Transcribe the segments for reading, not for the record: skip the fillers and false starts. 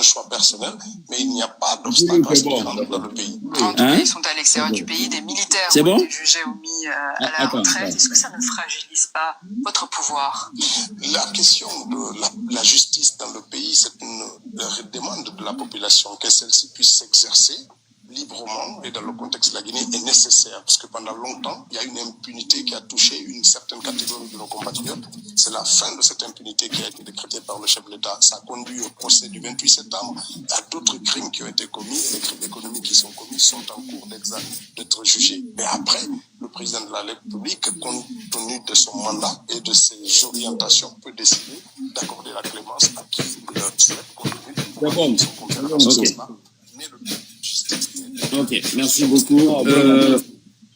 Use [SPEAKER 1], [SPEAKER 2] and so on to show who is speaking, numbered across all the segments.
[SPEAKER 1] choix personnel, mais il n'y a pas d'obstacle à ce qu'il rentre dans le pays.
[SPEAKER 2] En tout cas, ils sont à l'extérieur du pays, des militaires ont été jugés ou mis à la retraite. Est-ce que ça ne fragilise pas votre pouvoir?
[SPEAKER 1] La question de la justice dans le pays, c'est une demande de la population que celle-ci puisse s'exercer librement et dans le contexte de la Guinée est nécessaire parce que pendant longtemps, il y a une impunité qui a touché une certaine catégorie de nos compatriotes. C'est la fin de cette impunité qui a été décrétée par le chef de l'État. Ça a conduit au procès du 28 septembre à d'autres crimes qui ont été commis et les crimes économiques qui sont commis sont en cours d'être jugés. Mais après, le président de la République, compte tenu de son mandat et de ses orientations, peut décider d'accorder la clémence à qui il le souhaite compte tenu du pouvoir qui sont conférés dans ce sens-là.
[SPEAKER 3] Ok, merci beaucoup.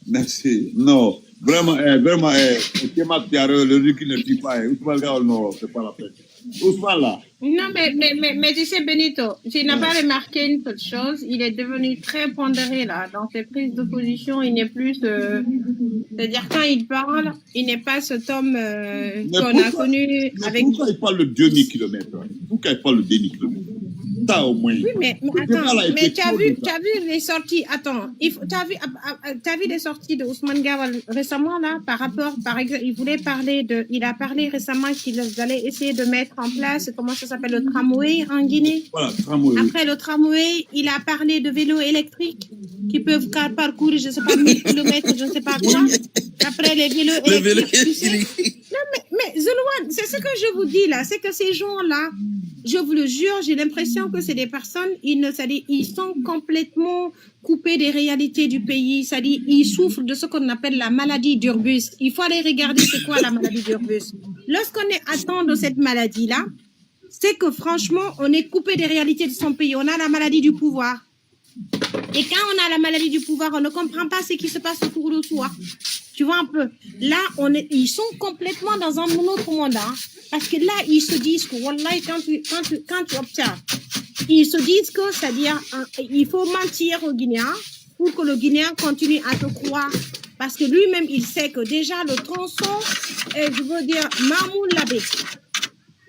[SPEAKER 4] Merci. Non, vraiment, le recul ne tue pas. Ousmane, non, c'est pas la peine. Ousmane, là.
[SPEAKER 5] Non, mais tu sais, Benito, tu n'as pas remarqué une seule chose. Il est devenu très pondéré, là. Dans ses prises de position, il n'est plus... C'est-à-dire, quand il parle, il n'est pas cet homme qu'on a connu avec...
[SPEAKER 4] Pourquoi il parle de 2000 km? Pourquoi il parle de 2000 km? Au moins.
[SPEAKER 5] Oui, mais attends, mais tu as vu les sorties, attends, tu as vu les sorties de Ousmane Gawal récemment, là, par exemple, il a parlé récemment qu'ils allaient essayer de mettre en place, comment ça s'appelle, le tramway en Guinée.
[SPEAKER 4] Voilà, tramway.
[SPEAKER 5] Après le tramway, il a parlé de vélos électriques qui peuvent parcourir, je ne sais pas, 1000 km, je ne sais pas quoi. Après les vélos électriques. Non, mais Zoulouane, c'est ce que je vous dis là, c'est que ces gens-là, je vous le jure, j'ai l'impression que c'est des personnes, ils sont complètement coupés des réalités du pays, c'est-à-dire ils souffrent de ce qu'on appelle la maladie d'Urbus. Il faut aller regarder c'est quoi la maladie d'Urbus. Lorsqu'on est atteint de cette maladie-là, c'est que franchement, on est coupé des réalités de son pays. On a la maladie du pouvoir. Et quand on a la maladie du pouvoir, on ne comprend pas ce qui se passe autour de soi. Tu vois un peu. Là, ils sont complètement dans un autre monde. Hein, parce que là, ils se disent que, wallahi, quand tu observes, ils se disent que, c'est-à-dire, il faut mentir aux Guinéens pour que le Guinéen continue à te croire. Parce que lui-même, il sait que déjà, le tronçon, je veux dire, Mamoun Labé,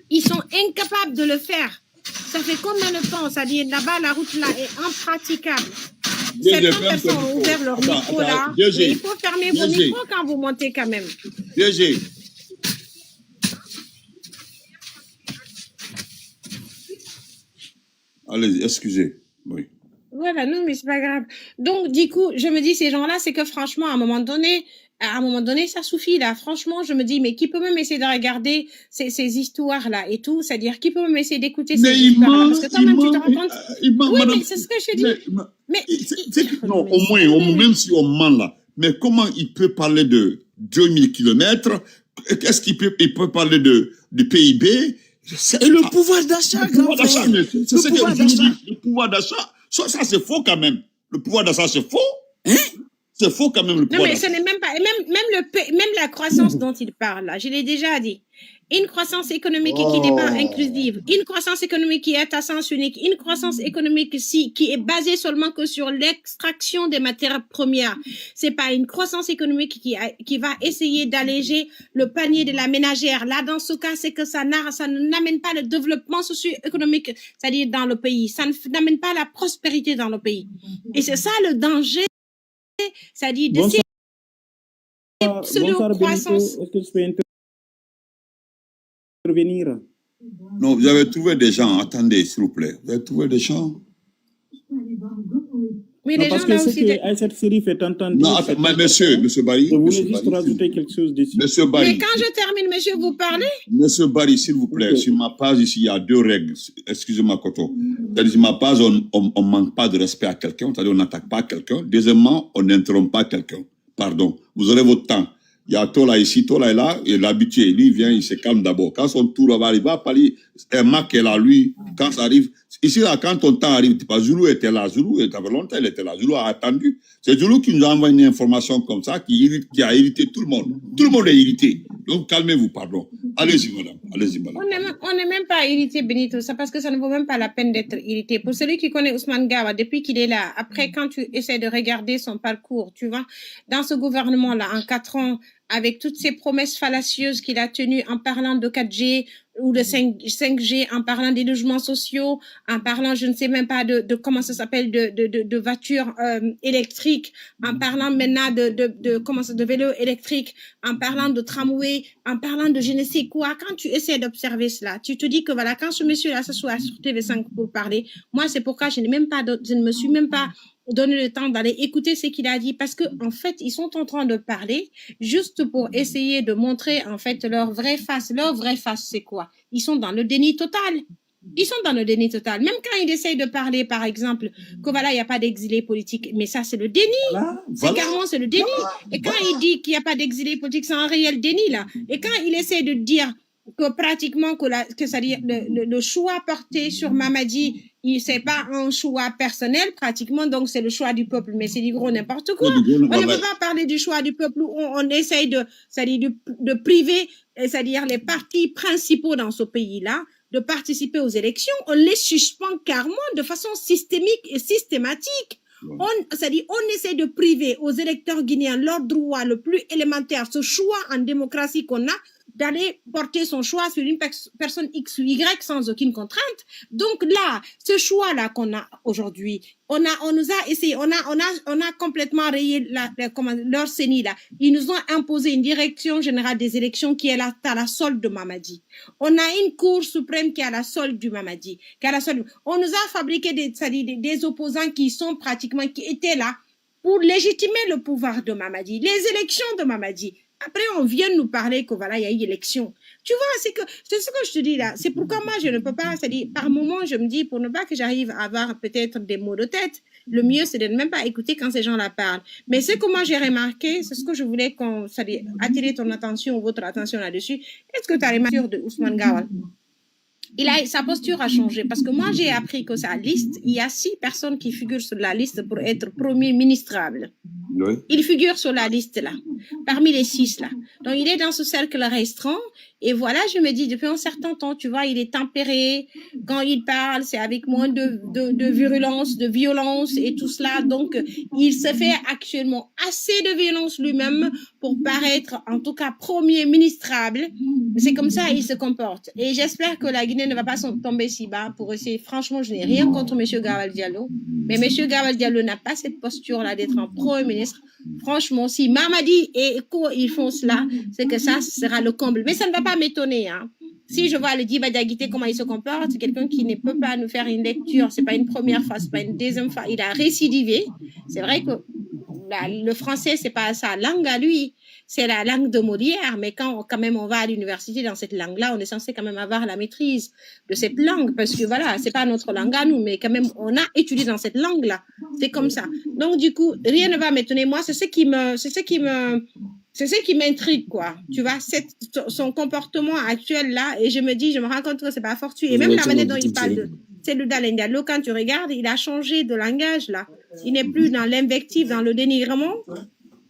[SPEAKER 5] ils sont incapables de le faire. Ça fait combien de temps? C'est-à-dire, là-bas, la route là est impraticable. Certaines personnes ont ouvert leur micro là. Il faut fermer vos micros quand vous montez quand même.
[SPEAKER 4] DG. Allez, excusez. Oui.
[SPEAKER 5] Voilà, non, mais c'est pas grave. Donc, du coup, je me dis, ces gens-là, c'est que franchement, à un moment donné, ça suffit, là. Franchement, je me dis, mais qui peut même essayer de regarder ces histoires-là et tout? C'est-à-dire, qui peut même essayer d'écouter ces histoires-là? Parce que toi même, tu te rends compte. Oui, mais c'est ce que je dis.
[SPEAKER 4] Non, au moins, même si on ment là, mais comment il peut parler de 2000 km? Est-ce qu'il peut parler du PIB?
[SPEAKER 3] Et le pouvoir d'achat,
[SPEAKER 4] le pouvoir d'achat, ça c'est faux quand même. Le pouvoir d'achat, c'est faux.
[SPEAKER 3] Hein?
[SPEAKER 4] C'est faux quand même le pouvoir.
[SPEAKER 5] Non, mais ce n'est même pas. Même la croissance dont il parle, là, je l'ai déjà dit. Une croissance économique qui n'est pas inclusive, une croissance économique qui est à sens unique, une croissance économique qui est basée seulement que sur l'extraction des matières premières. C'est pas une croissance économique qui va essayer d'alléger le panier de la ménagère. Là, dans ce cas, c'est que ça n'amène pas le développement socio-économique, c'est-à-dire dans le pays. Ça n'amène pas la prospérité dans le pays. Et c'est ça le danger, c'est-à-dire de ces pseudo-croissance.
[SPEAKER 6] Est-ce que je peux intervenir?
[SPEAKER 4] Non, vous avez trouvé des gens. Attendez, s'il vous plaît. Vous avez trouvé des gens.
[SPEAKER 5] Oui,
[SPEAKER 6] non,
[SPEAKER 5] les
[SPEAKER 6] parce
[SPEAKER 5] gens
[SPEAKER 6] que
[SPEAKER 5] là
[SPEAKER 6] ce
[SPEAKER 5] aussi.
[SPEAKER 6] que cette série fait entendre.
[SPEAKER 4] Non, attends, monsieur Barry.
[SPEAKER 6] Je voulais juste rajouter quelque chose dessus.
[SPEAKER 4] Monsieur Barry.
[SPEAKER 5] Mais quand je termine, monsieur, vous parlez?
[SPEAKER 4] Monsieur Barry, s'il vous plaît, sur ma page ici, il y a 2 règles. Excusez-moi, Koto. C'est-à-dire, sur ma page, on manque pas de respect à quelqu'un. C'est-à-dire, on n'attaque pas quelqu'un. Deuxièmement, on n'interrompt pas quelqu'un. Pardon. Vous aurez votre temps. Il y a Tola ici, Tola est là, et l'habitué, lui, il vient, il se calme d'abord. Quand son tour va arriver, il va parler, un Mac est là, lui, quand ça arrive. Ici, là, quand ton temps arrive, Zulu était là, Zulu, ça fait longtemps, il était là, Zulu a attendu. C'est Zulu qui nous a envoyé une information comme ça, qui a irrité tout le monde. Tout le monde est irrité. Donc, calmez-vous, pardon. Allez-y, madame. Allez-y, madame.
[SPEAKER 5] On n'est même pas irrité, Benito, ça, parce que ça ne vaut même pas la peine d'être irrité. Pour celui qui connaît Ousmane Gawa, depuis qu'il est là, après, quand tu essaies de regarder son parcours, tu vois, dans ce gouvernement-là, en 4 ans, avec toutes ces promesses fallacieuses qu'il a tenues en parlant de 4G, ou de 5G, en parlant des logements sociaux, en parlant, je ne sais même pas de comment ça s'appelle, de voitures électriques, en parlant maintenant de vélos électriques, en parlant de tramway, en parlant de je ne sais quoi. Quand tu essaies d'observer cela, tu te dis que voilà, quand ce monsieur-là s'assoit sur TV5 pour parler, moi, c'est pourquoi je ne me suis même pas donner le temps d'aller écouter ce qu'il a dit, parce que en fait ils sont en train de parler juste pour essayer de montrer en fait leur vraie face. Leur vraie face, c'est quoi? Ils sont dans le déni total. Ils sont dans le déni total. Même quand ils essayent de parler, par exemple, que voilà, il n'y a pas d'exilés politiques, mais ça, c'est le déni. C'est carrément, c'est le déni. Et quand il dit qu'il n'y a pas d'exilés politiques, c'est un réel déni, là. Et quand il essaie de dire que pratiquement, que c'est-à-dire le choix porté sur Mamadi, c'est pas un choix personnel, pratiquement, donc c'est le choix du peuple, mais c'est du gros n'importe quoi. On ne peut pas parler du choix du peuple où on essaye de priver, c'est-à-dire les partis principaux dans ce pays-là, de participer aux élections. On les suspend carrément de façon systémique et systématique. C'est-à-dire, on essaie de priver aux électeurs guinéens leur droit le plus élémentaire, ce choix en démocratie qu'on a, d'aller porter son choix sur une personne X ou Y sans aucune contrainte. Donc là, ce choix-là qu'on a aujourd'hui, on nous a essayé, on a complètement rayé leur CENI là. Ils nous ont imposé une direction générale des élections qui est là, à la solde de Mamadi. On a une cour suprême qui est à la solde du Mamadi, on nous a fabriqué des opposants qui étaient là pour légitimer le pouvoir de Mamadi, les élections de Mamadi. Après, on vient nous parler que voilà, il y a eu élection. Tu vois, c'est ce que je te dis là. C'est pourquoi moi, je ne peux pas, c'est-à-dire, par moment, je me dis, pour ne pas que j'arrive à avoir peut-être des mots de tête, le mieux, c'est de ne même pas écouter quand ces gens-là parlent. Mais ce que moi, j'ai remarqué, c'est ce que je voulais attirer ton attention ou votre attention là-dessus. Est-ce que tu as remarqué de Ousmane Gawal? Sa posture a changé parce que moi, j'ai appris que sa liste, il y a 6 personnes qui figurent sur la liste pour être premier ministrable. Oui. Il figure sur la liste là, parmi les 6 là. Donc, il est dans ce cercle restreint. Et voilà, je me dis, depuis un certain temps, tu vois, il est tempéré. Quand il parle, c'est avec moins de virulence, de violence et tout cela. Donc, il se fait actuellement assez de violence lui-même pour paraître, en tout cas, premier ministrable. C'est comme ça il se comporte. Et j'espère que la Guinée ne va pas tomber si bas pour essayer. Franchement, je n'ai rien contre M. Gawal Diallo. Mais M. Gawal Diallo n'a pas cette posture-là d'être un premier ministre. Franchement, si Mamadi et Eko, ils font cela, c'est que ça sera le comble. Mais ça ne va pas m'étonner, hein. Si je vois le Diba Diaguité, comment il se comporte, c'est quelqu'un qui ne peut pas nous faire une lecture. C'est pas une première fois, c'est pas une deuxième fois. Il a récidivé. C'est vrai que le français, c'est pas sa langue à lui. C'est la langue de Molière, mais quand même on va à l'université dans cette langue-là, on est censé quand même avoir la maîtrise de cette langue, parce que voilà, c'est pas notre langue à nous, mais quand même on a étudié dans cette langue-là. C'est comme ça. Donc du coup, rien ne va m'étonner. Moi, c'est ce qui m'intrigue, quoi. Tu vois, son comportement actuel là, et je me rends compte que c'est pas fortuit. Et même la manière dont il parle de Cellou Dalein Diallo, quand tu regardes, il a changé de langage là. Il n'est plus dans l'invective, dans le dénigrement.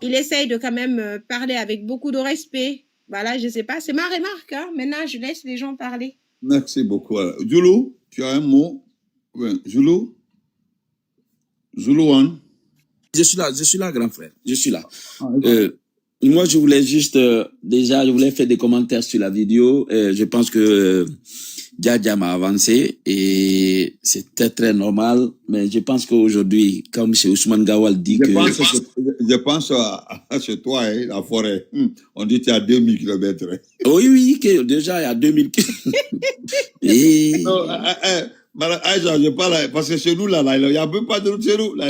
[SPEAKER 5] Il essaye de quand même parler avec beaucoup de respect. Voilà, je sais pas, c'est ma remarque. Hein. Maintenant, je laisse les gens parler.
[SPEAKER 4] Merci beaucoup. Zulu, tu as un mot? Oui. Zulu One.
[SPEAKER 3] Je suis là, grand frère. Je suis là. Moi, je voulais juste, je voulais faire des commentaires sur la vidéo. Je pense que Djadja m'a avancé et c'était très normal. Mais je pense qu'aujourd'hui, comme M. Ousmane Gawal dit
[SPEAKER 4] je pense à chez toi, hein, la forêt. On dit qu'il y a 2000 km. Hein.
[SPEAKER 3] Oui, déjà, il y a 2000 km. Et...
[SPEAKER 4] Non, je parle, parce que chez nous, là, il n'y a même pas de route chez nous. Là,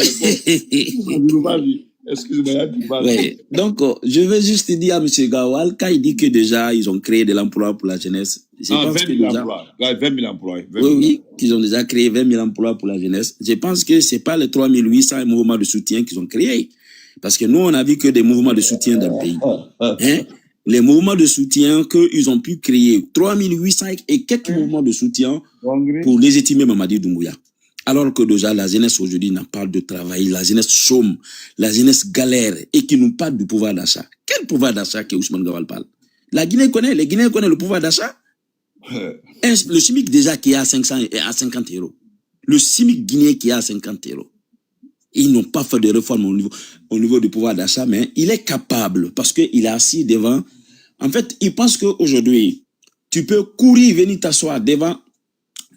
[SPEAKER 4] excuse-moi.
[SPEAKER 3] Ouais. Donc, je veux juste dire à M. Gawal, quand il dit que déjà, ils ont créé de l'emploi pour la jeunesse.
[SPEAKER 4] 20 000 emplois. 20 000 emplois.
[SPEAKER 3] Oui, qu'ils ont déjà créé 20 000 emplois pour la jeunesse. Je pense que ce n'est pas les 3 800 mouvements de soutien qu'ils ont créés. Parce que nous, on n'a vu que des mouvements de soutien dans le pays. Hein? Les mouvements de soutien qu'ils ont pu créer, 3 800 et quelques mouvements de soutien pour légitimer Mamadi Doumbouya. Alors que déjà, la jeunesse aujourd'hui n'a pas de travail, la jeunesse chôme, la jeunesse galère et qui nous parle du pouvoir d'achat. Quel pouvoir d'achat que Ousmane Gawal parle? Les Guinéens connaissent le pouvoir d'achat. Le SMIC déjà qui est à 500 et à 50 euros. Le SMIC guinéen qui est à 50 euros. Ils n'ont pas fait de réforme au niveau du pouvoir d'achat, mais il est capable parce qu'il est assis devant. En fait, il pense qu'aujourd'hui, tu peux courir, venir t'asseoir devant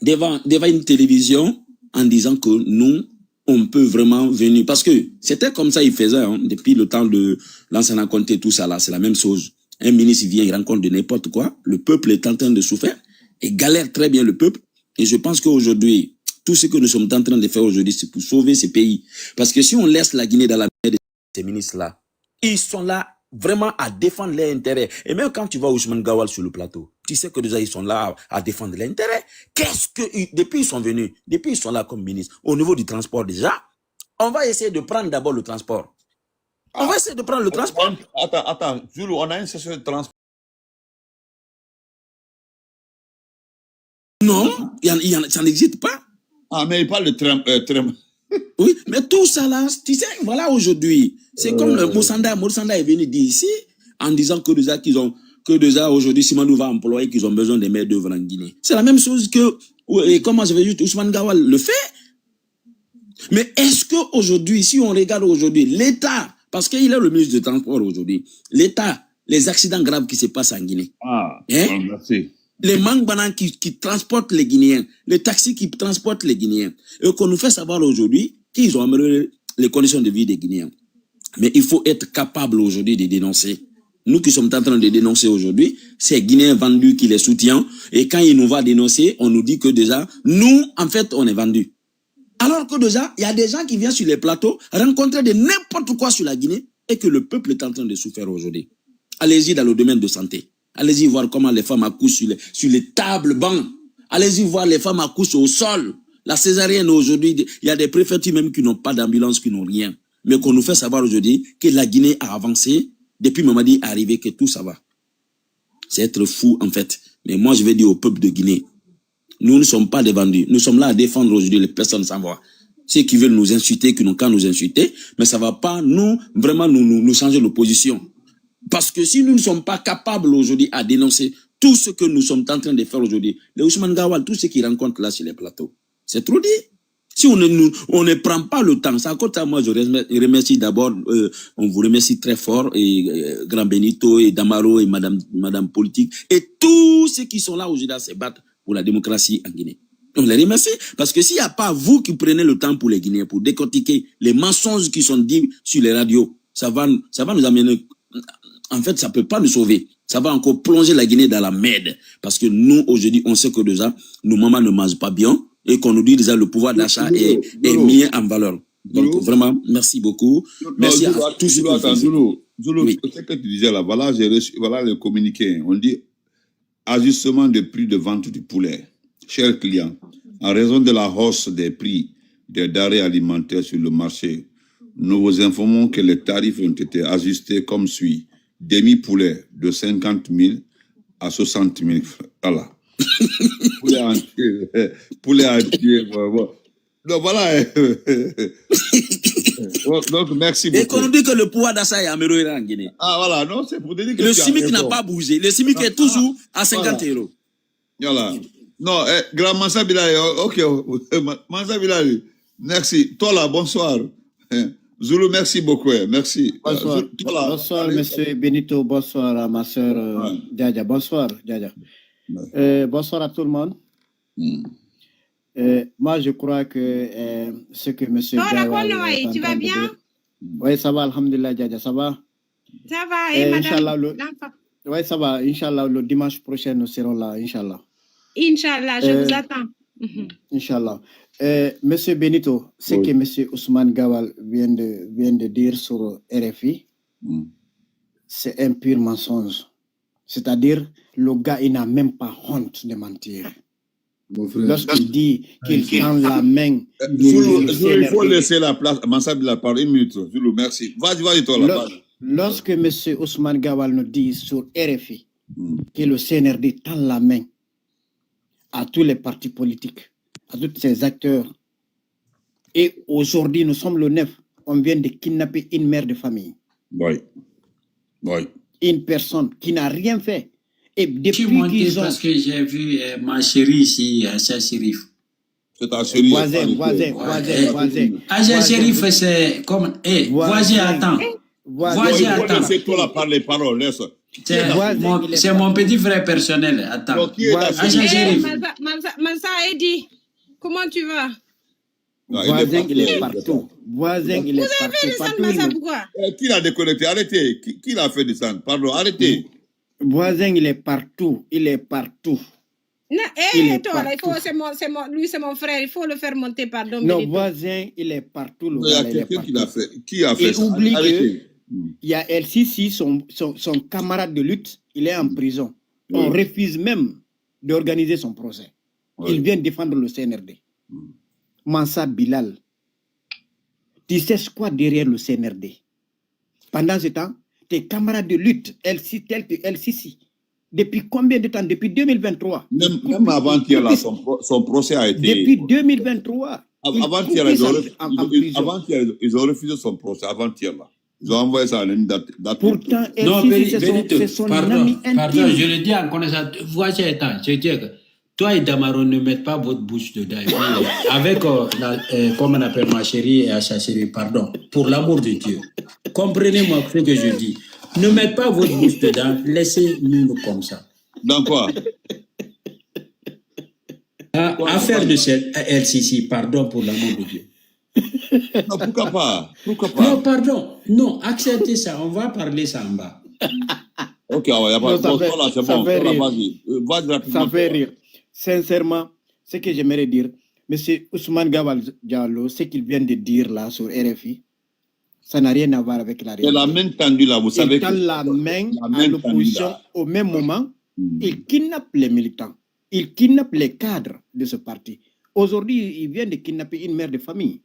[SPEAKER 3] une télévision en disant que nous, on peut vraiment venir. Parce que c'était comme ça, il faisait, hein, depuis le temps de l'ancien Conté, tout ça là, c'est la même chose. Un ministre vient, il rencontre de n'importe quoi. Le peuple est en train de souffrir et galère très bien le peuple. Et je pense qu'aujourd'hui, tout ce que nous sommes en train de faire aujourd'hui, c'est pour sauver ce pays. Parce que si on laisse la Guinée dans la main de ces ministres-là, ils sont là vraiment à défendre leurs intérêts. Et même quand tu vas Ousmane Gawal sur le plateau, tu sais que déjà ils sont là à défendre leurs intérêts. Depuis ils sont venus, depuis ils sont là comme ministres, au niveau du transport déjà, on va essayer de prendre d'abord le transport. On va essayer de prendre le transport.
[SPEAKER 4] Attends, Zulu, on a une session de transport.
[SPEAKER 3] Non, ça n'existe pas.
[SPEAKER 4] Ah, mais il parle de tram.
[SPEAKER 3] Oui, mais tout ça là, tu sais, voilà aujourd'hui, c'est comme le Moussanda est venu dire ici, en disant que déjà aujourd'hui, Simanou va employer qu'ils ont besoin des mains d'œuvre en Guinée. C'est la même chose que, et comment je vais dire, Ousmane Gawal le fait. Mais est-ce qu'aujourd'hui, si on regarde aujourd'hui, l'État, parce qu'il est le ministre du Transport aujourd'hui, l'État, les accidents graves qui se passent en Guinée.
[SPEAKER 4] Merci.
[SPEAKER 3] Les Mangbanan qui transportent les Guinéens, les taxis qui transportent les Guinéens, et qu'on nous fait savoir aujourd'hui qu'ils ont amélioré les conditions de vie des Guinéens. Mais il faut être capable aujourd'hui de dénoncer. Nous qui sommes en train de dénoncer aujourd'hui, c'est Guinéens vendus qui les soutiennent, et quand ils nous vont dénoncer, on nous dit que déjà, nous, en fait, on est vendus. Alors que déjà, il y a des gens qui viennent sur les plateaux rencontrer de n'importe quoi sur la Guinée, et que le peuple est en train de souffrir aujourd'hui. Allez-y dans le domaine de santé. Allez-y voir comment les femmes accouchent sur les tables bancs. Allez-y voir les femmes accouchent au sol. La césarienne aujourd'hui, il y a des préfectures même qui n'ont pas d'ambulance, qui n'ont rien. Mais qu'on nous fait savoir aujourd'hui que la Guinée a avancé, depuis Mamadi est arrivé, que tout ça va. C'est être fou en fait. Mais moi je vais dire au peuple de Guinée, nous ne sommes pas des vendus. Nous sommes là à défendre aujourd'hui les personnes sans voix. Ceux qui veulent nous insulter, qui n'ont qu'à nous insulter, mais ça ne va pas nous changer nos positions. Parce que si nous ne sommes pas capables aujourd'hui à dénoncer tout ce que nous sommes en train de faire aujourd'hui, les Ousmane Gawal, tout ce qu'ils rencontrent là sur les plateaux, c'est trop dit. Si on ne prend pas le temps, ça compte à moi, je remercie d'abord, on vous remercie très fort, et Grand Benito, et Damaro, et Madame Politique, et tous ceux qui sont là aujourd'hui à se battre pour la démocratie en Guinée. On les remercie, parce que s'il n'y a pas vous qui prenez le temps pour les Guinéens, pour décortiquer les mensonges qui sont dits sur les radios, ça va nous amener... En fait, ça ne peut pas nous sauver. Ça va encore plonger la Guinée dans la merde. Parce que nous, aujourd'hui, on sait que déjà, nos mamans ne mangent pas bien et qu'on nous dit déjà le pouvoir d'achat est mis en valeur. Donc, vraiment, merci beaucoup. Merci à tous ceux qui font.
[SPEAKER 4] Zulu, ce que tu disais là, voilà le communiqué. On dit ajustement de prix de vente du poulet. Chers clients, en raison de la hausse des prix des denrées alimentaires sur le marché, nous vous informons que les tarifs ont été ajustés comme suit. Demi-poulet de 50 000 à 60 000 francs. Voilà. Poulet entier. Donc voilà. Donc merci beaucoup.
[SPEAKER 3] Et qu'on nous dit que le pouvoir d'achat est amélioré en Guinée.
[SPEAKER 4] Ah voilà, non, c'est pour te dire que
[SPEAKER 3] le SMIC n'a pas bougé. Le SMIC est toujours à 50 €.
[SPEAKER 4] Voilà. Non, grand Mansa Bilali, ok. Mansa Bilali, merci. Toi là, bonsoir. Zulu, merci beaucoup. Merci.
[SPEAKER 7] Bonsoir. Bonsoir, monsieur Benito. Bonsoir à ma soeur Djadia. Bonsoir, Djadia. Bonsoir à tout le monde. Moi, je crois que ce que monsieur
[SPEAKER 5] Djadia... tu vas bien?
[SPEAKER 7] Oui, ça va, alhamdulillah, Djadia, ça va?
[SPEAKER 5] Ça va, et madame?
[SPEAKER 7] Oui, ça va. Inch'Allah, le dimanche prochain, nous serons là, Inch'Allah.
[SPEAKER 5] Inch'Allah, je vous attends.
[SPEAKER 7] Inch'Allah. Monsieur Benito, ce que monsieur Ousmane Gawal vient de dire sur RFI, c'est un pur mensonge. C'est-à-dire, le gars, il n'a même pas honte de mentir. Lorsqu'il dit qu'il tend la main...
[SPEAKER 4] il faut laisser la place. Mansa Bilal, par une minute. Zulu, merci. Vas-y, toi, là.
[SPEAKER 7] Lorsque monsieur Ousmane Gawal nous dit sur RFI que le CNRD tend la main à tous les partis politiques, à tous ces acteurs. Et aujourd'hui, nous sommes le 9. On vient de kidnapper une mère de famille.
[SPEAKER 4] Oui.
[SPEAKER 7] Une personne qui n'a rien fait. Et depuis qu'ils ont...
[SPEAKER 8] Parce que j'ai vu ma chérie ici, Acha Chérif.
[SPEAKER 4] C'est ta chérie.
[SPEAKER 7] Voisin.
[SPEAKER 8] Acha Chérif, c'est comme... voisin, attends.
[SPEAKER 4] Voisin, attends. C'est toi là par les paroles. Laisse.
[SPEAKER 8] C'est mon petit frère personnel. Attends.
[SPEAKER 4] Donc, qui est là?
[SPEAKER 8] Acha Chérif.
[SPEAKER 5] Mansa Edi, comment tu vas?
[SPEAKER 7] Voisin, il est partout. Voisin, il est
[SPEAKER 5] Vous avez fait
[SPEAKER 7] partout.
[SPEAKER 5] descendre Mansa pourquoi?
[SPEAKER 4] Qui l'a déconnecté? Arrêtez. Qui l'a fait descendre? Pardon, arrêtez.
[SPEAKER 7] Voisin, il est partout. Il est partout.
[SPEAKER 5] Non,
[SPEAKER 7] Il est
[SPEAKER 5] toi, là,
[SPEAKER 7] partout.
[SPEAKER 5] lui, c'est mon frère, il faut le faire monter par Dom
[SPEAKER 7] Non,
[SPEAKER 5] Benito.
[SPEAKER 7] voisin, il est partout. Le
[SPEAKER 4] Il y a
[SPEAKER 7] gars, il est
[SPEAKER 4] quelqu'un qui
[SPEAKER 7] partout.
[SPEAKER 4] l'a fait. Qui a fait
[SPEAKER 7] Et
[SPEAKER 4] ça?
[SPEAKER 7] oublie
[SPEAKER 4] Arrêtez.
[SPEAKER 7] il y a LCC, son camarade de lutte, il est en prison. On refuse même d'organiser son procès. Il vient défendre le CNRD. Mansa Bilal, tu sais quoi derrière le CNRD? Pendant ce temps, tes camarades de lutte, tels que LCC, depuis combien de temps? Depuis 2023.
[SPEAKER 4] Même avant-hier, là, son procès a été...
[SPEAKER 7] Depuis 2023.
[SPEAKER 4] Avant-hier, ils ont refusé son procès. Avant-hier, là. Ils ont envoyé ça à une date.
[SPEAKER 7] Pourtant,
[SPEAKER 8] Non,
[SPEAKER 7] LCC, c'est son ami intime.
[SPEAKER 8] pardon, je le dis en connaissance. Voici, attends, je dis que toi et Damaro ne mettez pas votre bouche dedans. Et puis, avec, comme on appelle ma chérie et Acha Chérie, pardon, pour l'amour de Dieu, comprenez-moi ce que je dis. Ne mettez pas votre bouche dedans, laissez-nous comme ça.
[SPEAKER 4] Dans quoi?
[SPEAKER 8] Affaire de cette LCC, pardon pour l'amour de Dieu.
[SPEAKER 4] Non, pourquoi pas? Pourquoi
[SPEAKER 8] Non,
[SPEAKER 4] pas?
[SPEAKER 8] pardon. Non, acceptez ça. On va parler ça en bas.
[SPEAKER 4] Ok, il n'y a pas de
[SPEAKER 7] Non,
[SPEAKER 4] problème. C'est bon.
[SPEAKER 7] fait rire.
[SPEAKER 4] Vas-y. Vas-y rapidement.
[SPEAKER 7] Ça fait rire. Sincèrement, ce que j'aimerais dire, M. Ousmane Gawal Diallo, ce qu'il vient de dire là sur RFI, ça n'a rien à voir avec la réalité.
[SPEAKER 4] Et la main tendue là, vous savez
[SPEAKER 7] Il tend la main à l'opposition au même moment. Il kidnappe les militants. Il kidnappe les cadres de ce parti. Aujourd'hui, il vient de kidnapper une mère de famille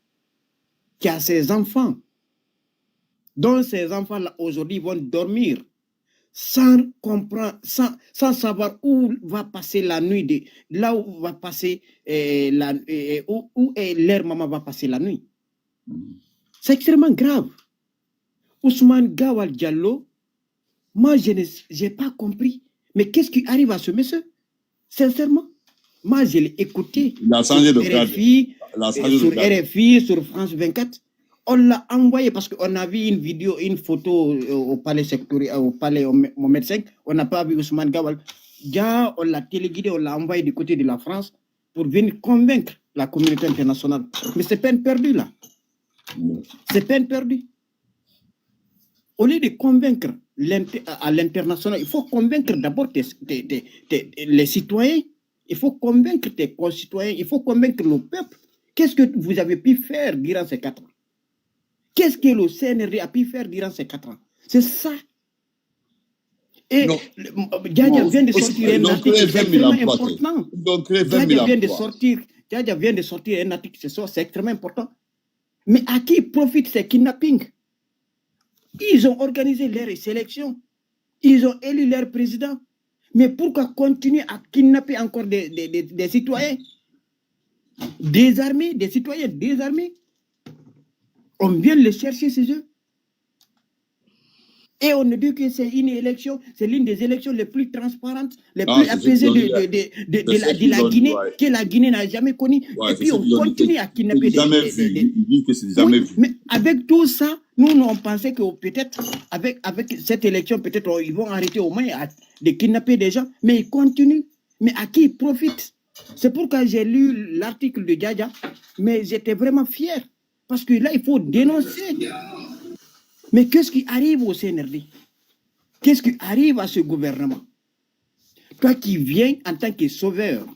[SPEAKER 7] qui a ses enfants, dont ces enfants-là, aujourd'hui, vont dormir sans comprendre, sans savoir où va passer la nuit, là où va passer où leur maman va passer la nuit. C'est extrêmement grave. Ousmane Gawal Diallo, moi, je n'ai pas compris. Mais qu'est-ce qui arrive à ce monsieur? Sincèrement, moi, je l'ai écouté
[SPEAKER 4] Il a changé de cadre.
[SPEAKER 7] sur RFI, sur France 24. On l'a envoyé parce qu'on a vu une vidéo, une photo au palais sectoriel, au palais Mohamed V. On n'a pas vu Ousmane Gawal. Déjà, on l'a téléguidé, on l'a envoyé du côté de la France pour venir convaincre la communauté internationale. Mais c'est peine perdue, là. C'est peine perdue. Au lieu de convaincre à l'international, il faut convaincre d'abord les citoyens, il faut convaincre tes concitoyens, il faut convaincre le peuple. Qu'est-ce que vous avez pu faire durant ces 4 ans? Qu'est-ce que le CNRD a pu faire durant ces 4 ans? C'est ça. Et Djadja vient de sortir un article extrêmement important. Djadja vient de sortir un article, c'est extrêmement important. Mais à qui profitent ces kidnappings? Ils ont organisé leurs sélections. Ils ont élu leur président. Mais pourquoi continuer à kidnapper encore des citoyens désarmés, des citoyens désarmés? On vient les chercher chez eux. Et on nous dit que c'est une élection, c'est l'une des élections les plus transparentes, les plus apaisées de la Guinée, que la Guinée n'a jamais connue. Et puis on continue à kidnapper Mais avec tout ça, nous on pensait que peut-être, avec cette élection, peut-être ils vont arrêter au moins de kidnapper des gens, mais ils continuent. Mais à qui ils profitent? C'est pourquoi j'ai lu l'article de Djadja, mais j'étais vraiment fier. Parce que là, il faut dénoncer. Mais qu'est-ce qui arrive au CNRD? Qu'est-ce qui arrive à ce gouvernement? Toi qui viens en tant que sauveur,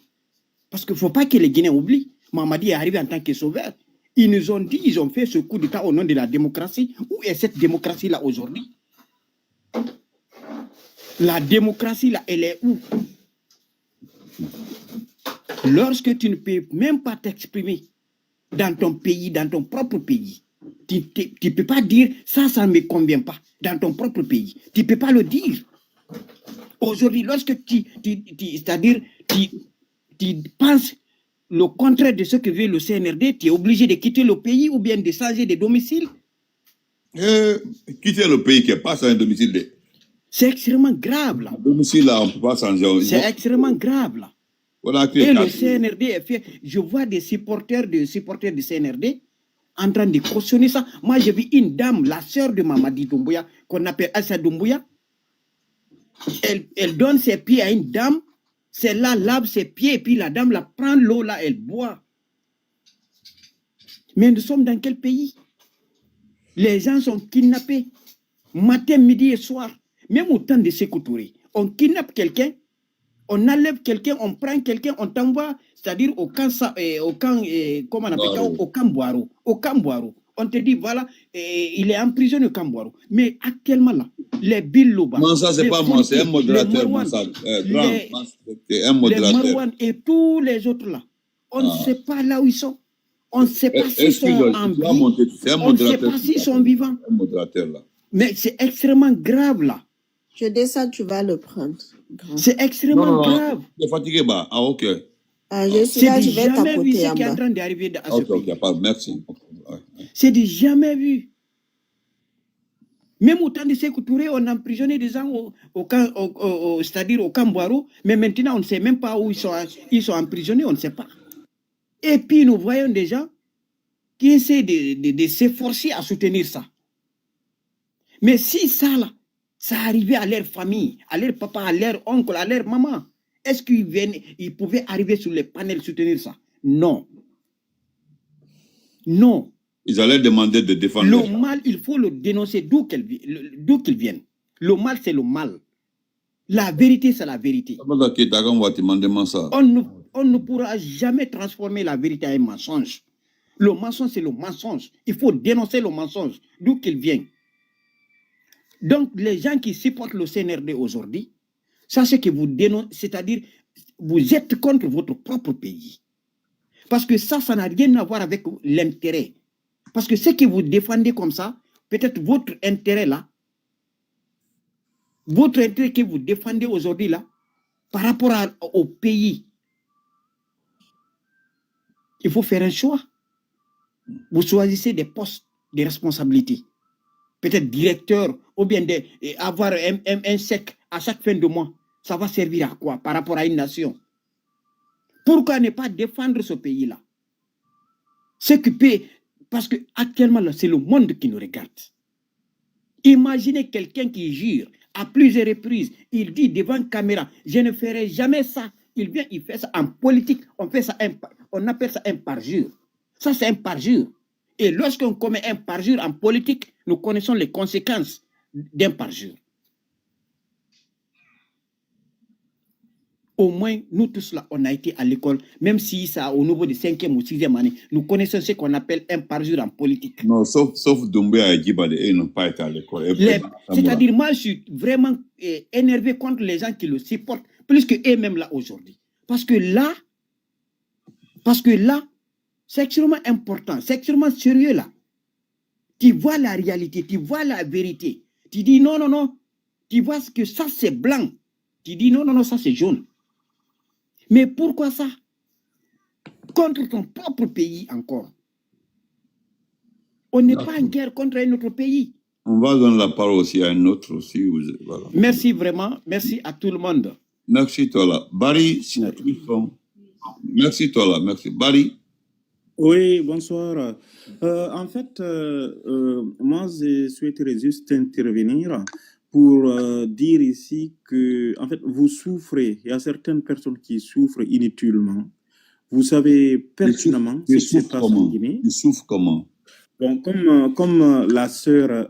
[SPEAKER 7] parce qu'il ne faut pas que les Guinéens oublient, Mamadi est arrivé en tant que sauveur. Ils nous ont dit, ils ont fait ce coup d'État au nom de la démocratie. Où est cette démocratie-là aujourd'hui? La démocratie-là, elle est où? Lorsque tu ne peux même pas t'exprimer dans ton pays, dans ton propre pays, tu ne peux pas dire ça ne me convient pas dans ton propre pays. Tu ne peux pas le dire. Aujourd'hui, lorsque c'est-à-dire, tu penses le contraire de ce que veut le CNRD, tu es obligé de quitter le pays ou bien de changer de domicile.
[SPEAKER 4] Quitter le pays qui n'est pas un domicile.
[SPEAKER 7] C'est extrêmement grave là.
[SPEAKER 4] Le domicile là, on ne peut pas changer.
[SPEAKER 7] C'est extrêmement grave là. Et le CNRD est fait. Je vois des supporters du CNRD en train de cautionner ça. Moi, j'ai vu une dame, la sœur de Mamadi Doumbouya, qu'on appelle Assa Doumbouya. Elle donne ses pieds à une dame, celle-là lave ses pieds, et puis la dame la prend l'eau là, elle boit. Mais nous sommes dans quel pays? Les gens sont kidnappés, matin, midi et soir. Même au temps de Sékou Touré, on kidnappe quelqu'un, on enlève quelqu'un, on prend quelqu'un, on t'envoie, c'est-à-dire au camp, comment on appelle ça, au camp Boiro. Au camp Boiro. On te dit, voilà, il est emprisonné au camp Boiro. Mais actuellement, là, les Biloba.
[SPEAKER 4] Non, ça, c'est pas moi, c'est un modérateur. C'est un modérateur.
[SPEAKER 7] Les Marwan et tous les autres là, on ne sait pas là où ils sont. On ne sait pas s'ils sont en vie. On ne sait pas s'ils sont vivants.
[SPEAKER 4] Un modérateur là.
[SPEAKER 7] Mais c'est extrêmement grave là.
[SPEAKER 9] Je descends, tu vas le prendre.
[SPEAKER 7] C'est extrêmement grave.
[SPEAKER 4] Tu es fatigué, bah. Ah, ok.
[SPEAKER 9] Ah, je suis là, je vais tapoter
[SPEAKER 7] jamais vu ce
[SPEAKER 9] en
[SPEAKER 7] qui est en
[SPEAKER 9] bas.
[SPEAKER 7] train d'arriver à ce pays.
[SPEAKER 4] Ok, pas, merci.
[SPEAKER 7] C'est du jamais vu. Même au temps de Sékou Touré, on a emprisonné des gens c'est-à-dire au camp Boiro, mais maintenant on ne sait même pas où ils sont emprisonnés, on ne sait pas. Et puis nous voyons des gens qui essaient de s'efforcer à soutenir ça. Mais si ça là, ça arrivait à leur famille, à leur papa, à leur oncle, à leur maman, est-ce qu'ils pouvaient arriver sur les panels soutenir ça? Non. Non.
[SPEAKER 4] Ils allaient demander de défendre.
[SPEAKER 7] Le mal, il faut le dénoncer d'où qu'il vienne. Le mal, c'est le mal. La vérité, c'est la vérité. On ne pourra jamais transformer la vérité en un mensonge. Le mensonge, c'est le mensonge. Il faut dénoncer le mensonge, d'où qu'il vient. Donc, les gens qui supportent le CNRD aujourd'hui, sachez que vous dénoncez, c'est-à-dire, vous êtes contre votre propre pays. Parce que ça n'a rien à voir avec l'intérêt. Parce que ce que vous défendez comme ça, peut-être votre intérêt là, votre intérêt que vous défendez aujourd'hui là, par rapport au pays, il faut faire un choix. Vous choisissez des postes de responsabilité. Peut-être directeur, ou bien avoir un chèque à chaque fin de mois. Ça va servir à quoi par rapport à une nation? Pourquoi ne pas défendre ce pays-là? S'occuper, parce que actuellement, c'est le monde qui nous regarde. Imaginez quelqu'un qui jure à plusieurs reprises, il dit devant caméra, je ne ferai jamais ça. Il vient, il fait ça en politique, on appelle ça un parjure. Ça, c'est un parjure. Et lorsqu'on commet un parjure en politique, nous connaissons les conséquences d'un parjure. Au moins, nous tous là, on a été à l'école, même si ça au niveau de 5e ou 6e année, nous connaissons ce qu'on appelle un parjure en politique.
[SPEAKER 4] Non, sauf Doumbouya et Djibale, ils n'ont pas été à l'école.
[SPEAKER 7] C'est-à-dire, moi, je suis vraiment énervé contre les gens qui le supportent, plus que eux-mêmes là aujourd'hui. Parce que là, c'est extrêmement important, c'est extrêmement sérieux là. Tu vois la réalité, tu vois la vérité. Tu dis non, non, non. Tu vois que ça c'est blanc. Tu dis non, non, non, ça c'est jaune. Mais pourquoi ça? Contre ton propre pays encore. On n'est pas en guerre contre un autre pays.
[SPEAKER 4] On va donner la parole aussi à un autre aussi. Voilà.
[SPEAKER 7] Merci vraiment. Merci à tout le monde.
[SPEAKER 4] Merci toi là. Barry, merci toi là. Merci. Barry.
[SPEAKER 6] Oui, bonsoir. En fait, moi, je souhaiterais juste intervenir pour dire ici que, en fait, vous souffrez. Il y a certaines personnes qui souffrent inutilement. Vous savez pertinemment ce qui se passe en Guinée.
[SPEAKER 4] Ils souffrent comment?
[SPEAKER 6] Bon, comme la sœur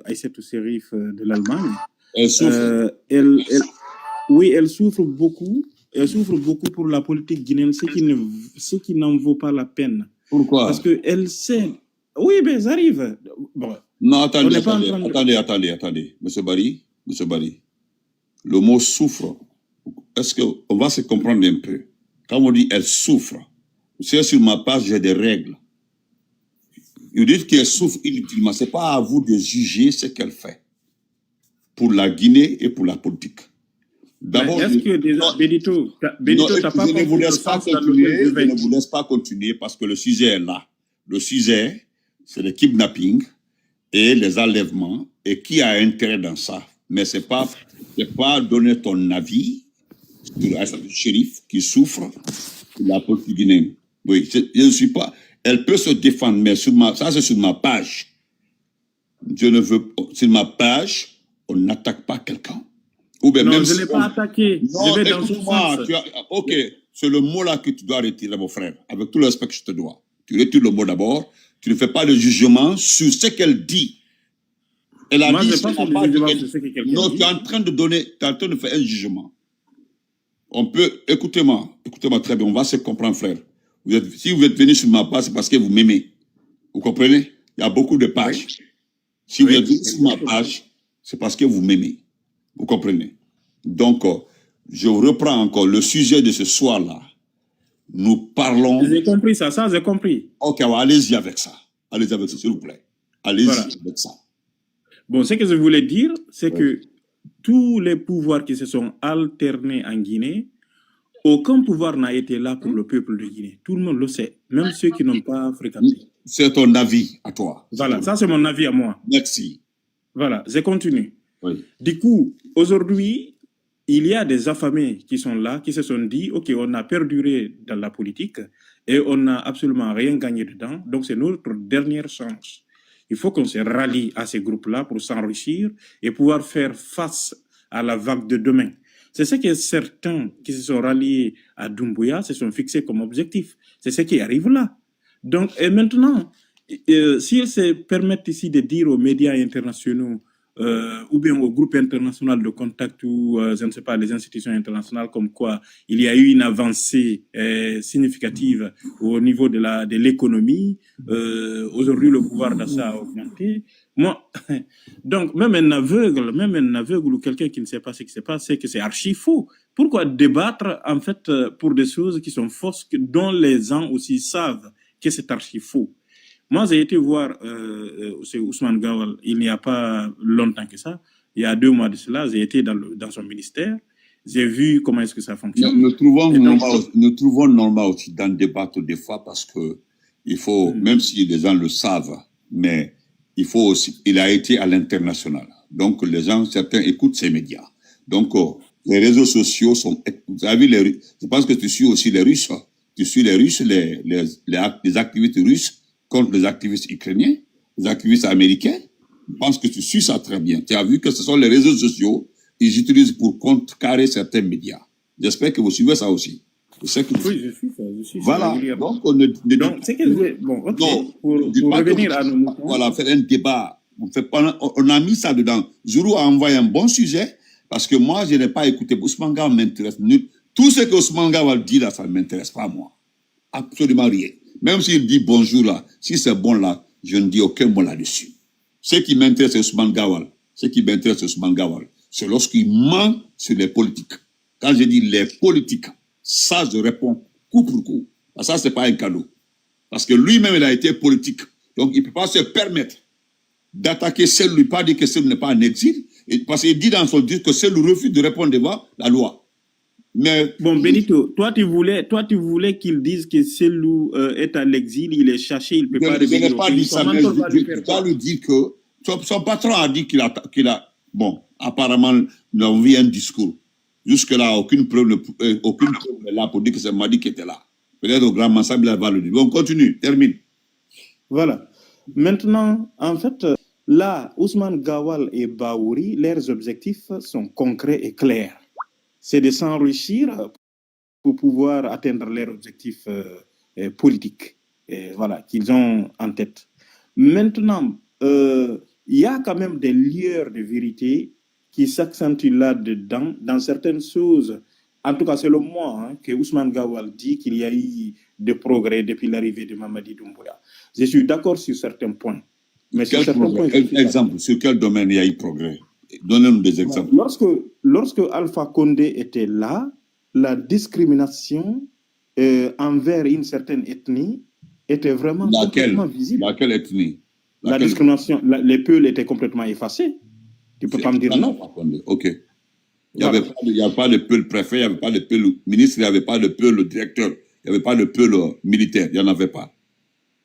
[SPEAKER 6] Aïssatou Serif de l'Allemagne,
[SPEAKER 4] elle souffre.
[SPEAKER 6] Oui, elle souffre beaucoup. Elle souffre beaucoup pour la politique guinéenne, ce qui n'en vaut pas la peine.
[SPEAKER 4] Pourquoi?
[SPEAKER 6] Parce qu'elle sait... Oui, mais ça arrive. Bon.
[SPEAKER 4] Non, attendez, Monsieur Barry. Le mot souffre, est-ce qu'on va se comprendre un peu? Quand on dit elle souffre, c'est sur ma page, j'ai des règles. Vous dites qu'elle souffre inutilement. Ce n'est pas à vous de juger ce qu'elle fait pour la Guinée et pour la politique.
[SPEAKER 6] D'abord, est-ce que déjà, Benito, t'as pas compris?
[SPEAKER 4] Je ne vous laisse pas continuer parce que le sujet est là. Le sujet, c'est le kidnapping et les enlèvements et qui a intérêt dans ça. Mais c'est pas donner ton avis sur le shérif qui souffre de la politique guinéenne. Oui, je ne suis pas. Elle peut se défendre, mais ça c'est sur ma page. Sur ma page, on n'attaque pas quelqu'un. Ou bien
[SPEAKER 6] non,
[SPEAKER 4] même
[SPEAKER 6] je ne
[SPEAKER 4] si
[SPEAKER 6] l'ai pas attaqué.
[SPEAKER 4] Non,
[SPEAKER 6] Je vais dans ce
[SPEAKER 4] écoute-moi,
[SPEAKER 6] sens.
[SPEAKER 4] ok, c'est le mot là que tu dois retirer, mon frère, avec tout le respect que je te dois. Tu retires le mot d'abord, tu ne fais pas de jugement sur ce qu'elle dit. Elle a
[SPEAKER 6] Moi,
[SPEAKER 4] dit,
[SPEAKER 6] je pas
[SPEAKER 4] elle
[SPEAKER 6] fait
[SPEAKER 4] n'a
[SPEAKER 6] de
[SPEAKER 4] pas dit.
[SPEAKER 6] jugement sur ce que quelqu'un
[SPEAKER 4] Non,
[SPEAKER 6] dit.
[SPEAKER 4] tu es en train de donner, tu es en train de faire un jugement. On peut, écoutez-moi très bien, on va se comprendre, frère. Si vous êtes venu sur ma page, c'est parce que vous m'aimez. Vous comprenez? Il y a beaucoup de pages.
[SPEAKER 6] Oui.
[SPEAKER 4] Si vous
[SPEAKER 6] Oui.
[SPEAKER 4] êtes venu sur ma page, c'est parce que vous m'aimez. Vous comprenez? Donc, je reprends encore le sujet de ce soir-là. Nous parlons...
[SPEAKER 6] J'ai compris ça, j'ai compris.
[SPEAKER 4] Ok, alors allez-y avec ça. Allez-y avec ça, s'il vous plaît. Allez-y
[SPEAKER 6] Voilà.
[SPEAKER 4] avec ça.
[SPEAKER 6] Bon, ce que je voulais dire, c'est que tous les pouvoirs qui se sont alternés en Guinée, aucun pouvoir n'a été là pour le peuple de Guinée. Tout le monde le sait, même ceux qui n'ont pas fréquenté.
[SPEAKER 4] C'est ton avis à toi.
[SPEAKER 6] Voilà, ça c'est mon avis à moi.
[SPEAKER 4] Merci.
[SPEAKER 6] Voilà, je continue.
[SPEAKER 4] Oui.
[SPEAKER 6] Du coup, aujourd'hui, il y a des affamés qui sont là, qui se sont dit, OK, on a perduré dans la politique et on n'a absolument rien gagné dedans, donc c'est notre dernière chance. Il faut qu'on se rallie à ces groupes-là pour s'enrichir et pouvoir faire face à la vague de demain. C'est ce que certains qui se sont ralliés à Doumbouya se sont fixés comme objectif. C'est ce qui arrive là. Donc, et maintenant, s'ils se permettent ici de dire aux médias internationaux ou bien au groupe international de contact ou, je ne sais pas, les institutions internationales, comme quoi il y a eu une avancée significative au niveau de l'économie. Aujourd'hui, le pouvoir d'achat a augmenté. Moi, donc, même un aveugle ou quelqu'un qui ne sait pas ce qui se passe, c'est que c'est archi faux. Pourquoi débattre, en fait, pour des choses qui sont fausses, dont les gens aussi savent que c'est archi faux? Moi, j'ai été voir Ousmane Gawal il n'y a pas longtemps que ça. Il y a 2 mois de cela, j'ai été dans son ministère. J'ai vu comment est-ce que ça fonctionne.
[SPEAKER 4] Nous trouvons normal aussi d'en débattre des fois parce que il faut, même si les gens le savent, mais il faut aussi, il a été à l'international. Donc, les gens, certains écoutent ces médias. Donc, les réseaux sociaux sont, vous avez vu, je pense que tu suis aussi les Russes. Tu suis les Russes, les activistes russes contre les activistes ukrainiens, les activistes américains. Je pense que tu suis ça très bien. Tu as vu que ce sont les réseaux sociaux qu'ils utilisent pour contrecarrer certains médias. J'espère que vous suivez ça aussi.
[SPEAKER 6] Oui, je suis ça.
[SPEAKER 4] Voilà. Donc,
[SPEAKER 6] c'est que je vais... Bon, ok.
[SPEAKER 4] Non,
[SPEAKER 6] pour revenir à nos moutons.
[SPEAKER 4] Voilà, faire un débat. On a mis ça dedans. Zuru a envoyé un bon sujet parce que moi, je n'ai pas écouté. Ousmane Gawal m'intéresse. Tout ce que Ousmane Gawal dit là, ça ne m'intéresse pas, moi. Absolument rien. Même s'il dit bonjour là, si c'est bon là, je ne dis aucun mot là-dessus. Ce qui m'intéresse, c'est Ousmane Gawal. C'est lorsqu'il ment sur les politiques. Quand je dis les politiques, ça, je réponds coup pour coup. Ça, c'est pas un cadeau. Parce que lui-même, il a été politique. Donc, il ne peut pas se permettre d'attaquer celui, pas dire que celui n'est pas en exil, parce qu'il dit dans son discours que celui refuse de répondre devant la loi. Mais
[SPEAKER 6] bon, Benito, toi tu voulais qu'il dise que celui est à l'exil, il est cherché, il ne peut pas revenir.
[SPEAKER 4] Je n'ai pas dit ça, mais je dois lui dire que son patron a dit qu'il a bon, apparemment, nous avons vu un discours. Jusque-là, aucune preuve n'est là pour dire que c'est Madi qui était là. Peut-être au grand ensemble, il va le dire. On continue, termine.
[SPEAKER 6] Voilà. Maintenant, en fait, là, Ousmane Gawal et Baouri, leurs objectifs sont concrets et clairs. C'est de s'enrichir pour pouvoir atteindre leurs objectifs politiques, voilà, qu'ils ont en tête. Maintenant, il y a quand même des lueurs de vérité qui s'accentuent là-dedans, dans certaines choses. En tout cas, selon moi, que Ousmane Gawal dit qu'il y a eu des progrès depuis l'arrivée de Mamadi Doumbouya. Je suis d'accord sur certains points. Mais sur certains points,
[SPEAKER 4] exemple, sur quel domaine il y a eu progrès? Donnez-nous des exemples.
[SPEAKER 6] Lorsque Alpha Condé était là, la discrimination envers une certaine ethnie était vraiment complètement visible.
[SPEAKER 4] Laquelle ethnie?
[SPEAKER 6] La discrimination, les Peuls étaient complètement effacés. Tu peux pas me dire non.
[SPEAKER 4] Ok. Il n'y avait pas de Peul préfet, il n'y avait pas de Peul ministre, il n'y avait pas de Peul directeur, il n'y avait pas de Peul militaire, il n'y en avait pas.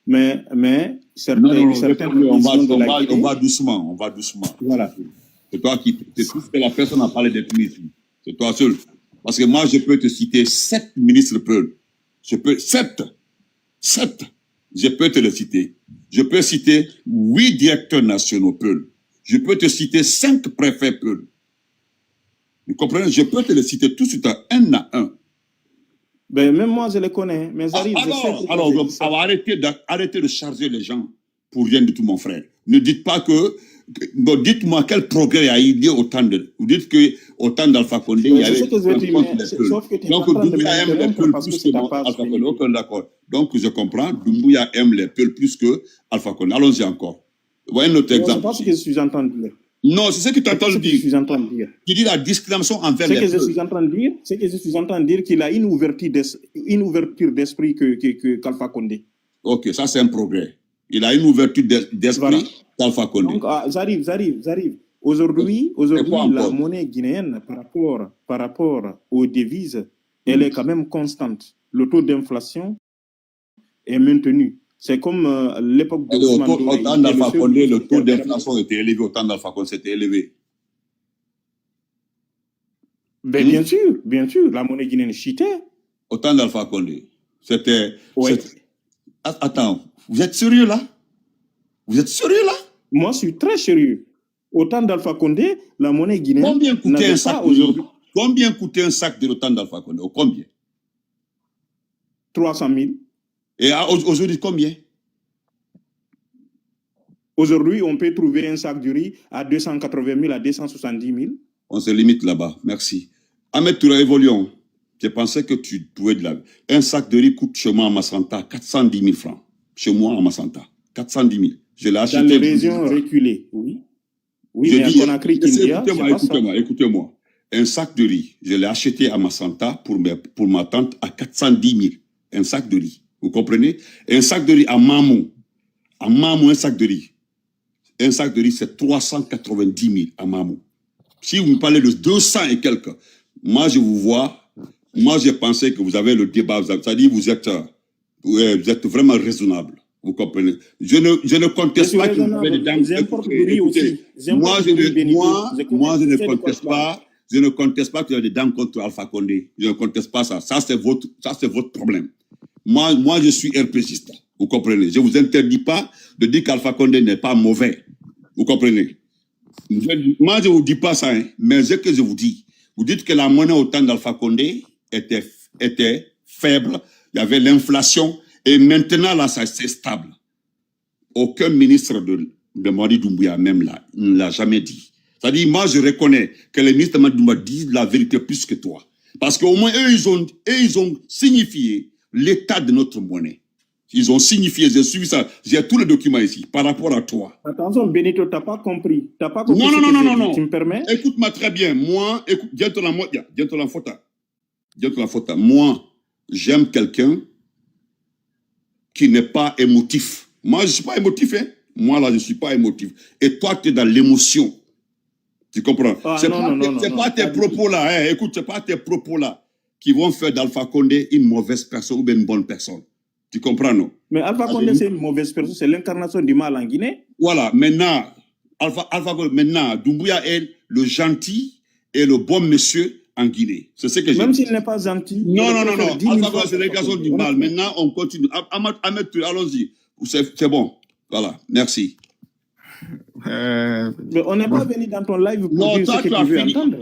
[SPEAKER 6] Mais certaines
[SPEAKER 4] on va doucement.
[SPEAKER 6] Voilà.
[SPEAKER 4] C'est toi qui, c'est tout ce que la personne a parlé d'ethnie ici. C'est toi seul. Parce que moi, je peux te citer 7 ministres Peul. 7. Je peux te le citer. Je peux citer 8 directeurs nationaux Peul. Je peux te citer 5 préfets Peul. Vous comprenez? Je peux te les citer tout de suite un à un.
[SPEAKER 6] Ben, même moi, je les connais. Mais arrive,
[SPEAKER 4] alors arrêtez de charger les gens pour rien du tout, mon frère. Ne dites pas que... Dites-moi quel progrès a eu lieu autant de... Vous dites qu'autant d'Alpha Condé, il y avait... Donc, Doumbouya aime les Peuls plus que Alpha Condé. Ok, d'accord. Donc, je comprends. Doumbouya aime les Peuls plus que Alpha Condé. Allons-y encore. Voyez notre exemple.
[SPEAKER 6] C'est pas ce que je suis en train de dire.
[SPEAKER 4] Non, c'est ce que tu entends dire. Tu dis la discrimination envers les Peuls.
[SPEAKER 6] Ce que je suis en train de dire, qu'il a une ouverture d'esprit qu'Alpha Condé.
[SPEAKER 4] Ok, ça c'est un progrès. Il a une ouverture d'esprit qu'Alpha Condé.
[SPEAKER 6] Donc, j'arrive. Aujourd'hui, la monnaie guinéenne, par rapport aux devises, elle est quand même constante. Le taux d'inflation est maintenu. C'est comme l'époque de
[SPEAKER 4] Autant d'Alpha Condé, le taux d'inflation était élevé, autant d'Alpha Condé c'était élevé.
[SPEAKER 6] Ben, bien sûr, la monnaie guinéenne chutait.
[SPEAKER 4] Autant d'Alpha Condé. C'était...
[SPEAKER 6] Ouais.
[SPEAKER 4] Attends, vous êtes sérieux là? Vous êtes sérieux là?
[SPEAKER 6] Moi, je suis très sérieux. Autant d'Alpha Condé, la monnaie guinéenne...
[SPEAKER 4] Combien coûtait un sac aujourd'hui? Combien coûtait un sac de l'autant d'Alpha Condé? Combien?
[SPEAKER 6] 300 000.
[SPEAKER 4] Et aujourd'hui, combien?
[SPEAKER 6] Aujourd'hui, on peut trouver un sac de riz à 280 000 à 270 000.
[SPEAKER 4] On se limite là-bas. Merci. Ahmed Toura, évoluons. Je pensais que tu pouvais de la... Un sac de riz coûte chez moi à Massanta 410 000 francs. Chez moi à Massanta. 410 000. Je l'ai acheté...
[SPEAKER 6] Dans les régions reculées, oui. Oui,
[SPEAKER 4] je
[SPEAKER 6] mais
[SPEAKER 4] dis,
[SPEAKER 6] à Conakry,
[SPEAKER 4] écoutez-moi. Un sac de riz, je l'ai acheté à Massanta pour ma tante à 410 000. Un sac de riz. Vous comprenez? Un sac de riz à Mamou. À Mamou, un sac de riz. Un sac de riz, c'est 390 000 à Mamou. Si vous me parlez de 200 et quelques, moi, je vous vois... Moi, j'ai pensé que vous avez le débat, c'est-à-dire vous êtes vraiment raisonnable. Vous comprenez? Je ne conteste pas que vous avez des dames. Moi, je ne conteste pas qu'il y a des dames contre Alpha Condé. Je ne conteste pas ça. Ça, c'est votre problème. Moi, je suis RPGiste. Vous comprenez? Je ne vous interdis pas de dire qu'Alpha Condé n'est pas mauvais. Vous comprenez? Moi, je ne vous dis pas ça, hein, mais ce que je vous dis, vous dites que la monnaie au temps d'Alpha Condé était faible, il y avait l'inflation, et maintenant, là, c'est stable. Aucun ministre de Mamadi Doumbouya, même là, ne l'a jamais dit. C'est-à-dire, moi, je reconnais que les ministres de Mamadi Doumbouya disent la vérité plus que toi. Parce qu'au moins, eux, ils ont signifié l'état de notre monnaie. Ils ont signifié, j'ai suivi ça, j'ai tous les documents ici, par rapport à toi.
[SPEAKER 6] Attention, Benito, tu n'as pas compris. Tu n'as pas compris.
[SPEAKER 4] Non.
[SPEAKER 6] Tu me permets?
[SPEAKER 4] Écoute-moi très bien. Moi, moi, j'aime quelqu'un qui n'est pas émotif. Moi, je ne suis pas émotif, hein. Moi, là, je ne suis pas émotif. Et toi, tu es dans l'émotion. Tu comprends? C'est pas tes propos là, hein. Écoute, c'est pas tes propos là qui vont faire d'Alpha Condé une mauvaise personne ou bien une bonne personne. Tu comprends, non?
[SPEAKER 6] Mais Alpha Condé, c'est une mauvaise personne, c'est l'incarnation du mal en Guinée.
[SPEAKER 4] Voilà, maintenant, maintenant, Doumbouya est le gentil et le bon monsieur en Guinée. C'est ce que
[SPEAKER 6] même s'il n'est pas gentil.
[SPEAKER 4] Non. Alpha Condé, c'est l'incarnation du mal. Maintenant, on continue. Ahmed, allons-y. C'est bon. Voilà, merci.
[SPEAKER 6] Mais on n'est pas venu dans ton live pour dire ce que tu veux entendre.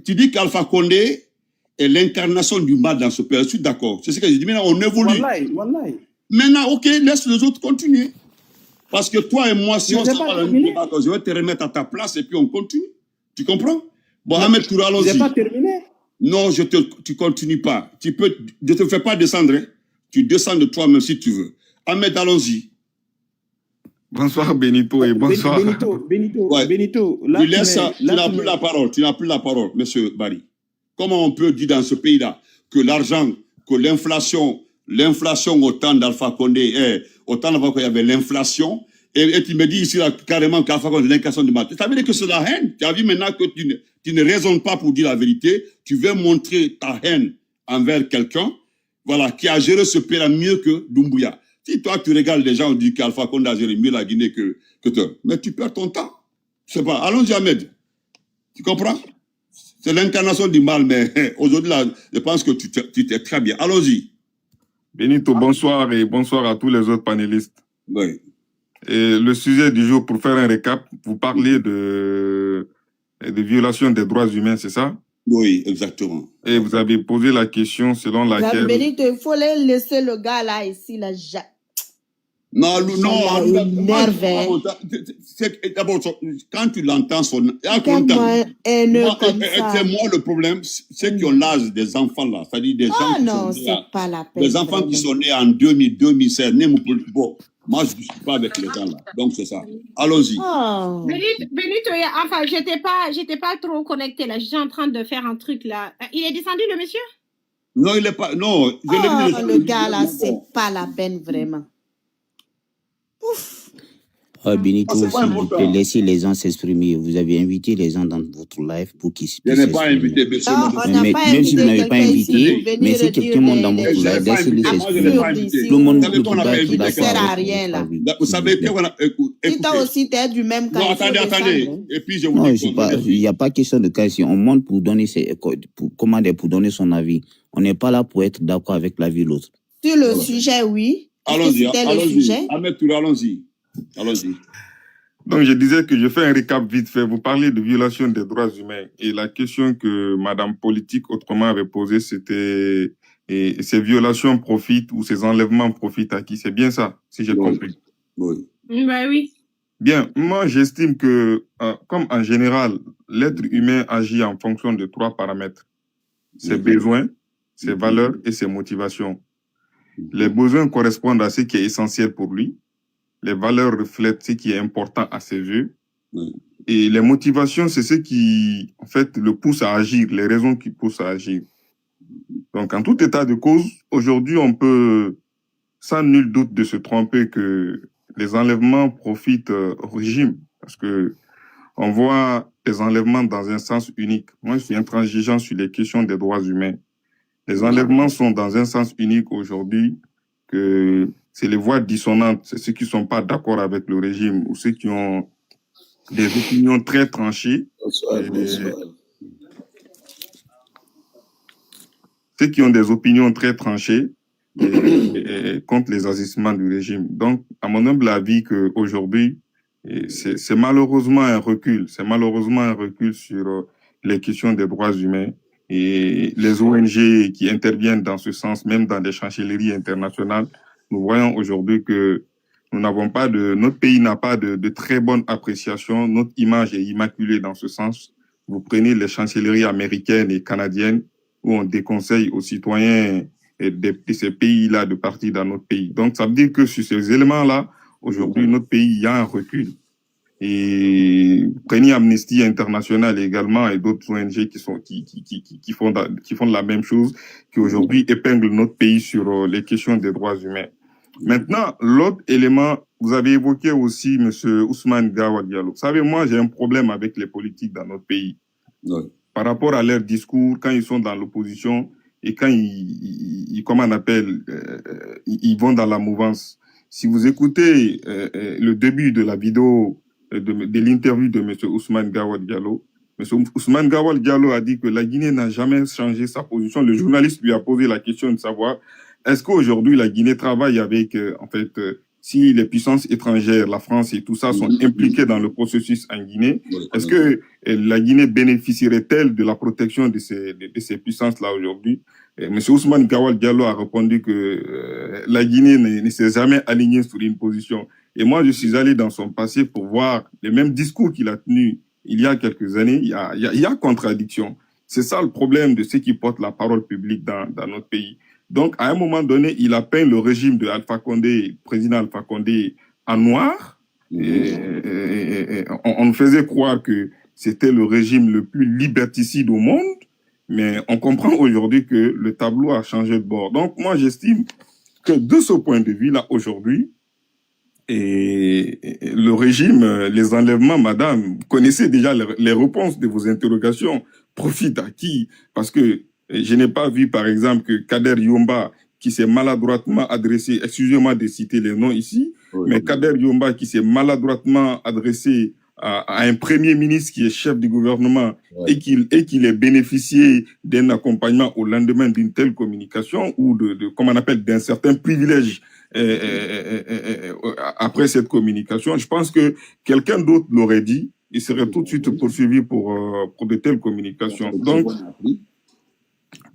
[SPEAKER 4] Tu dis qu'Alpha Condé est l'incarnation du mal dans ce pays. Je suis d'accord. C'est ce que je dis. Maintenant, on évolue.
[SPEAKER 6] Wallahi.
[SPEAKER 4] Maintenant, ok, laisse les autres continuer. Parce que toi et moi, si on s'en va, je vais te remettre à ta place et puis on continue. Tu comprends? Bon, Ahmed Toura, allons-y.
[SPEAKER 6] Je n'ai pas terminé.
[SPEAKER 4] Non, tu continues pas. Je ne te fais pas descendre. Hein. Tu descends de toi-même si tu veux. Ahmed, allons-y.
[SPEAKER 10] Bonsoir Benito et bonsoir.
[SPEAKER 6] Benito.
[SPEAKER 4] Là, tu n'as plus la parole. Tu n'as plus la parole, monsieur Barry. Comment on peut dire dans ce pays-là que l'argent, que l'inflation au temps d'Alpha Condé, autant d'Alpha Condé, il y avait l'inflation, et tu me dis ici là, carrément qu'Alpha Condé est l'incarnation du mal. Ça veut dire que c'est la haine. Tu as vu maintenant que tu ne raisonnes pas pour dire la vérité. Tu veux montrer ta haine envers quelqu'un, voilà, qui a géré ce pays-là mieux que Doumbouya. Si toi, tu regardes les gens, on dit qu'Alpha Condé a géré mieux la Guinée que toi. Mais tu perds ton temps. Je sais pas. Allons-y, Ahmed. Tu comprends? C'est l'incarnation du mal, mais aujourd'hui, là, je pense que tu t'es très bien. Allons-y.
[SPEAKER 10] Benito, bonsoir et bonsoir à tous les autres panélistes.
[SPEAKER 4] Oui.
[SPEAKER 10] Et le sujet du jour, pour faire un récap, vous parlez de de violation des droits humains, c'est ça?
[SPEAKER 4] Oui, exactement.
[SPEAKER 10] Et vous avez posé la question selon laquelle...
[SPEAKER 9] Benito, il faut laisser le gars là, ici, là.
[SPEAKER 4] Non,
[SPEAKER 9] d'abord,
[SPEAKER 4] quand tu l'entends, c'est moi le problème, ceux qui ont l'âge des enfants là, c'est-à-dire des gens qui sont nés,
[SPEAKER 9] pas la peine,
[SPEAKER 4] des enfants qui sont nés en 2000, 2016, bon, moi je ne suis pas avec les gens là, donc c'est ça. Allons-y.
[SPEAKER 5] Oh. Benito, enfin, j'étais pas trop connecté là, j'étais en train de faire un truc là. Il est descendu le monsieur?
[SPEAKER 4] Non, il est pas, non.
[SPEAKER 9] Le gars là, c'est pas la peine vraiment. Ouf.
[SPEAKER 11] Benito, s'il vous plaît, laissez les gens s'exprimer. Vous avez invité les gens dans votre live pour qu'ils puissent
[SPEAKER 4] s'exprimer. Je n'ai pas invité, monsieur.
[SPEAKER 11] Même si vous n'avez pas invité, mais si quelqu'un monte dans votre live, laissez-les s'exprimer. Tout le monde ne peut pas être d'accord.
[SPEAKER 4] Vous savez que voilà.
[SPEAKER 9] Si toi aussi tu es du même cas.
[SPEAKER 4] Non, attendez. Et puis je vous dis.
[SPEAKER 11] Non, il n'y a pas question de cas ici. On monte pour donner pour donner son avis. On n'est pas là pour être d'accord avec l'avis de l'autre.
[SPEAKER 9] Sur le sujet, oui.
[SPEAKER 4] Allons-y. Ahmed Touré, allons-y. Allons-y.
[SPEAKER 10] Donc, je disais que je fais un récap vite fait. Vous parlez de violation des droits humains. Et la question que Madame Politique autrement avait posée, c'était ces violations profitent ou ces enlèvements profitent à qui? C'est bien ça, si j'ai compris.
[SPEAKER 4] Oui.
[SPEAKER 5] Bah oui.
[SPEAKER 10] Bien, moi, j'estime que, comme en général, l'être humain agit en fonction de 3 paramètres. Ses besoins, ses valeurs et ses motivations. Les besoins correspondent à ce qui est essentiel pour lui. Les valeurs reflètent ce qui est important à ses yeux. Et les motivations, c'est ce qui, en fait, le pousse à agir, les raisons qui poussent à agir. Donc, en tout état de cause, aujourd'hui, on peut, sans nul doute de se tromper que les enlèvements profitent au régime. Parce que on voit les enlèvements dans un sens unique. Moi, je suis intransigeant sur les questions des droits humains. Les enlèvements sont dans un sens unique aujourd'hui, que c'est les voix dissonantes, c'est ceux qui ne sont pas d'accord avec le régime ou ceux qui ont des opinions très tranchées. Ceux qui ont des opinions très tranchées contre les agissements du régime. Donc, à mon humble avis, qu'aujourd'hui, c'est malheureusement un recul. C'est malheureusement un recul sur les questions des droits humains. Et les ONG qui interviennent dans ce sens, même dans des chancelleries internationales, nous voyons aujourd'hui que notre pays n'a pas de très bonne appréciation. Notre image est immaculée dans ce sens. Vous prenez les chancelleries américaines et canadiennes où on déconseille aux citoyens de ces pays-là de partir dans notre pays. Donc, ça veut dire que sur ces éléments-là, aujourd'hui, notre pays, il y a un recul. Et prenez Amnesty International également et d'autres ONG qui font la même chose, qui aujourd'hui épinglent notre pays sur les questions des droits humains. Maintenant, l'autre élément, vous avez évoqué aussi M. Ousmane Gawal Diallo. Vous savez, moi, j'ai un problème avec les politiques dans notre pays.
[SPEAKER 4] Oui.
[SPEAKER 10] Par rapport à leur discours, quand ils sont dans l'opposition et quand ils vont dans la mouvance. Si vous écoutez le début de la vidéo de l'interview de M. Ousmane Gawal Diallo, M. Ousmane Gawal Diallo a dit que la Guinée n'a jamais changé sa position. Le journaliste lui a posé la question de savoir est-ce qu'aujourd'hui la Guinée travaille avec, si les puissances étrangères, la France et tout ça sont impliquées dans le processus en Guinée, est-ce que la Guinée bénéficierait-elle de la protection de ces puissances-là aujourd'hui? M. Ousmane Gawal Diallo a répondu que la Guinée ne s'est jamais alignée sur une position. Et moi, je suis allé dans son passé pour voir les mêmes discours qu'il a tenus il y a quelques années. Il y a contradiction. C'est ça le problème de ceux qui portent la parole publique dans notre pays. Donc, à un moment donné, il a peint le régime de Alpha Condé, président Alpha Condé, en noir. On nous faisait croire que c'était le régime le plus liberticide au monde, mais on comprend aujourd'hui que le tableau a changé de bord. Donc, moi, j'estime que de ce point de vue-là, aujourd'hui, le régime, les enlèvements, madame, vous connaissez déjà les réponses de vos interrogations. Profite à qui? Parce que je n'ai pas vu, par exemple, que Kader Yomba, qui s'est maladroitement adressé, excusez-moi de citer les noms ici, mais Kader Yomba, qui s'est maladroitement adressé à un premier ministre qui est chef du gouvernement et qu'il ait bénéficié d'un accompagnement au lendemain d'une telle communication ou comme on appelle, d'un certain privilège après cette communication, je pense que quelqu'un d'autre l'aurait dit. il serait tout de suite poursuivi pour de telles communications. Donc,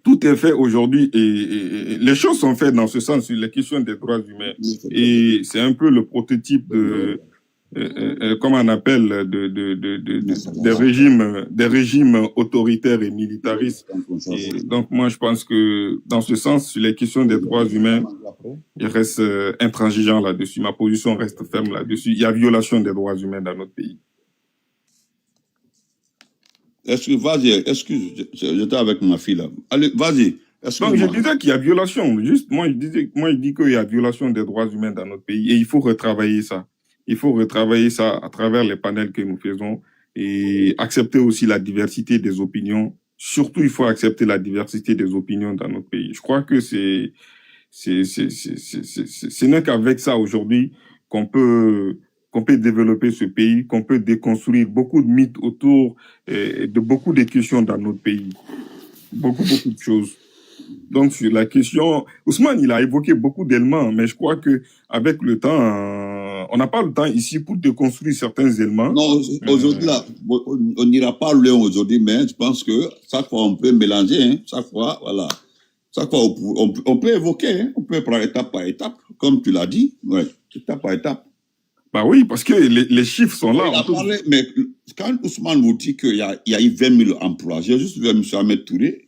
[SPEAKER 10] tout est fait aujourd'hui et les choses sont faites dans ce sens sur les questions des droits humains. Et c'est un peu le prototype de, comment on appelle, des régimes autoritaires et militaristes. Et donc, moi, je pense que dans ce sens, sur les questions des droits humains, il reste intransigeant là-dessus. Ma position reste ferme là-dessus. Il y a violation des droits humains dans notre pays.
[SPEAKER 4] Vas-y, excuse, j'étais avec ma fille là. Allez, vas-y.
[SPEAKER 10] Donc, je disais qu'il y a violation. Juste, moi, je dis qu'il y a violation des droits humains dans notre pays et il faut retravailler ça. Il faut retravailler ça à travers les panels que nous faisons et accepter aussi la diversité des opinions. Surtout, il faut accepter la diversité des opinions dans notre pays. Je crois que ce n'est qu'avec ça aujourd'hui qu'on peut développer ce pays, qu'on peut déconstruire beaucoup de mythes autour de beaucoup de questions dans notre pays. Beaucoup de choses. Donc, sur la question, Ousmane, il a évoqué beaucoup d'éléments, mais je crois que avec le temps, on n'a pas le temps ici pour déconstruire certains éléments.
[SPEAKER 4] Non, aujourd'hui, là, on n'ira pas loin aujourd'hui, mais je pense que chaque fois, on peut mélanger, hein, chaque fois, voilà. Chaque fois, on peut évoquer, hein, on peut prendre étape par étape, comme tu l'as dit, ouais, étape par étape.
[SPEAKER 10] Bah oui, parce que les chiffres sont là.
[SPEAKER 4] Mais quand Ousmane vous dit qu'il y a eu 20 000 emplois, j'ai juste vu M. Ahmed Touré,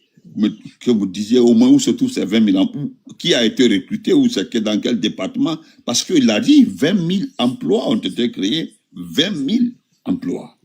[SPEAKER 4] que vous disiez au moins où se trouvent ces 20 000 emplois, qui a été recruté, ou c'est que dans quel département, parce qu'il a dit 20 000 emplois ont été créés, 20 000 emplois.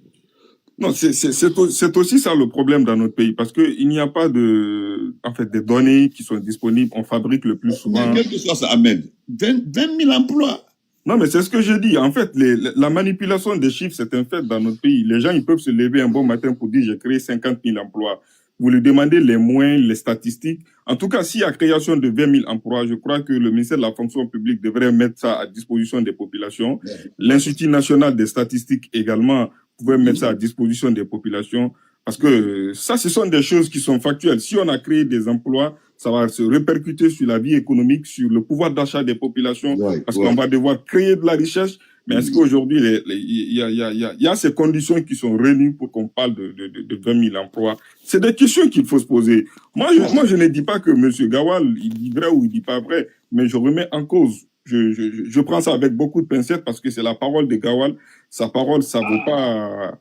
[SPEAKER 10] Non, c'est aussi ça le problème dans notre pays, parce qu'il n'y a pas des données qui sont disponibles, on fabrique le plus souvent.
[SPEAKER 4] Mais quel que soit ça, Ahmed, 20 000 emplois.
[SPEAKER 10] Non, mais c'est ce que je dis. En fait, la manipulation des chiffres, c'est un fait dans notre pays. Les gens, ils peuvent se lever un bon matin pour dire j'ai créé 50 000 emplois. Vous lui demandez les moyens, les statistiques. En tout cas, s'il y a création de 20 000 emplois, je crois que le ministère de la fonction publique devrait mettre ça à disposition des populations. L'Institut national des statistiques également pouvait mettre ça à disposition des populations. Parce que ça, ce sont des choses qui sont factuelles. Si on a créé des emplois, ça va se répercuter sur la vie économique, sur le pouvoir d'achat des populations, parce qu'on va devoir créer de la richesse. Mais est-ce qu'aujourd'hui, il y a ces conditions qui sont réunies pour qu'on parle de 20 000 emplois? C'est des questions qu'il faut se poser. Moi, je ne dis pas que M. Gawal, il dit vrai ou il dit pas vrai, mais je remets en cause. Je prends ça avec beaucoup de pincettes parce que c'est la parole de Gawal. Sa parole, ça vaut pas...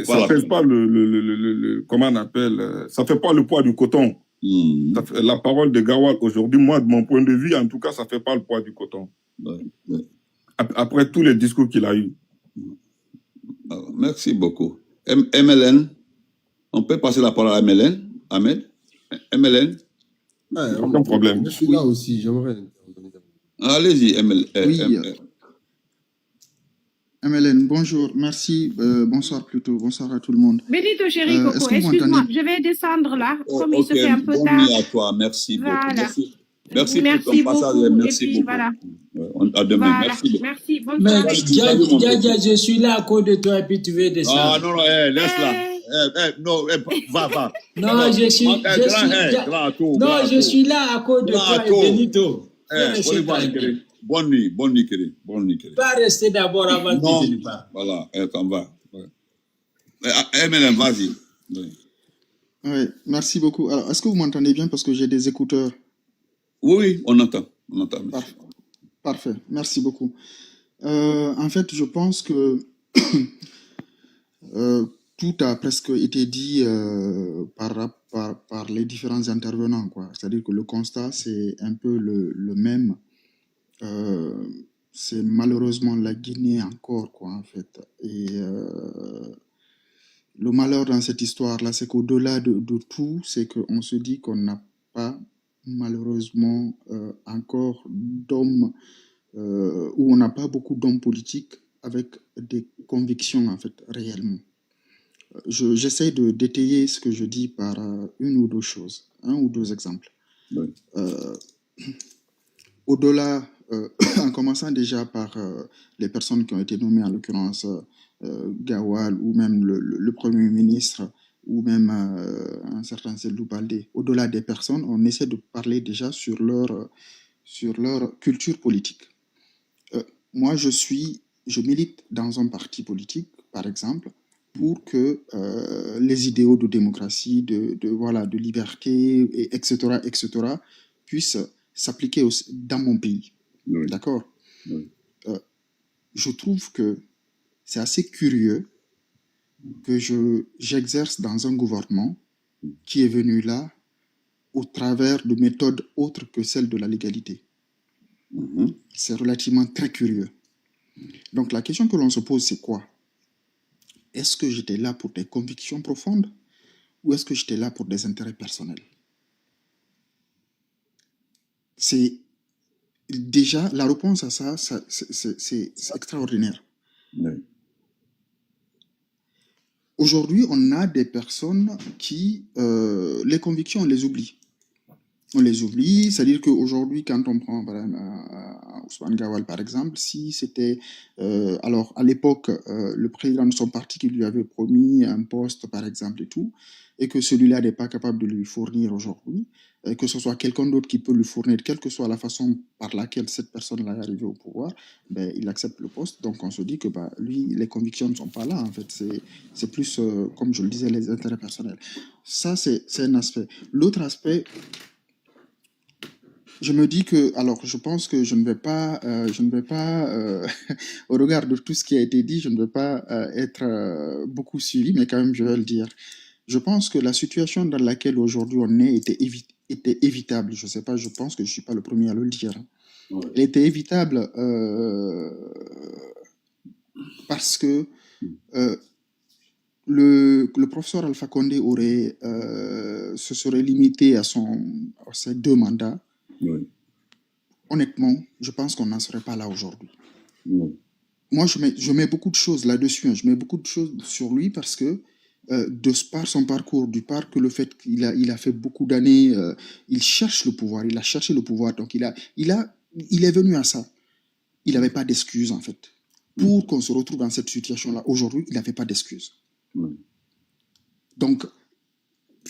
[SPEAKER 10] Ça fait pas comment on appelle, ça fait pas le poids du coton. La parole de Gawal aujourd'hui, moi, de mon point de vue, en tout cas, ça fait pas le poids du coton. Après tous les discours qu'il a eu.
[SPEAKER 4] Merci beaucoup. MLN, on peut passer la parole à MLN, Ahmed? MLN?
[SPEAKER 10] Aucun problème.
[SPEAKER 12] Je suis là aussi, j'aimerais.
[SPEAKER 4] Allez-y, MLN.
[SPEAKER 12] Oui. MLN, bonjour, merci, bonsoir plutôt, bonsoir à tout le monde.
[SPEAKER 5] Benito, chéri Coco, excuse-moi, je vais descendre là, comme il se fait un peu tard.
[SPEAKER 4] Bonne nuit à toi, merci beaucoup.
[SPEAKER 5] Voilà.
[SPEAKER 4] Merci pour ton passage, merci beaucoup.
[SPEAKER 5] Voilà.
[SPEAKER 4] À demain,
[SPEAKER 5] Voilà.
[SPEAKER 4] merci.
[SPEAKER 5] Bonne
[SPEAKER 8] Mais
[SPEAKER 5] soirée.
[SPEAKER 8] je suis là à côté de toi et puis tu veux descendre.
[SPEAKER 4] Ah non, laisse-la. Non, va.
[SPEAKER 8] Non, je suis là à côté de toi et Benito.
[SPEAKER 4] Bonne nuit, Kéry.
[SPEAKER 8] Pas rester d'abord avant que tu ne parles.
[SPEAKER 4] Voilà, t'en vas. MLM, vas-y.
[SPEAKER 12] Oui, merci beaucoup. Alors, est-ce que vous m'entendez bien parce que j'ai des écouteurs?
[SPEAKER 4] Oui, on entend.
[SPEAKER 12] Parfait, merci beaucoup. En fait, je pense que tout a presque été dit par les différents intervenants, quoi. C'est-à-dire que le constat, c'est un peu le même. C'est malheureusement la Guinée encore, quoi, en fait. Et le malheur dans cette histoire-là, c'est qu'au-delà de tout, c'est qu'on se dit qu'on n'a pas malheureusement encore d'hommes, où on n'a pas beaucoup d'hommes politiques avec des convictions, en fait, réellement. J'essaie de détailler ce que je dis par une ou deux choses, un ou deux exemples.
[SPEAKER 4] Oui.
[SPEAKER 12] Au-delà, en commençant déjà par les personnes qui ont été nommées, en l'occurrence Gawal ou même le Premier ministre ou même un certain Seydou Baldé, au-delà des personnes, on essaie de parler déjà sur leur culture politique. Moi, je milite dans un parti politique, par exemple, pour que les idéaux de démocratie, de liberté, etc., puissent s'appliquer dans mon pays. Oui. D'accord. Oui. Je trouve que c'est assez curieux que j'exerce dans un gouvernement qui est venu là au travers de méthodes autres que celles de la légalité. C'est relativement très curieux. Donc la question que l'on se pose, c'est quoi? Est-ce que j'étais là pour des convictions profondes ou est-ce que j'étais là pour des intérêts personnels? C'est déjà la réponse à ça, c'est extraordinaire. Oui. Aujourd'hui, on a des personnes qui, les convictions, on les oublie. On les oublie, c'est-à-dire qu'aujourd'hui, quand on prend Ousmane Gawal, par exemple, si c'était... alors, à l'époque, le président de son parti qui lui avait promis un poste, par exemple, et tout, et que celui-là n'est pas capable de lui fournir aujourd'hui, que ce soit quelqu'un d'autre qui peut lui fournir, quelle que soit la façon par laquelle cette personne-là est arrivée au pouvoir, ben, il accepte le poste. Donc, on se dit que lui, les convictions ne sont pas là, en fait. C'est plus, comme je le disais, les intérêts personnels. Ça, c'est un aspect. L'autre aspect... Je me dis que, alors, je pense que je ne vais pas, au regard de tout ce qui a été dit, je ne vais pas être beaucoup suivi, mais quand même, je vais le dire. Je pense que la situation dans laquelle aujourd'hui on est était évitable. Je ne sais pas, je pense que je ne suis pas le premier à le dire. Ouais. Elle était évitable parce que le professeur Alpha Condé se serait limité à ses 2 mandats. Oui. Honnêtement, je pense qu'on n'en serait pas là aujourd'hui. Oui. Moi, je mets beaucoup de choses là-dessus. Je mets beaucoup de choses sur lui parce que, par son parcours, du part que le fait qu'il a fait beaucoup d'années, il cherche le pouvoir, il a cherché le pouvoir. Donc, il est venu à ça. Il n'avait pas d'excuses, en fait. Pour qu'on se retrouve dans cette situation-là, aujourd'hui, il n'avait pas d'excuses. Oui. Donc,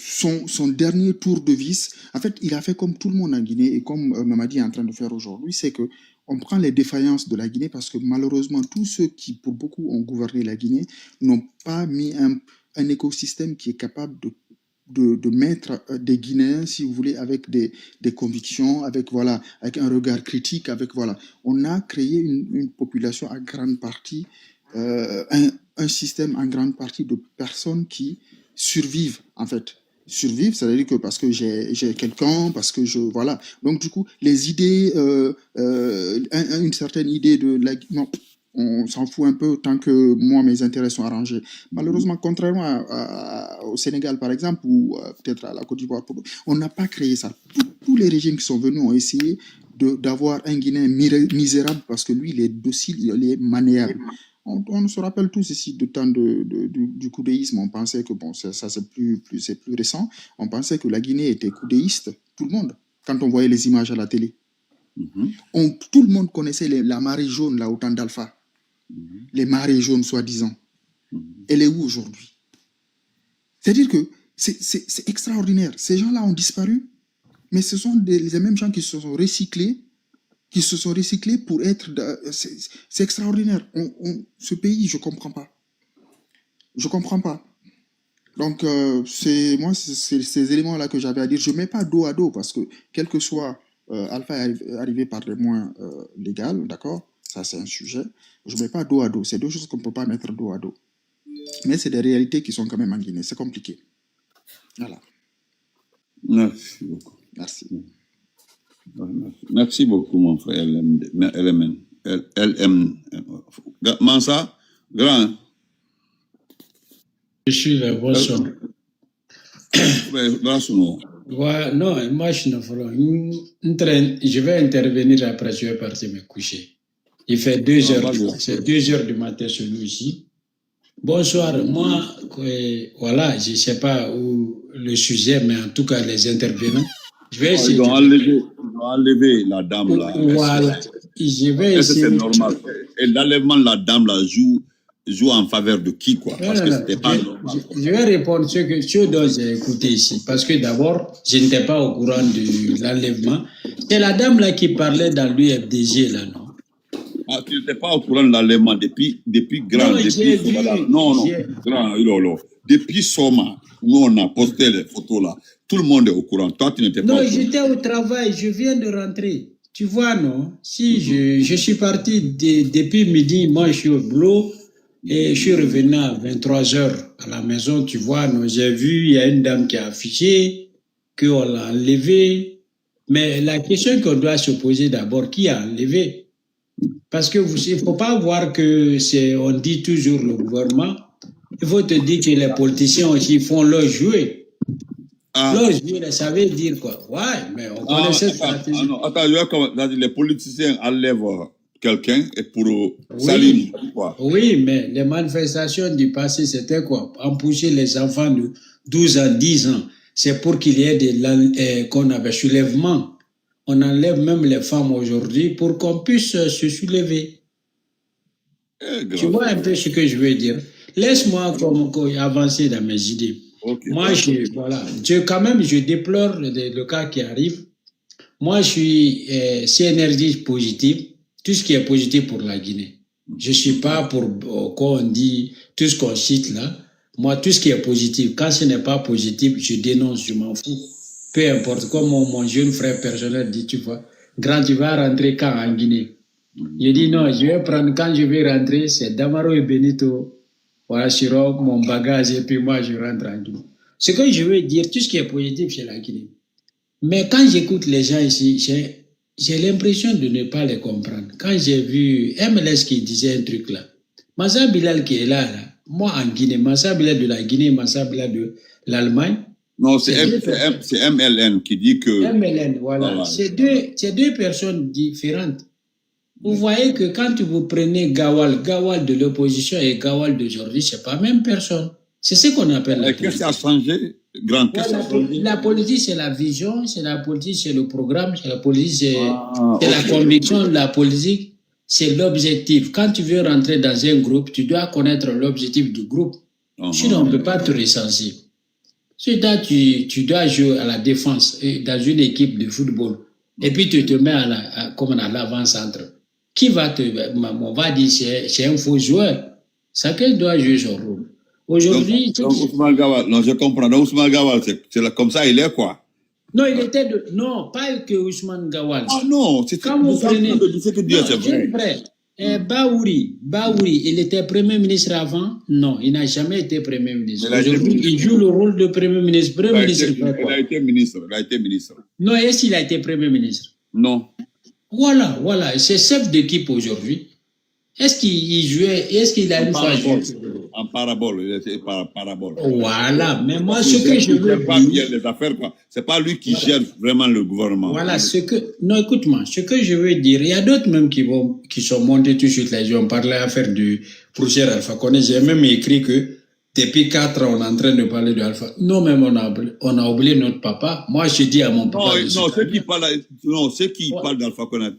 [SPEAKER 12] son dernier tour de vis, en fait, il a fait comme tout le monde en Guinée et comme Mamadi est en train de faire aujourd'hui, c'est que on prend les défaillances de la Guinée parce que malheureusement, tous ceux qui, pour beaucoup, ont gouverné la Guinée n'ont pas mis un écosystème qui est capable de mettre des Guinéens, si vous voulez, avec des convictions, avec un regard critique, On a créé une population en grande partie, un système en grande partie de personnes qui survivent, en fait. Survivre, c'est-à-dire que parce que j'ai quelqu'un, parce que voilà. Donc, du coup, les idées, une certaine idée de la... Non, on s'en fout un peu tant que moi, mes intérêts sont arrangés. Malheureusement, contrairement au Sénégal, par exemple, ou peut-être à la Côte d'Ivoire, on n'a pas créé ça. Tous les régimes qui sont venus ont essayé d'avoir un Guinéen misérable parce que lui, il est docile, il est maniable. On se rappelle tous ici du temps du coudéisme. On pensait que, bon, ça c'est plus récent, on pensait que la Guinée était coudéiste, tout le monde, quand on voyait les images à la télé. Tout le monde connaissait la marée jaune, là, au temps d'Alpha. Les marées jaunes, soi-disant. Elle est où aujourd'hui? C'est-à-dire que c'est extraordinaire. Ces gens-là ont disparu, mais ce sont les mêmes gens qui se sont recyclés, pour être... C'est extraordinaire. Ce pays, je ne comprends pas. Je ne comprends pas. Donc, c'est ces éléments-là que j'avais à dire. Je ne mets pas dos à dos parce que, quel que soit Alpha est arrivé par des moyens légaux, d'accord? Ça, c'est un sujet. Je ne mets pas dos à dos. C'est deux choses qu'on ne peut pas mettre dos à dos. Mais c'est des réalités qui sont quand même en Guinée. C'est compliqué. Voilà.
[SPEAKER 4] Merci beaucoup.
[SPEAKER 12] Merci.
[SPEAKER 4] Merci beaucoup, mon frère LM. Mansa, grand.
[SPEAKER 8] Je suis le bonsoir. Ouais, non, moi je vais intervenir après, je vais partir me coucher. Il fait 2 heures, c'est 2 heures du matin chez nous ici. Bonsoir, moi, voilà, je ne sais pas où le sujet, mais en tout cas, les intervenants. Je vais essayer.
[SPEAKER 4] Ils ont enlevé la dame là.
[SPEAKER 8] Voilà. Je vais essayer.
[SPEAKER 4] C'est normal. Et l'enlèvement de la dame là joue en faveur de qui, quoi? Parce que c'était pas normal.
[SPEAKER 8] Je vais répondre ce dont j'ai écouté ici. Parce que d'abord, je n'étais pas au courant de l'enlèvement. C'est la dame là qui parlait dans l'UFDG là, non?
[SPEAKER 4] Ah, tu n'étais pas au courant de l'allemand depuis grand.
[SPEAKER 8] Non, j'ai vu.
[SPEAKER 4] Non, grand, depuis Soma, nous on a posté les photos là. Tout le monde est au courant. Toi, tu n'étais pas au courant.
[SPEAKER 8] Non, j'étais au travail, je viens de rentrer. Tu vois, non? Si je suis parti depuis midi, moi je suis au boulot et je suis revenu à 23h à la maison. Tu vois, non? J'ai vu, il y a une dame qui a affiché, qu'on l'a enlevé. Mais la question qu'on doit se poser d'abord, qui a enlevé? Parce que il ne faut pas voir que on dit toujours le gouvernement. Il faut te dire que les politiciens aussi font leur jouet. Leur jouet, ça veut dire quoi? Ouais, mais on connaît cette stratégie.
[SPEAKER 4] Les politiciens enlèvent quelqu'un et pour salir quoi?
[SPEAKER 8] Oui, mais les manifestations du passé, c'était quoi? Empêcher les enfants de 12 ans, 10 ans. C'est pour qu'il y ait des qu'on appelle soulèvement. On enlève même les femmes aujourd'hui pour qu'on puisse se soulever. Tu vois un peu ce que je veux dire? Laisse-moi avancer dans mes idées. Okay. Moi, je déplore le cas qui arrive. Moi, je suis énergie positive, tout ce qui est positif pour la Guinée. Je ne suis pas pour qu'on dit tout ce qu'on cite là. Moi, tout ce qui est positif, quand ce n'est pas positif, je dénonce, je m'en fous. Peu importe, comme mon jeune frère personnel dit, tu vois, grand, tu vas rentrer quand en Guinée? Je dis non, je vais prendre, quand je vais rentrer, c'est Damaro et Benito. Voilà, je robe mon bagage et puis moi, je rentre en Guinée. Ce que je veux dire, tout ce qui est positif chez la Guinée. Mais quand j'écoute les gens ici, j'ai l'impression de ne pas les comprendre. Quand j'ai vu MLS qui disait un truc là, Massa Bilal qui est là, moi en Guinée, Massa Bilal de la Guinée, Massa Bilal de l'Allemagne.
[SPEAKER 4] Non, c'est MLN qui dit que...
[SPEAKER 8] MLN, voilà. C'est deux personnes différentes. Vous voyez que quand vous prenez Gawal de l'opposition et Gawal d'aujourd'hui, c'est pas la même personne. C'est ce qu'on appelle la politique.
[SPEAKER 4] Qu'est-ce qui a changé, grand?
[SPEAKER 8] La politique, c'est la vision, c'est la politique, c'est le programme, c'est la politique, c'est la conviction, la politique, c'est l'objectif. Quand tu veux rentrer dans un groupe, tu dois connaître l'objectif du groupe. Sinon, on ne peut pas te recenser. Tu dois jouer à la défense dans une équipe de football. Et puis tu te mets comme à l'avant-centre. Qui va on va dire c'est un faux joueur. Chacun doit jouer son rôle. Aujourd'hui...
[SPEAKER 4] Donc Ousmane Gawal, non, je comprends. Donc Ousmane Gawal, c'est comme ça, il est quoi?
[SPEAKER 8] Non, il était non, pas que Ousmane Gawal.
[SPEAKER 4] Ah non, c'est
[SPEAKER 8] quand vous prenez...
[SPEAKER 4] ce que Dieu, c'est vrai.
[SPEAKER 8] Baouri, il était Premier ministre avant? Non, il n'a jamais été Premier ministre. Aujourd'hui, il joue le rôle de Premier ministre.
[SPEAKER 4] Il a été ministre.
[SPEAKER 8] Non, est-ce qu'il a été Premier ministre?
[SPEAKER 4] Non.
[SPEAKER 8] Voilà. C'est chef d'équipe aujourd'hui. Est-ce qu'il jouait, est-ce qu'il a une fois joué?
[SPEAKER 4] En parabole, il était parabole.
[SPEAKER 8] Voilà, mais moi, ce que je veux dire...
[SPEAKER 4] les affaires, quoi. C'est pas lui qui gère vraiment le gouvernement.
[SPEAKER 8] Voilà, non, écoute-moi, ce que je veux dire, il y a d'autres même qui sont montés tout de suite là, ils ont parlé à faire du projet Alpha Condé. J'ai même écrit que depuis 4 ans, on est en train de parler de Alpha. Non, même on a oublié notre papa. Moi, je dis à mon papa...
[SPEAKER 4] ceux qui parlent d'Alpha Condé,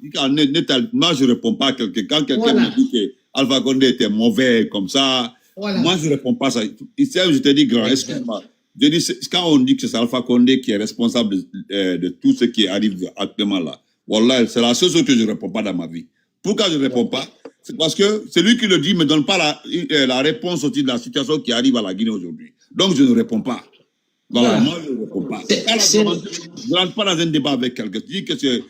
[SPEAKER 4] moi, je ne réponds pas à quelqu'un. Quand quelqu'un me dit qu'Alpha Condé était mauvais comme ça, moi, je ne réponds pas à ça. Je te dis, grand, excuse-moi. Je dis, quand on dit que c'est Alpha Condé qui est responsable de tout ce qui arrive actuellement là, wallah, c'est la seule chose que je ne réponds pas dans ma vie. Pourquoi je ne réponds pas? C'est parce que celui qui le dit ne me donne pas la réponse aussi de la situation qui arrive à la Guinée aujourd'hui. Donc, je ne réponds pas. Voilà, moi, je ne réponds pas. Je ne rentre pas dans un débat avec quelqu'un. Je dis que c'est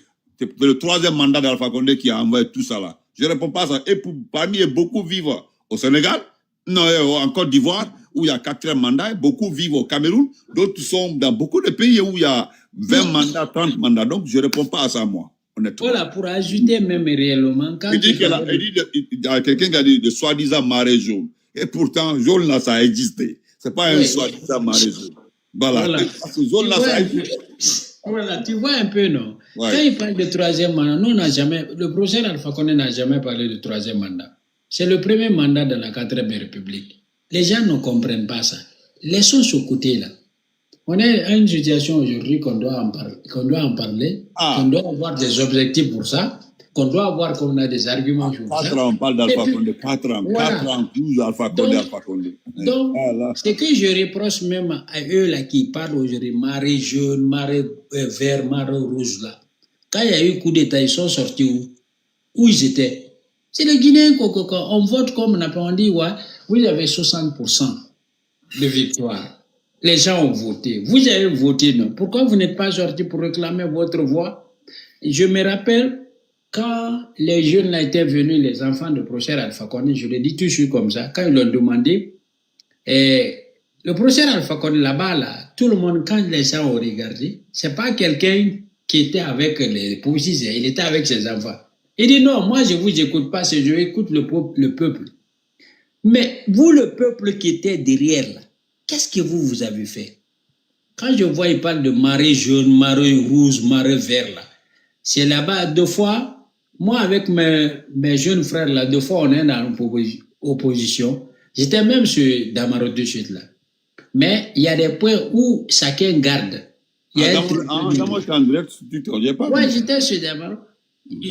[SPEAKER 4] le 3e mandat d'Alpha Condé qui a envoyé tout ça là. Je ne réponds pas à ça. Et parmi eux, beaucoup vivent au Sénégal, non, en Côte d'Ivoire, où il y a 4e mandat, beaucoup vivent au Cameroun, d'autres sont dans beaucoup de pays où il y a 20 mandats, 30 mandats. Donc, je ne réponds pas à ça, moi.
[SPEAKER 8] Voilà, pour ajouter même réellement...
[SPEAKER 4] Il dit qu'il y a quelqu'un qui a dit de soi-disant marée jaune. Et pourtant, jaune là, ça a existé. Ce n'est pas un soi-disant marée jaune. Voilà. Jaune là, ça a existé.
[SPEAKER 8] Voilà, tu vois un peu, non? Ouais. Quand il parle de 3e mandat, nous, le professeur Alpha Condé n'a jamais parlé de 3e mandat. C'est le premier mandat de la 4e République. Les gens ne comprennent pas ça. Laissons ce côté-là. On est à une situation aujourd'hui qu'on doit en parler, qu'on doit avoir des objectifs pour ça, qu'on doit avoir qu'on a des arguments pour ça.
[SPEAKER 4] 4 ans, on parle d'Alpha Condé, 4 ans, voilà. 4 ans, toujours Alpha Condé.
[SPEAKER 8] Donc, ce que je reproche même à eux là qui parlent aujourd'hui, marée jaune, marée vert, marée rouge là, quand il y a eu coup d'État, ils sont sortis où ils étaient? C'est les Guinéens on vote comme on dit, ouais, vous avez 60% de victoire. Les gens ont voté. Vous avez voté, non? Pourquoi vous n'êtes pas sorti pour réclamer votre voix? Je me rappelle quand les jeunes étaient venus, les enfants de professeur Alpha Condé, je le dis toujours comme ça, quand ils l'ont demandé, le professeur Alpha Condé là-bas, là, tout le monde, quand les gens ont regardé, c'est pas quelqu'un qui était avec les policiers, il était avec ses enfants. Il dit non, moi je vous écoute pas, je écoute le peuple. Mais vous, le peuple qui était derrière là, qu'est-ce que vous avez fait? Quand je vois, il parle de marée jaune, marée rouge, marée vert là, c'est là-bas, deux fois, moi avec mes jeunes frères là, deux fois on est dans l'opposition. J'étais même sur Damaro de suite là. Mais il y a des points où chacun garde.
[SPEAKER 4] Oui,
[SPEAKER 8] j'étais sur Damaro.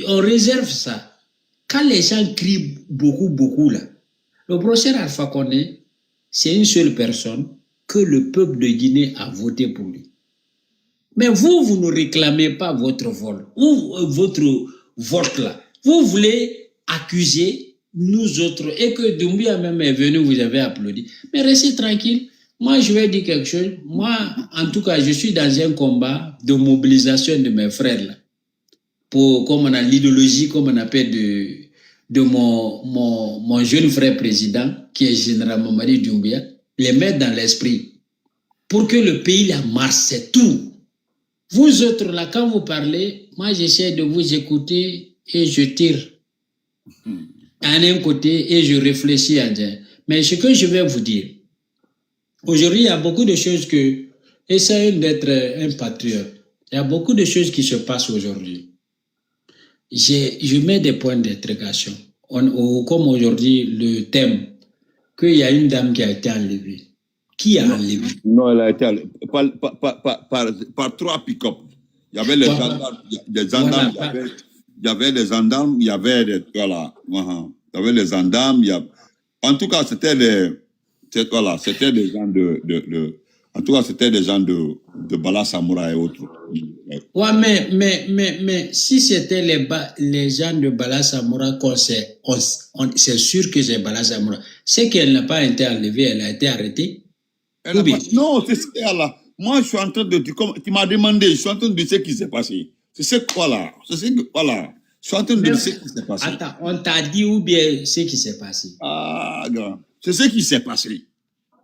[SPEAKER 8] On réserve ça. Quand les gens crient beaucoup là, le professeur Alpha Condé, c'est une seule personne que le peuple de Guinée a voté pour lui. Mais vous ne réclamez pas votre vol, ou votre vote là. Vous voulez accuser nous autres, et que Doumbouya même est venu, vous avez applaudi. Mais restez tranquille. Moi, je vais dire quelque chose. Moi, en tout cas, je suis dans un combat de mobilisation de mes frères là. Pour, comme on a l'idéologie, comme on appelle de mon jeune frère président, qui est général Mamadi Doumbouya, les mettre dans l'esprit. Pour que le pays la marche, c'est tout. Vous autres là, quand vous parlez, moi j'essaie de vous écouter et je tire à un côté et je réfléchis à un. Mais ce que je vais vous dire, aujourd'hui il y a beaucoup de choses que, essayez d'être un patriote, il y a beaucoup de choses qui se passent aujourd'hui. Je mets des points d'interrogation. Comme aujourd'hui, le thème, qu'il y a une dame qui a été enlevée. Qui a enlevé?
[SPEAKER 4] Non, elle a été enlevée par 3 pick-up. Il y avait les gendarmes, il y avait les gendarmes, il y avait les, voilà, il y avait les gendarmes, en tout cas, c'était des gens en tout cas, c'était des gens de Bala Samoura et autres.
[SPEAKER 8] Ouais, mais si c'était les gens de Bala Samoura, c'est sûr que c'est Bala Samoura. C'est qu'elle n'a pas été enlevée, elle a été arrêtée.
[SPEAKER 4] Non, c'est ce qu'elle a. Moi, je suis en train de dire, tu m'as demandé, je suis en train de dire ce qui s'est passé. C'est quoi là? Voilà. Je suis en train de dire ce qui s'est passé.
[SPEAKER 8] Attends, on t'a dit ou bien ce qui s'est passé?
[SPEAKER 4] Ah, grand. C'est ce qui s'est passé.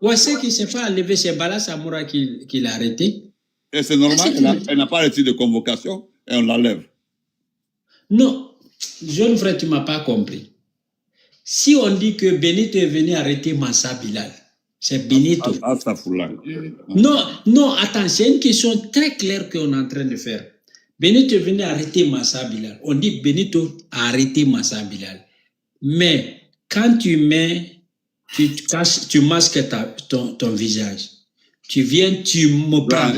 [SPEAKER 8] Ouais, ce qui s'est pas enlevé, c'est Bala Samoura qui l'a arrêté.
[SPEAKER 4] Et c'est normal, elle n'a pas reçu de convocation et on l'enlève.
[SPEAKER 8] Non, jeune frère, tu ne m'as pas compris. Si on dit que Benito est venu arrêter Massa Bilal, c'est Benito. Non, attends, c'est une question très claire qu'on est en train de faire. Benito est venu arrêter Massa Bilal. On dit Benito a arrêté Massa Bilal. Mais quand tu masques ton visage. Tu viens, tu me prends.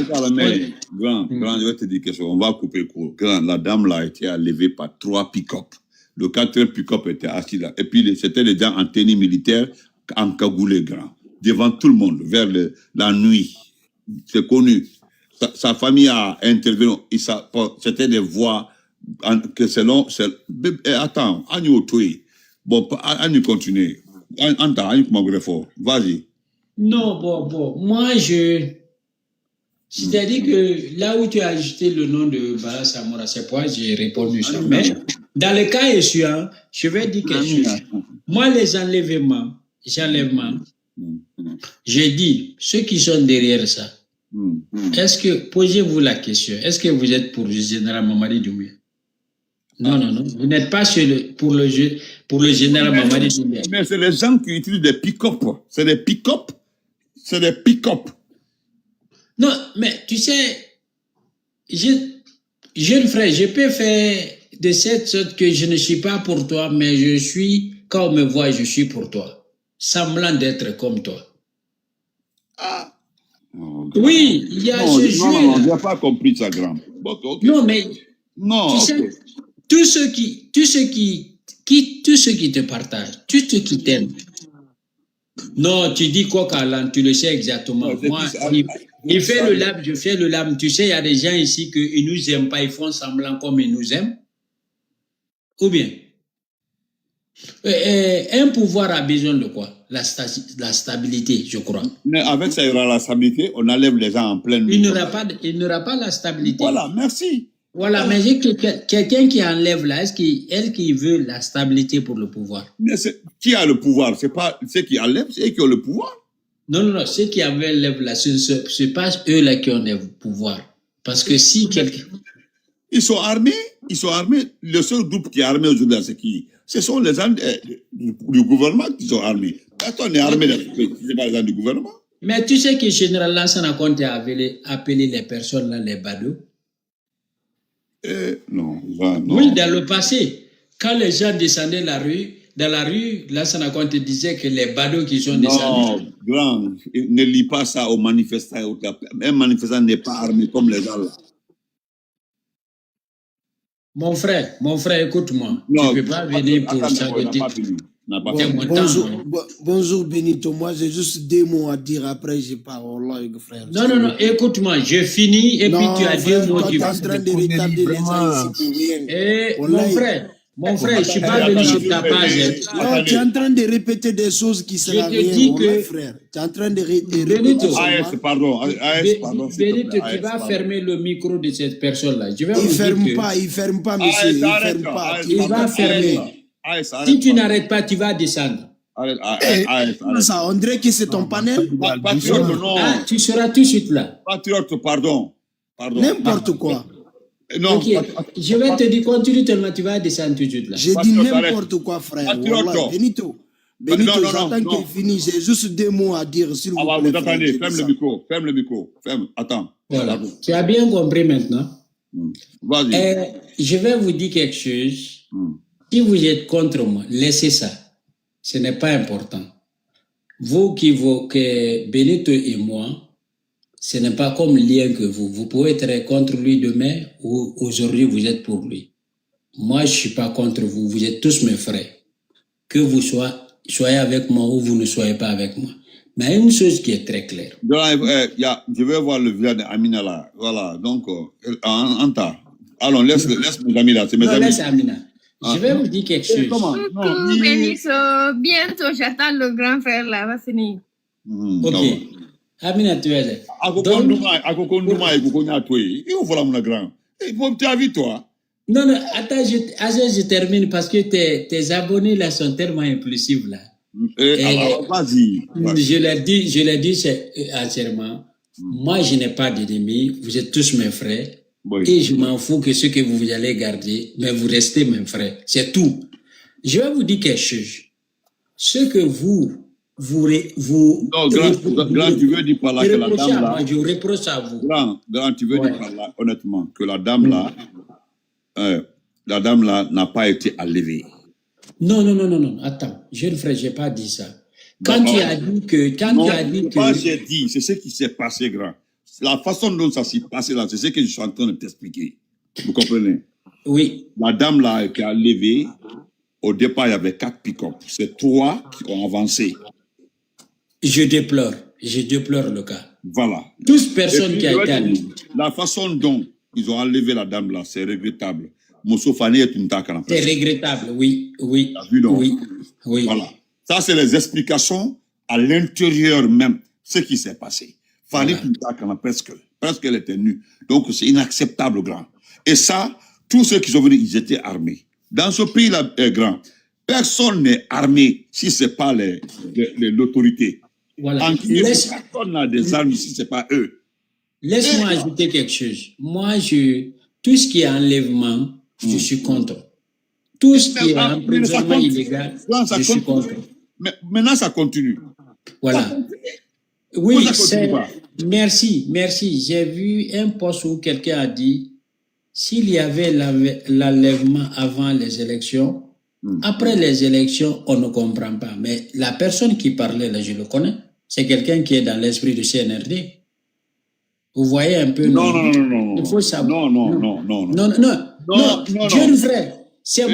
[SPEAKER 4] Grand, je vais te dire quelque chose. On va couper le cours. Grand, la dame là a été enlevée par 3 pick-up. Le 4e pick-up était assis là. Et puis, c'était des gens en tenue militaire, en cagoulé, grand. Devant tout le monde, vers la nuit. C'est connu. Sa famille a intervenu. C'était des voix que selon... Attends, on y est. Bon, on y continue. Vas-y.
[SPEAKER 8] Non, bon. Moi, c'est-à-dire que là où tu as ajouté le nom de Bala Samoura, c'est pourquoi j'ai répondu ça. Mais dans le cas échéant, je vais dire quelque chose. Moi, les enlèvements, j'ai dit, ceux qui sont derrière ça, est-ce que, posez-vous la question, est-ce que vous êtes pour le général Mamadi Doumbouya? Non. Vous n'êtes pas pour le général Mamadi Doumbouya.
[SPEAKER 4] Mais c'est les gens qui utilisent des pick-up. C'est des pick-up.
[SPEAKER 8] Non, mais tu sais, jeune frère, je peux faire de cette sorte que je ne suis pas pour toi, mais je suis, quand on me voit, je suis pour toi. Semblant d'être comme toi.
[SPEAKER 4] Ah.
[SPEAKER 8] Oui, il y a ce jeu.
[SPEAKER 4] Non, je n'ai pas compris ça, grand. Bon, okay.
[SPEAKER 8] Non, mais
[SPEAKER 4] non,
[SPEAKER 8] tu sais, tous ceux qui te partagent, tous ceux qui t'aiment. Non, tu dis quoi, Kalan, tu le sais exactement. Non, moi, il fait le lame, je fais le lame. Tu sais, il y a des gens ici qui ne nous aiment pas, ils font semblant comme ils nous aiment. Ou bien? Un pouvoir a besoin de quoi? La stabilité, je crois.
[SPEAKER 4] Mais avec ça, il y aura la stabilité, on enlève les gens en pleine nuit.
[SPEAKER 8] Il n'aura pas la stabilité.
[SPEAKER 4] Voilà, merci.
[SPEAKER 8] Voilà, mais j'ai quelqu'un qui enlève là, est-ce qu'il veut la stabilité pour le pouvoir?
[SPEAKER 4] Mais qui a le pouvoir? C'est pas ceux qui enlèvent, c'est eux qui ont le pouvoir.
[SPEAKER 8] Non, ceux qui enlèvent là, ce n'est pas eux là qui ont le pouvoir. Parce que si quelqu'un...
[SPEAKER 4] Ils sont armés. Le seul groupe qui est armé aujourd'hui, c'est qui? Ce sont les gens du gouvernement qui sont armés. Personne n'est armé, ce n'est pas les gens du gouvernement.
[SPEAKER 8] Mais tu sais que le général Lansana Conté a appelé les personnes là, les badauds?
[SPEAKER 4] Non.
[SPEAKER 8] Oui, dans le passé, quand les gens descendaient dans la rue, Lansana Conté disait que les badauds qui sont descendus...
[SPEAKER 4] Non, grand, ne lis pas ça aux manifestants. Un manifestant n'est pas armé comme les gens là.
[SPEAKER 8] Mon frère, écoute-moi. Tu ne peux pas venir pour ça.
[SPEAKER 13] Bonjour Benito, moi j'ai juste 2 mots à dire, après je parle là, frère.
[SPEAKER 8] Non, écoute-moi, je finis et puis tu as 2 mots.
[SPEAKER 13] Tu es en train de retarder les gens ici pour rien.
[SPEAKER 8] Mon frère, je ne suis pas venu sur ta page.
[SPEAKER 13] Non, tu es en train de répéter des choses qui servent à rien, mon frère. Tu es en train de répéter.
[SPEAKER 4] Pardon.
[SPEAKER 8] Benito, tu vas fermer le micro de cette personne-là.
[SPEAKER 13] Il ne ferme pas, monsieur. Il ne ferme pas.
[SPEAKER 8] Il va fermer. Si tu n'arrêtes pas, tu vas descendre.
[SPEAKER 13] Ça, on dirait que c'est ton panel.
[SPEAKER 8] Tu seras tout de suite là.
[SPEAKER 4] Patriote, pardon.
[SPEAKER 13] N'importe quoi.
[SPEAKER 4] Non.
[SPEAKER 8] Okay. Je vais te dire, continue tellement, tu vas descendre tout de suite là.
[SPEAKER 13] J'ai dit n'importe quoi, frère. Voilà. Benito, j'attends qu'il finisse. J'ai juste 2 mots à dire, s'il vous plaît.
[SPEAKER 4] Vous attendez, ferme le micro. Attends.
[SPEAKER 8] Voilà. Tu as bien compris maintenant.
[SPEAKER 4] Vas-y.
[SPEAKER 8] Je vais vous dire quelque chose. Si vous êtes contre moi, laissez ça. Ce n'est pas important. Vous que Benito et moi, ce n'est pas comme lien que vous. Vous pouvez être contre lui demain ou aujourd'hui vous êtes pour lui. Moi, je ne suis pas contre vous. Vous êtes tous mes frères. Que vous soyez avec moi ou vous ne soyez pas avec moi. Mais une chose qui est très claire.
[SPEAKER 4] Je vais voir le village d'Amina là. Voilà. Donc, Anta. Allons, laisse mes amis là. C'est mes amis.
[SPEAKER 8] Laisse Amina. Je vais vous dire quelque chose.
[SPEAKER 5] Coucou, Benito. Bientôt, j'attends le grand frère là. Va finir.
[SPEAKER 8] Ok. Amina, tu es là.
[SPEAKER 4] Tu as vu, toi?
[SPEAKER 8] Non, attends, je termine parce que tes abonnés là sont tellement impulsifs là.
[SPEAKER 4] Alors, vas-y.
[SPEAKER 8] Je l'ai dit entièrement. Moi, je n'ai pas d'ennemis. Vous êtes tous mes frères. Oui. Et je m'en fous que ce que vous allez garder, mais vous restez mes frères. C'est tout. Je vais vous dire quelque chose. Ce que vous
[SPEAKER 4] non, grand, tu veux dire par là que la dame là...
[SPEAKER 8] Je reproche à vous.
[SPEAKER 4] Grand, tu veux dire par là, honnêtement, que la dame là n'a pas été enlevée.
[SPEAKER 8] Non. Attends, jeune frère, je n'ai pas dit ça. Quand tu as dit que...
[SPEAKER 4] Moi, j'ai dit, c'est ce qui s'est passé, grand. La façon dont ça s'est passé là, c'est ce que je suis en train de t'expliquer. Vous comprenez?
[SPEAKER 8] Oui.
[SPEAKER 4] La dame là a été enlevée. Au départ, il y avait 4 pick-up. C'est 3 qui ont avancé.
[SPEAKER 8] Je déplore le cas.
[SPEAKER 4] Voilà.
[SPEAKER 8] Toute personne qui a été enlevée.
[SPEAKER 4] La façon dont ils ont enlevé la dame là, c'est regrettable. Moussofani est une taque.
[SPEAKER 8] C'est regrettable, oui.
[SPEAKER 4] T'as vu, non?
[SPEAKER 8] Oui.
[SPEAKER 4] Voilà. Ça, c'est les explications à l'intérieur même, ce qui s'est passé. Fani est une taque, presque elle était nue. Donc, c'est inacceptable, grand. Et ça, tous ceux qui sont venus, ils étaient armés. Dans ce pays-là, grand, personne n'est armé si ce n'est pas l'autorité.
[SPEAKER 8] Voilà.
[SPEAKER 4] Personne n'a des armes si ce n'est pas eux.
[SPEAKER 8] Laisse-moi ajouter quelque chose. Moi, tout ce qui est enlèvement, je suis contre. Tout ce qui est emprisonnement illégal, je suis contre.
[SPEAKER 4] Mais maintenant, ça continue.
[SPEAKER 8] Voilà. Oui, merci. J'ai vu un post où quelqu'un a dit s'il y avait l'enlèvement avant les élections, après les élections, on ne comprend pas. Mais la personne qui parlait là, je le connais. C'est quelqu'un qui est dans l'esprit du CNRD. Vous voyez un peu.
[SPEAKER 4] Non.
[SPEAKER 8] Il faut savoir.
[SPEAKER 4] Non.
[SPEAKER 8] Jeune frère, c'est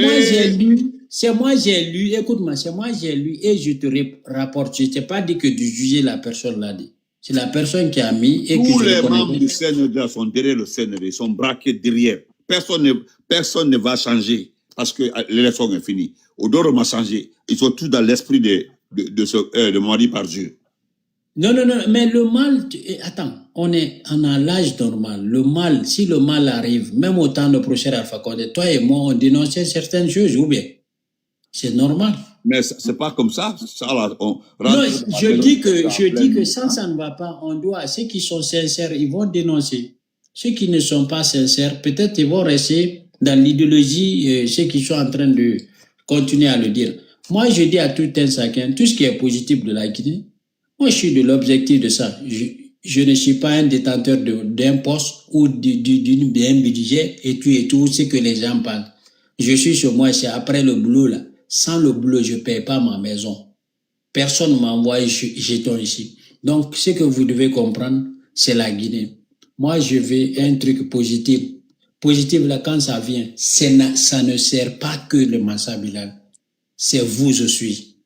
[SPEAKER 8] moi j'ai lu, écoute-moi, c'est moi j'ai lu et je te rapporte. Je ne t'ai pas dit que de juger la personne l'a dit. C'est la personne qui a mis et
[SPEAKER 4] tous les membres du CNRD sont derrière le CNRD, ils sont braqués derrière. Personne ne va changer parce que l'élection est finie. Odoro m'a changé. Ils sont tous dans l'esprit de mourir par Dieu.
[SPEAKER 8] Non, mais le mal, attends, on a l'âge normal. Le mal, si le mal arrive, même au temps de professeur Alpha Condé, toi et moi, on dénonçait certaines choses, ou bien? C'est normal.
[SPEAKER 4] Mais c'est pas comme ça.
[SPEAKER 8] Non, je dis que ça ne va pas. On doit, ceux qui sont sincères, ils vont dénoncer. Ceux qui ne sont pas sincères, peut-être ils vont rester dans l'idéologie, ceux qui sont en train de continuer à le dire. Moi, je dis à tout un chacun, tout ce qui est positif de la Guinée, moi, je suis de l'objectif de ça. Je ne suis pas un détenteur d'un poste ou d'un budget et tout ce que les gens parlent. Je suis sur moi, c'est après le boulot là. Sans le boulot, je ne paye pas ma maison. Personne ne m'envoie jeton ici. Donc, ce que vous devez comprendre, c'est la Guinée. Moi, je veux un truc positif. Positif, là, quand ça vient, ça ne sert pas que le Massa Bilal. C'est vous, je suis.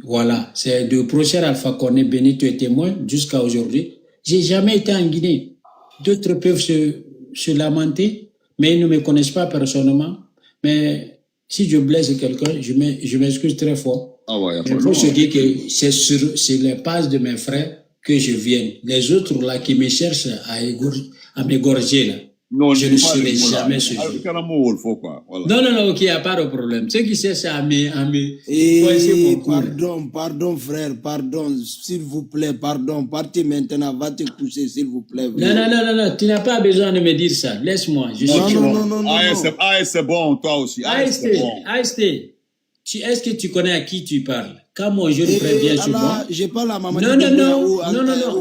[SPEAKER 8] Voilà. C'est de professeur Alpha Condé, Benito est témoin jusqu'à aujourd'hui. J'ai jamais été en Guinée. D'autres peuvent se lamenter, mais ils ne me connaissent pas personnellement. Mais si je blesse quelqu'un, je m'excuse très fort.
[SPEAKER 4] Ah ouais,
[SPEAKER 8] il faut se dire que c'est les pages de mes frères que je vienne. Les autres là qui me cherchent à m'égorger là. Non, je ne serai jamais ce jour. Non, ok, il n'y a pas de problème. Ceux qui cherchent à me
[SPEAKER 13] pardon frère, pardon, s'il vous plaît, pardon, partez maintenant, va te coucher s'il vous plaît.
[SPEAKER 8] Non, tu n'as pas besoin de me dire ça, laisse-moi.
[SPEAKER 4] Non. C'est bon, toi aussi.
[SPEAKER 8] AST, est-ce que tu connais à qui tu parles? Quand mon jeune frère vient sur moi...
[SPEAKER 13] Je parle à maman.
[SPEAKER 8] Non.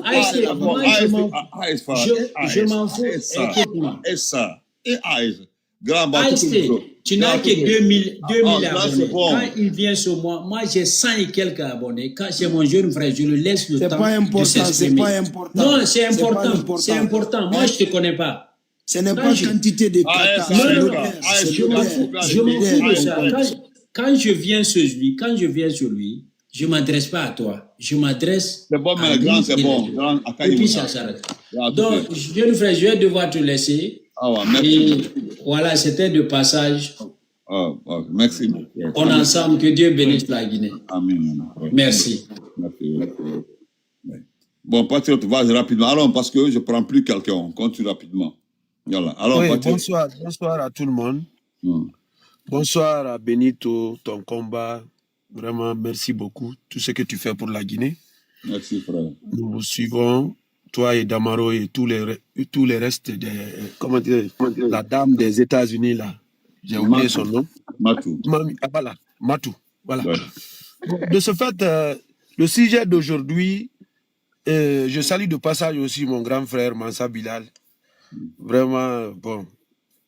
[SPEAKER 8] AST, moi, je m'en fous. Écoute-moi. AST, tu n'as que 2000 abonnés. Quand il vient sur moi, j'ai 100 et quelques abonnés. Quand c'est mon jeune frère, je le laisse le temps de s'exprimer.
[SPEAKER 13] C'est pas important.
[SPEAKER 8] Non, c'est important. C'est important. Moi, je ne te connais pas.
[SPEAKER 13] Ce n'est pas quantité de kata.
[SPEAKER 8] Je m'en fous de ça. Quand je viens sur lui, je ne m'adresse pas à toi. Je m'adresse
[SPEAKER 4] à lui. C'est bon.
[SPEAKER 8] Et puis ça s'arrête. Donc, jeune frère, je vais devoir te laisser. Et voilà, c'était de passage.
[SPEAKER 4] Merci.
[SPEAKER 8] On ensemble, que Dieu bénisse la Guinée.
[SPEAKER 4] Amen.
[SPEAKER 8] Merci.
[SPEAKER 4] Bon, Patriote, vas-y rapidement. Alors, parce que je ne prends plus quelqu'un. On continue rapidement. Voilà. Alors,
[SPEAKER 14] oui, bonsoir à tout le monde. Bonsoir à Benito, ton combat. Vraiment, merci beaucoup. Tout ce que tu fais pour la Guinée.
[SPEAKER 4] Merci, frère.
[SPEAKER 14] Nous vous suivons, toi et Damaro et tous les restes de... Comment dire, la dame des États-Unis, là. J'ai oublié son nom.
[SPEAKER 4] Matou.
[SPEAKER 14] Voilà. Matou. Voilà. Ouais. Bon, de ce fait, le sujet d'aujourd'hui, je salue de passage aussi mon grand frère Massa Bilal. Vraiment, bon,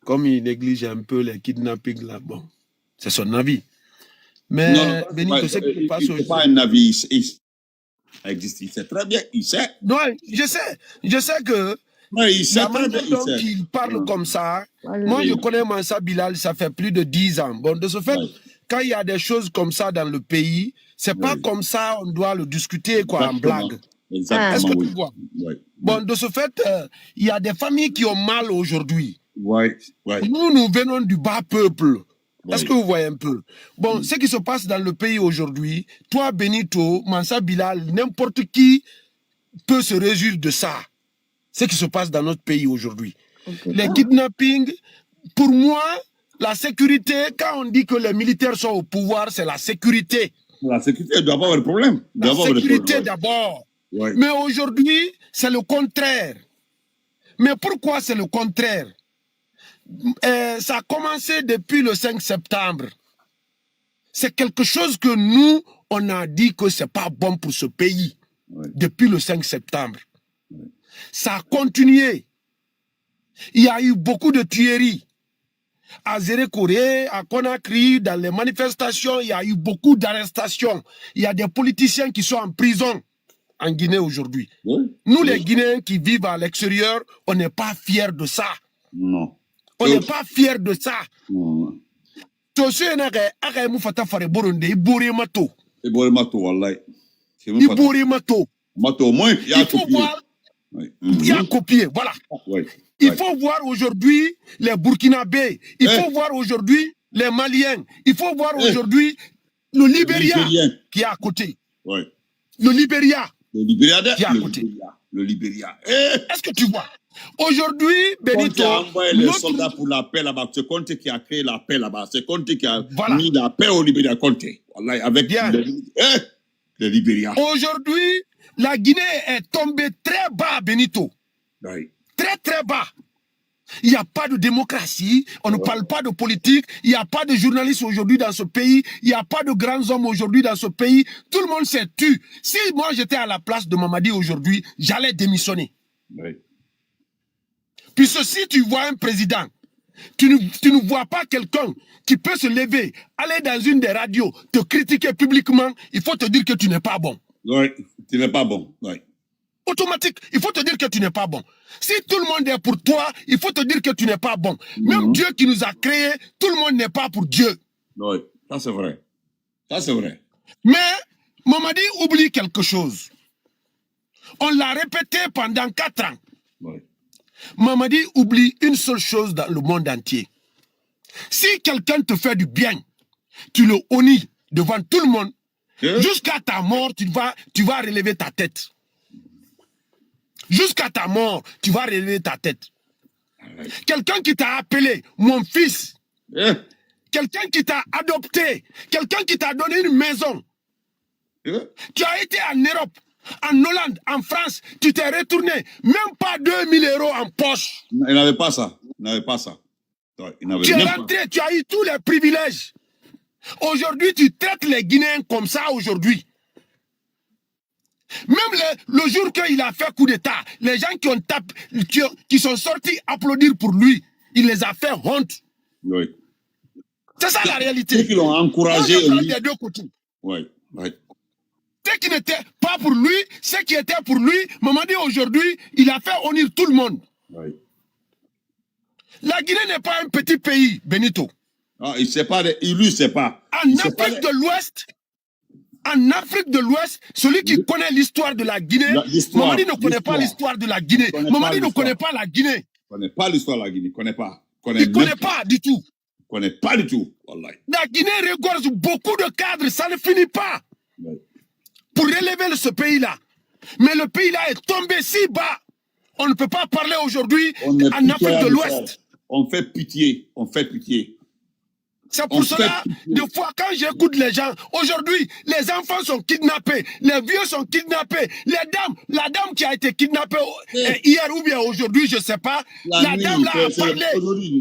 [SPEAKER 14] comme il néglige un peu les kidnappings là, bon, c'est son avis. Mais
[SPEAKER 4] non,
[SPEAKER 14] Benito, ce qui passe aujourd'hui...
[SPEAKER 4] C'est pas un avis, il existe, il sait très bien, il sait.
[SPEAKER 14] Non, je sais que...
[SPEAKER 4] Ouais, il sait très bien,
[SPEAKER 14] il parle comme ça. Moi, je connais Massa Bilal, ça fait plus de 10 ans. Bon, de ce fait, quand il y a des choses comme ça dans le pays, c'est pas comme ça, on doit le discuter quoi, en blague.
[SPEAKER 4] Exactement.
[SPEAKER 14] Est-ce que tu vois? Bon, de ce fait, il y a des familles qui ont mal aujourd'hui. Nous venons du bas peuple. Est-ce que vous voyez un peu? Bon, ce qui se passe dans le pays aujourd'hui, toi, Benito, Massa Bilal, n'importe qui peut se réjouir de ça. Ce qui se passe dans notre pays aujourd'hui. Les kidnappings, pour moi, la sécurité, quand on dit que les militaires sont au pouvoir, c'est la sécurité.
[SPEAKER 4] La sécurité, il doit pas avoir de problème.
[SPEAKER 14] La sécurité d'abord. Mais aujourd'hui, c'est le contraire. Mais pourquoi c'est le contraire? Ça a commencé depuis le 5 septembre. C'est quelque chose que nous, on a dit que c'est pas bon pour ce pays. Depuis le 5 septembre. Ça a continué. Il y a eu beaucoup de tueries. À Zérékoré, à Conakry, dans les manifestations, il y a eu beaucoup d'arrestations. Il y a des politiciens qui sont en prison en Guinée aujourd'hui. Nous, les Guinéens qui vivent à l'extérieur, on n'est pas fiers de ça.
[SPEAKER 4] Non.
[SPEAKER 14] On n'est pas fiers de ça. Il faut voir. Il y a copié, voilà. Il faut voir aujourd'hui les Burkinabés. Il faut voir aujourd'hui les Maliens. Il faut voir aujourd'hui le Libéria qui est à côté.
[SPEAKER 4] Ouais.
[SPEAKER 14] Le Libéria.
[SPEAKER 4] Le Libéria
[SPEAKER 14] qui est à côté.
[SPEAKER 4] Le Libéria.
[SPEAKER 14] Est-ce que tu vois? Aujourd'hui, Benito...
[SPEAKER 4] Conte a envoyé les soldats pour la paix là-bas. C'est Conte qui a créé la paix là-bas. C'est Conte qui a mis la paix au Libéria. Conte. Voilà, avec le Libéria.
[SPEAKER 14] Aujourd'hui, la Guinée est tombée très bas, Benito.
[SPEAKER 4] Oui.
[SPEAKER 14] Très, très bas. Il n'y a pas de démocratie, on ne parle pas de politique, il n'y a pas de journalistes aujourd'hui dans ce pays, il n'y a pas de grands hommes aujourd'hui dans ce pays, tout le monde s'est tu. Si moi j'étais à la place de Mamadi aujourd'hui, j'allais démissionner.
[SPEAKER 4] Oui.
[SPEAKER 14] Puisque si tu vois un président, tu ne vois pas quelqu'un qui peut se lever, aller dans une des radios, te critiquer publiquement, il faut te dire que tu n'es pas bon.
[SPEAKER 4] Oui, tu n'es pas bon, oui.
[SPEAKER 14] Automatique, il faut te dire que tu n'es pas bon. Si tout le monde est pour toi, il faut te dire que tu n'es pas bon. Même Dieu qui nous a créés, tout le monde n'est pas pour Dieu.
[SPEAKER 4] Oui, ça c'est vrai. Ça c'est vrai.
[SPEAKER 14] Mais Mamadi oublie quelque chose. On l'a répété pendant 4 ans.
[SPEAKER 4] Oui.
[SPEAKER 14] Mamadi oublie une seule chose dans le monde entier. Si quelqu'un te fait du bien, tu le honnis devant tout le monde, jusqu'à ta mort, tu vas relever ta tête. Jusqu'à ta mort, tu vas relever ta tête. Quelqu'un qui t'a appelé mon fils, quelqu'un qui t'a adopté, quelqu'un qui t'a donné une maison. Tu as été en Europe, en Hollande, en France, tu t'es retourné, même pas 2000 € en poche.
[SPEAKER 4] Il n'avait pas ça. Il n'avait pas ça.
[SPEAKER 14] Tu es rentré, tu as eu tous les privilèges. Aujourd'hui, tu traites les Guinéens comme ça aujourd'hui. Même le jour qu'il a fait coup d'État, les gens qui sont sortis applaudir pour lui, il les a fait honte.
[SPEAKER 4] Oui.
[SPEAKER 14] C'est ça la réalité.
[SPEAKER 4] Ceux qui l'ont encouragé.
[SPEAKER 14] Des deux côtés.
[SPEAKER 4] Oui, oui.
[SPEAKER 14] Ceux qui n'étaient pas pour lui, ceux qui étaient pour lui, Mamadi aujourd'hui, il a fait honnir tout le monde.
[SPEAKER 4] Oui.
[SPEAKER 14] La Guinée n'est pas un petit pays, Benito.
[SPEAKER 4] Ah, il ne sait pas.
[SPEAKER 14] En Afrique de l'Ouest, en Afrique de l'Ouest, celui qui connaît l'histoire de la Guinée, Mamadi ne connaît pas l'histoire de la Guinée. Mamadi ne connaît pas la Guinée.
[SPEAKER 4] Il ne connaît pas l'histoire de la Guinée. Il ne connaît pas.
[SPEAKER 14] Il ne connaît pas du tout.
[SPEAKER 4] Il ne connaît pas du tout. Wallahi.
[SPEAKER 14] La Guinée regorge beaucoup de cadres, ça ne finit pas.
[SPEAKER 4] Oui.
[SPEAKER 14] Pour relever ce pays-là. Mais le pays-là est tombé si bas. On ne peut pas parler aujourd'hui en Afrique de l'Ouest.
[SPEAKER 4] On fait pitié. On fait pitié.
[SPEAKER 14] C'est pour cela, des fois, quand j'écoute les gens, aujourd'hui, les enfants sont kidnappés, les vieux sont kidnappés, la dame qui a été kidnappée hier ou bien aujourd'hui, je ne sais pas, la dame là a parlé.
[SPEAKER 4] Aujourd'hui,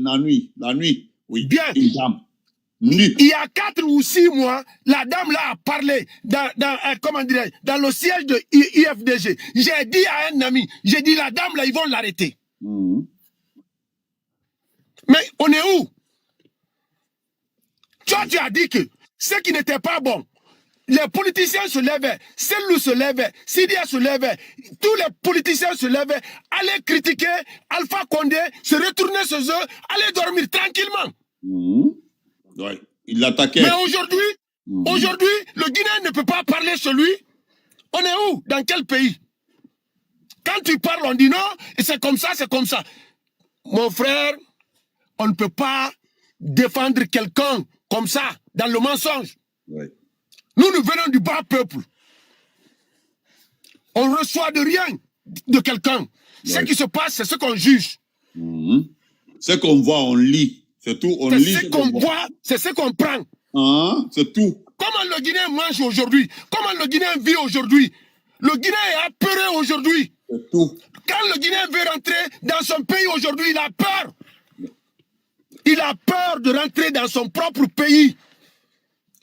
[SPEAKER 4] la nuit, oui.
[SPEAKER 14] Bien.
[SPEAKER 4] Une dame.
[SPEAKER 14] Il y a 4 ou 6 mois, la dame là a parlé dans le siège de IFDG. J'ai dit à un ami, j'ai dit la dame là, ils vont l'arrêter. Mais on est où? Toi, tu as dit que ce qui n'était pas bon, les politiciens se levaient, Selou se levait, Sidia se levait, tous les politiciens se levaient, allaient critiquer Alpha Condé, se retourner chez eux, aller dormir tranquillement.
[SPEAKER 4] Ouais, il l'attaquait.
[SPEAKER 14] Mais aujourd'hui, le Guinéen ne peut pas parler chez lui. On est où? Dans quel pays? Quand tu parles, on dit non, et c'est comme ça, c'est comme ça. Mon frère, on ne peut pas défendre quelqu'un comme ça, dans le mensonge.
[SPEAKER 4] Oui.
[SPEAKER 14] Nous venons du bas peuple. On reçoit de rien de quelqu'un. Oui. Ce qui se passe, c'est ce qu'on juge.
[SPEAKER 4] Ce qu'on voit, on lit. C'est tout. On lit.
[SPEAKER 14] Ce qu'on voit, c'est ce qu'on prend.
[SPEAKER 4] C'est tout.
[SPEAKER 14] Comment le Guinéen mange aujourd'hui? Comment le Guinéen vit aujourd'hui? Le Guinéen est apeuré aujourd'hui.
[SPEAKER 4] C'est tout.
[SPEAKER 14] Quand le Guinéen veut rentrer dans son pays aujourd'hui, il a peur. Il a peur de rentrer dans son propre pays.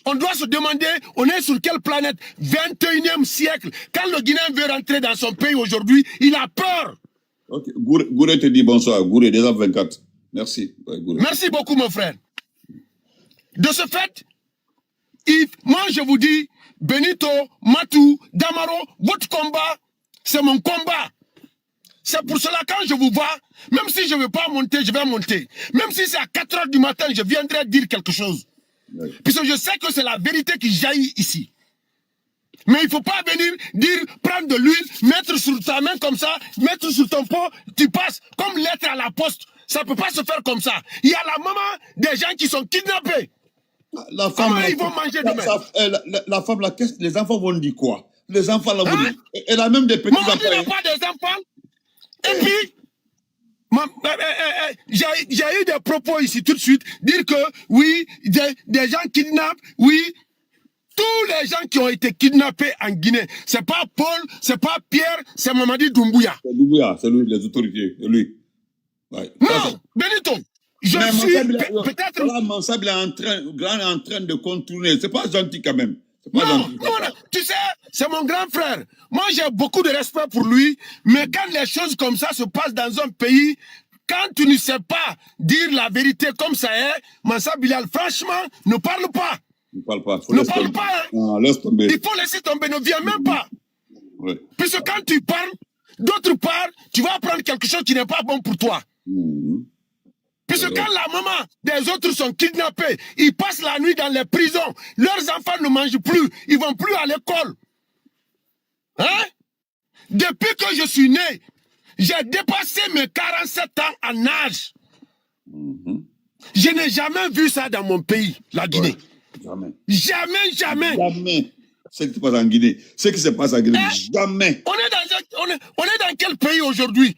[SPEAKER 14] On doit se demander, on est sur quelle planète? 21e siècle. Quand le Guinéen veut rentrer dans son pays aujourd'hui, il a peur.
[SPEAKER 4] Okay. Gouré te dit bonsoir. Gouré, déjà 24. Merci. Ouais,
[SPEAKER 14] merci beaucoup, mon frère. De ce fait, moi je vous dis, Benito, Matou, Damaro, votre combat, c'est mon combat. C'est pour cela, quand je vous vois, même si je ne veux pas monter, je vais monter. Même si c'est à 4 h du matin, je viendrai dire quelque chose. Oui. Puisque je sais que c'est la vérité qui jaillit ici. Mais il ne faut pas venir dire, prendre de l'huile, mettre sur ta main comme ça, mettre sur ton pot, tu passes comme lettre à la poste. Ça ne peut pas se faire comme ça. Il y a la maman des gens qui sont kidnappés.
[SPEAKER 4] La femme,
[SPEAKER 14] comment ils vont manger demain?
[SPEAKER 4] La femme, les enfants vont dire quoi? Les enfants, là, vont dire. Elle a même des petits enfants.
[SPEAKER 14] Maman n'a pas des enfants. Et puis, j'ai eu des propos ici tout de suite, dire que oui, des gens kidnappent, oui. Tous les gens qui ont été kidnappés en Guinée, c'est pas Paul, c'est pas Pierre, c'est Mamadi Doumbouya.
[SPEAKER 4] C'est Doumbouya, c'est lui, les autorités, c'est lui. Ouais.
[SPEAKER 14] Non, Benito, je suis peut-être...
[SPEAKER 4] Là, Mansab est en train de contourner. C'est pas gentil quand même. Pas
[SPEAKER 14] non,
[SPEAKER 4] gentil,
[SPEAKER 14] non, tu sais, c'est mon grand frère. Moi, j'ai beaucoup de respect pour lui, mais quand les choses comme ça se passent dans un pays, quand tu ne sais pas dire la vérité comme ça est, Mansab Bilal, franchement, ne parle pas.
[SPEAKER 4] Ne parle pas.
[SPEAKER 14] Ne parle pas.
[SPEAKER 4] Non, laisse tomber.
[SPEAKER 14] Il faut laisser tomber, ne viens même pas.
[SPEAKER 4] Ouais.
[SPEAKER 14] Puisque quand tu parles, d'autre part, tu vas apprendre quelque chose qui n'est pas bon pour toi. Puisque quand la maman des autres sont kidnappés, ils passent la nuit dans les prisons, leurs enfants ne mangent plus, ils vont plus à l'école. Hein? Depuis que je suis né, j'ai dépassé mes 47 ans en âge. Je n'ai jamais vu ça dans mon pays, la Guinée.
[SPEAKER 4] Ouais. Jamais.
[SPEAKER 14] Jamais, jamais.
[SPEAKER 4] Jamais. Ce qui se passe en Guinée. Ce qui se passe en Guinée. Jamais.
[SPEAKER 14] On est dans quel pays aujourd'hui?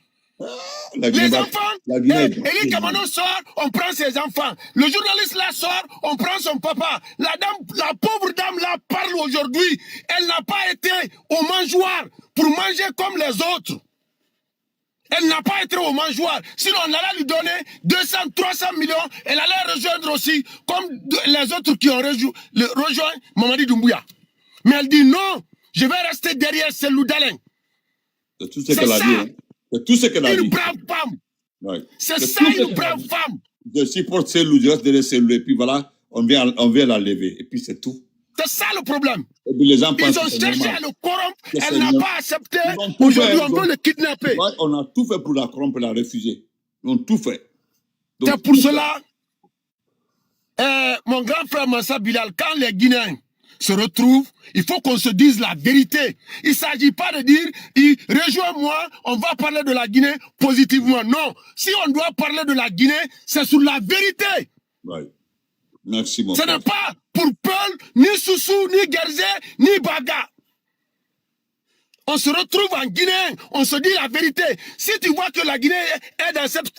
[SPEAKER 14] Les enfants, Elie Kamano sort, on prend ses enfants. Le journaliste là sort, on prend son papa. La pauvre dame là parle aujourd'hui. Elle n'a pas été au mangeoir pour manger comme les autres. Elle n'a pas été au mangeoir. Sinon, on allait lui donner 200, 300 millions. Elle allait rejoindre aussi, comme les autres qui ont rejoint Mamadi Doumbouya. Mais elle dit non, je vais rester derrière Selou Dalen.
[SPEAKER 4] C'est tout ce qu'elle a dit. Hein. C'est tout ce qu'elle a dit.
[SPEAKER 14] Une brave femme. Ouais. C'est ça, une brave femme.
[SPEAKER 4] Je supporte Selou, je reste derrière Selou. Et puis voilà, on vient la lever. Et puis c'est tout.
[SPEAKER 14] C'est ça le problème.
[SPEAKER 4] Et puis les gens
[SPEAKER 14] Ils ont cherché à le corrompre. Elle n'a pas accepté. Aujourd'hui, on veut le kidnapper.
[SPEAKER 4] Ouais, on a tout fait pour la corrompre et la refuser. Ils ont tout fait.
[SPEAKER 14] C'est pour cela, mon grand frère Mansa Bilal, quand les Guinéens se retrouvent, il faut qu'on se dise la vérité. Il ne s'agit pas de dire, rejoins-moi, on va parler de la Guinée positivement. Non, si on doit parler de la Guinée, c'est sur la vérité.
[SPEAKER 4] Ouais. Merci, mon
[SPEAKER 14] frère. Ce n'est pas pour Peul, ni Soussou, ni Gerzé, ni Baga. On se retrouve en Guinée, on se dit la vérité. Si tu vois que la Guinée est dans cette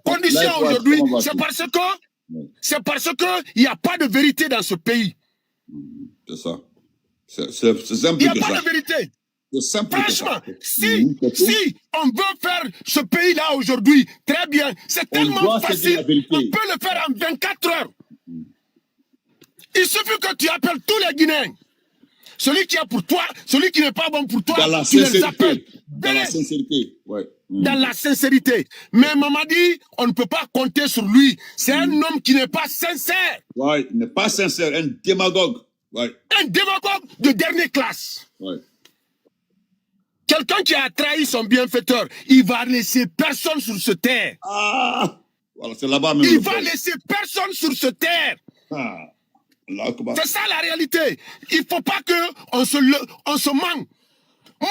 [SPEAKER 14] condition aujourd'hui, c'est parce que il n'y a pas de vérité dans ce pays.
[SPEAKER 4] C'est ça. C'est simple.
[SPEAKER 14] Il n'y a pas de vérité. Franchement, si on veut faire ce pays-là aujourd'hui, très bien, c'est tellement facile, on peut le faire en 24 heures. Il suffit que tu appelles tous les Guinéens. Celui qui est pour toi, celui qui n'est pas bon pour toi, tu les appelles.
[SPEAKER 4] Dans la sincérité. Ouais.
[SPEAKER 14] Dans la sincérité. Mais Mamadi, on ne peut pas compter sur lui. C'est un homme qui n'est pas sincère.
[SPEAKER 4] Ouais, il n'est pas sincère, un démagogue. Ouais.
[SPEAKER 14] Un démagogue de dernière classe.
[SPEAKER 4] Ouais.
[SPEAKER 14] Quelqu'un qui a trahi son bienfaiteur, il va laisser personne sur ce terre.
[SPEAKER 4] Ah, voilà, c'est là-bas même.
[SPEAKER 14] Il va laisser personne sur ce terre.
[SPEAKER 4] Ah,
[SPEAKER 14] c'est ça la réalité. Il ne faut pas qu'on se manque. Moi,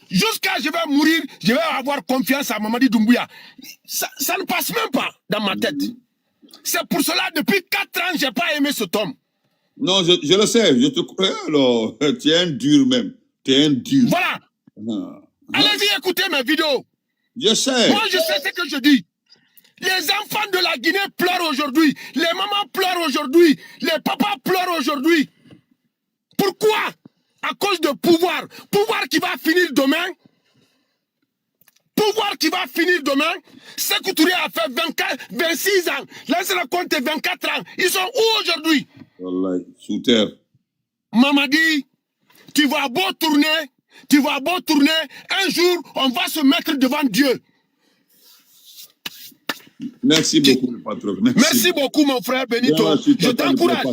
[SPEAKER 14] jusqu'à je vais mourir, je vais avoir confiance à Mamadi Doumbouya. Ça ne passe même pas dans ma tête. C'est pour cela, depuis 4 ans, je n'ai pas aimé cet homme.
[SPEAKER 4] Non, je le sais, je te crois. Alors, tu es un dur même. Tu es un dur.
[SPEAKER 14] Voilà. Allez-y écouter mes vidéos.
[SPEAKER 4] Je sais.
[SPEAKER 14] Moi, je sais ce que je dis. Les enfants de la Guinée pleurent aujourd'hui. Les mamans pleurent aujourd'hui. Les papas pleurent aujourd'hui. Pourquoi? À cause de pouvoir. Pouvoir qui va finir demain. Pouvoir qui va finir demain. Sékou Touré a fait 26 ans. Là, c'est le compte 24 ans. Ils sont où aujourd'hui?
[SPEAKER 4] Wallahi, sous terre.
[SPEAKER 14] Mamadi, tu vas beau tourner. Un jour, on va se mettre devant Dieu.
[SPEAKER 4] Merci beaucoup, le patron.
[SPEAKER 14] Merci beaucoup, mon frère Benito. Je t'encourage.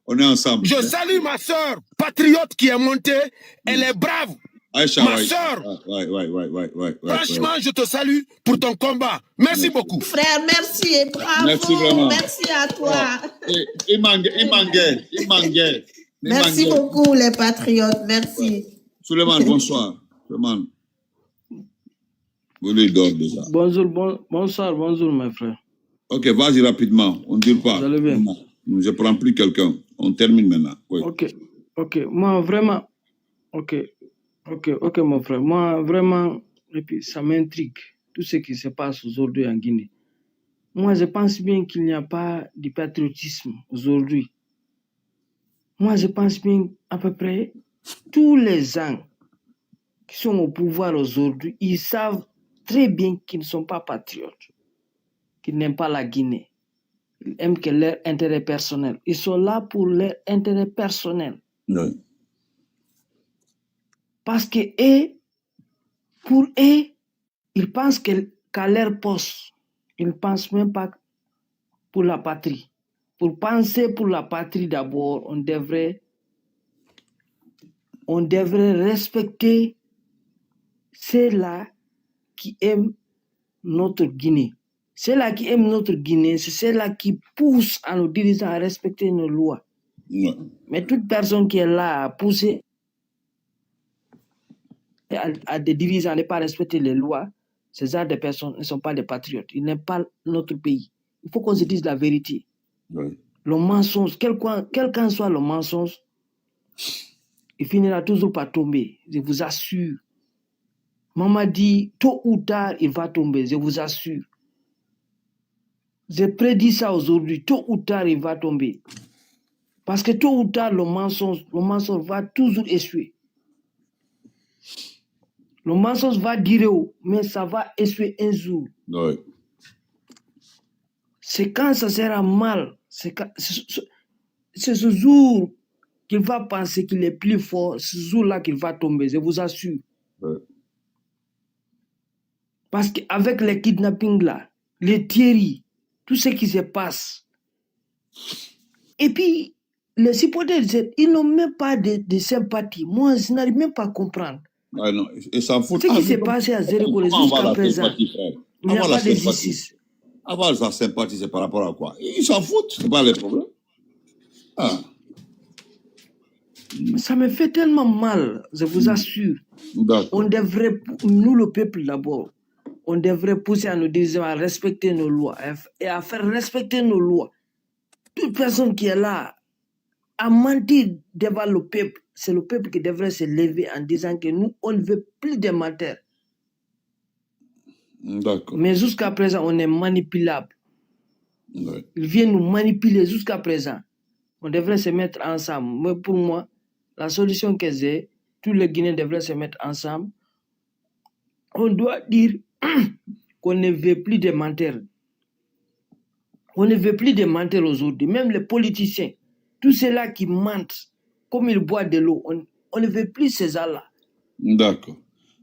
[SPEAKER 4] On est ensemble.
[SPEAKER 14] Je salue ma soeur, patriote qui est montée. Elle est brave.
[SPEAKER 4] Aïcha,
[SPEAKER 14] ma soeur. Franchement, je te salue pour ton combat. Merci beaucoup.
[SPEAKER 9] Frère, merci et bravo.
[SPEAKER 4] Merci vraiment.
[SPEAKER 9] Merci à toi.
[SPEAKER 4] Imangue.
[SPEAKER 9] Merci beaucoup, les patriotes. Merci.
[SPEAKER 4] Suleiman, bonsoir. Suleiman. Vous lui donnez déjà.
[SPEAKER 15] Bonsoir, mes frères.
[SPEAKER 4] Ok, vas-y rapidement. On ne dure pas.
[SPEAKER 15] Vous allez bien?
[SPEAKER 4] Non, je ne prends plus quelqu'un. On termine maintenant. Oui.
[SPEAKER 15] Ok. Moi, vraiment. Ok, mon frère. Moi, vraiment, et puis ça m'intrigue, tout ce qui se passe aujourd'hui en Guinée. Moi, je pense bien qu'il n'y a pas de patriotisme aujourd'hui. Moi, je pense bien à peu près tous les gens qui sont au pouvoir aujourd'hui, ils savent très bien qu'ils ne sont pas patriotes, qu'ils n'aiment pas la Guinée. Ils aiment que leur intérêt personnel. Ils sont là pour leur intérêt personnel.
[SPEAKER 4] Oui.
[SPEAKER 15] Parce que pour eux, ils pensent qu'à leur poste, ils ne pensent même pas pour la patrie. Pour penser pour la patrie d'abord, on devrait respecter ceux-là qui aiment notre Guinée. Ceux-là qui aiment notre Guinée, c'est ceux-là qui poussent à nos dirigeants à respecter nos lois.
[SPEAKER 4] Ouais.
[SPEAKER 15] Mais toute personne qui est là à pousser à des dirigeants à ne pas respecter les lois, ces genre de personnes ne sont pas des patriotes. Ils n'aiment pas notre pays. Il faut qu'on se dise la vérité.
[SPEAKER 4] Oui.
[SPEAKER 15] Le mensonge, quel qu'en soit le mensonge, il finira toujours par tomber, je vous assure. Maman dit, tôt ou tard, il va tomber, je vous assure. J'ai prédit ça aujourd'hui, tôt ou tard, il va tomber. Parce que tôt ou tard, le mensonge va toujours échouer. Le mensonge va dire, mais ça va échouer un jour.
[SPEAKER 4] Oui.
[SPEAKER 15] C'est quand ça sera mal, c'est ce jour qu'il va penser qu'il est plus fort, ce jour-là qu'il va tomber, je vous assure.
[SPEAKER 4] Oui.
[SPEAKER 15] Parce qu'avec les kidnappings là, les tueries, tout ce qui se passe, et puis les supporters, ils n'ont même pas de sympathie. Moi, je n'arrive même pas à comprendre.
[SPEAKER 4] Ah non, ils s'en foutent.
[SPEAKER 15] Ce qui s'est passé à Zéro jusqu'à présent, il n'y a pas de justice.
[SPEAKER 4] Avoir sa sympathie, c'est par rapport à quoi? Ils s'en foutent, c'est pas le problème. Ah.
[SPEAKER 15] Ça me fait tellement mal, je vous assure. On devrait, nous le peuple d'abord, on devrait pousser à nos dirigeants à respecter nos lois et à faire respecter nos lois. Toute personne qui est là à mentir devant le peuple, c'est le peuple qui devrait se lever en disant que nous, on ne veut plus de menteurs.
[SPEAKER 4] D'accord.
[SPEAKER 15] Mais jusqu'à présent, on est manipulable.
[SPEAKER 4] Oui.
[SPEAKER 15] Ils viennent nous manipuler jusqu'à présent. On devrait se mettre ensemble. Mais pour moi, la solution que j'ai, tous les Guinéens devraient se mettre ensemble. On doit dire qu'on ne veut plus de menteurs. On ne veut plus de menteurs aujourd'hui. Même les politiciens, tous ceux-là qui mentent, comme ils boivent de l'eau, on ne veut plus ces gens-là.
[SPEAKER 4] D'accord.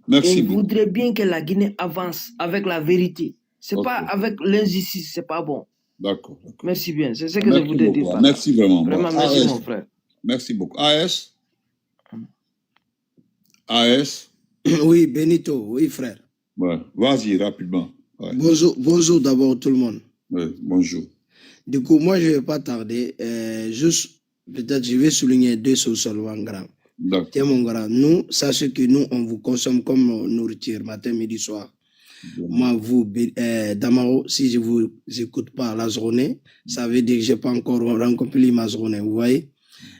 [SPEAKER 4] Merci.
[SPEAKER 15] Et il voudrait bien que la Guinée avance avec la vérité. C'est pas avec l'injustice, c'est pas bon.
[SPEAKER 4] D'accord.
[SPEAKER 15] Merci bien. C'est ce que je voulais dire.
[SPEAKER 4] Merci vraiment.
[SPEAKER 15] Vraiment, merci mon frère.
[SPEAKER 4] Merci beaucoup. AS? AS?
[SPEAKER 13] Oui, Benito, oui, frère.
[SPEAKER 4] Ouais. Vas-y, rapidement. Ouais.
[SPEAKER 13] Bonjour d'abord tout le monde.
[SPEAKER 4] Oui, bonjour.
[SPEAKER 13] Du coup, moi, je ne vais pas tarder. Juste, peut-être, je vais souligner deux choses seulement graves. Tiens, mon grand, nous, sachez que nous, on vous consomme comme nourriture, matin, midi, soir. Moi, vous, Damaro, si je ne vous écoute pas la journée, ça veut dire que je n'ai pas encore rempli ma journée, vous voyez.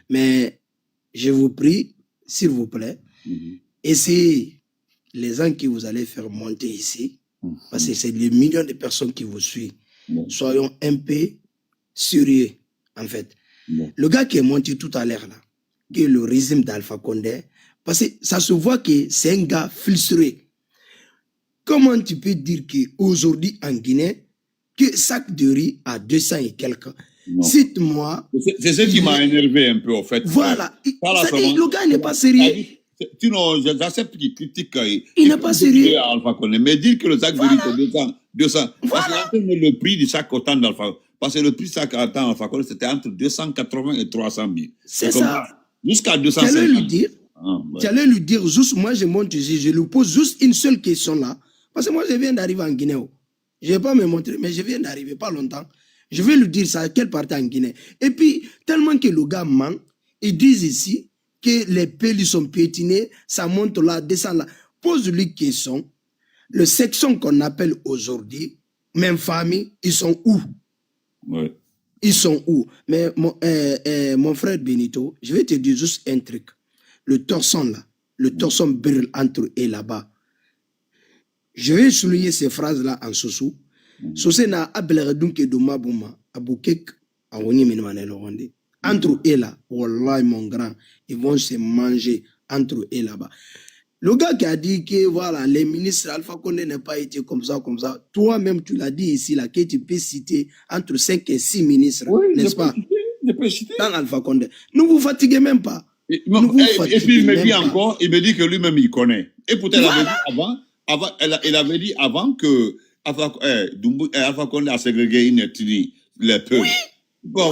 [SPEAKER 13] Mais je vous prie, s'il vous plaît, essayez les gens qui vous allez faire monter ici, parce que c'est des millions de personnes qui vous suivent. Soyons un peu sérieux, en fait. Le gars qui est monté tout à l'heure, là, qui est le régime d'Alpha Condé, parce que ça se voit que c'est un gars frustré. Comment tu peux dire qu'aujourd'hui en Guinée, que sac de riz à 200 et quelques, cite-moi.
[SPEAKER 4] C'est ce qui m'a énervé un peu, en fait.
[SPEAKER 13] Voilà. Le gars n'est pas sérieux.
[SPEAKER 4] J'accepte qu'il critique.
[SPEAKER 13] Il n'est pas sérieux.
[SPEAKER 4] Alpha Condé, mais dire que le sac de riz c'est 200. Parce que le prix du sac autant d'Alpha, parce que le prix du sac autant d'Alpha Condé, c'était entre 280 et 300 000.
[SPEAKER 13] C'est ça.
[SPEAKER 4] Jusqu'à 250.
[SPEAKER 13] Tu allais lui dire, tu allais lui dire, juste, moi je monte ici, je lui pose juste une seule question là, parce que moi je viens d'arriver en Guinée. Je ne vais pas me montrer, mais je viens d'arriver, pas longtemps. Je vais lui dire ça, quelle partie en Guinée. Et puis, tellement que le gars ment, ils disent ici que les pelles sont piétinés, ça monte là, descend là. Pose-lui une question. Le section qu'on appelle aujourd'hui, même famille, ils sont où?
[SPEAKER 4] Ouais.
[SPEAKER 13] Ils sont où? Mais mon frère Benito, je vais te dire juste un truc. Le torson là, le torson brûle entre eux et là-bas. Je vais souligner ces phrases-là en sous-sous. Sosé na abeleredun ke doma bouma, abukek, awoni menemane loronde. Entre eux et là, wallah mon grand, ils vont se manger entre eux et là-bas. Le gars qui a dit que voilà, les ministres Alpha Condé n'a pas été comme ça. Toi-même, tu l'as dit ici, là, que tu peux citer entre 5 et 6 ministres, oui, n'est-ce pas?
[SPEAKER 4] Je peux citer.
[SPEAKER 13] Dans Alpha Condé. Ne vous fatiguez même pas.
[SPEAKER 4] Et puis il me dit encore, il me dit que lui-même il connaît. Et pourtant, il avait dit avant que Alpha Condé a ségrégé une ethnie, les Peuls. Oui. Bon,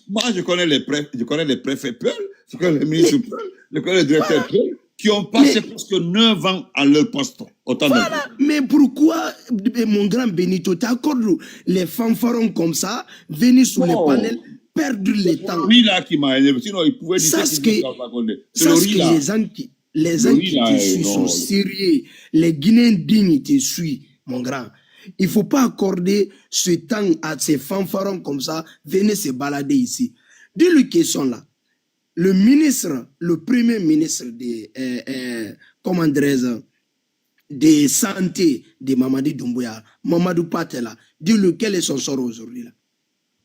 [SPEAKER 4] moi je connais les préfets Peuls, je connais les ministres Peuls, je connais les directeurs Peuls, qui ont passé presque 9 ans à leur poste.
[SPEAKER 13] Voilà. Mais pourquoi, mon grand Benito, t'accordes les fanfarons comme ça, venir sur les panels, perdre le temps?
[SPEAKER 4] Lui là qui m'a élevé, sinon il pouvait dire
[SPEAKER 13] les gens qui te suivent sont sérieux. Les Guinéens dignes te suivent, mon grand. Il ne faut pas accorder ce temps à ces fanfarons comme ça, venez se balader ici. Dis-lui qu'ils sont là. Le ministre, le premier ministre de santé de Mamadi Doumbouya, Mamadou Patela, dis-lui quel est son sort aujourd'hui là.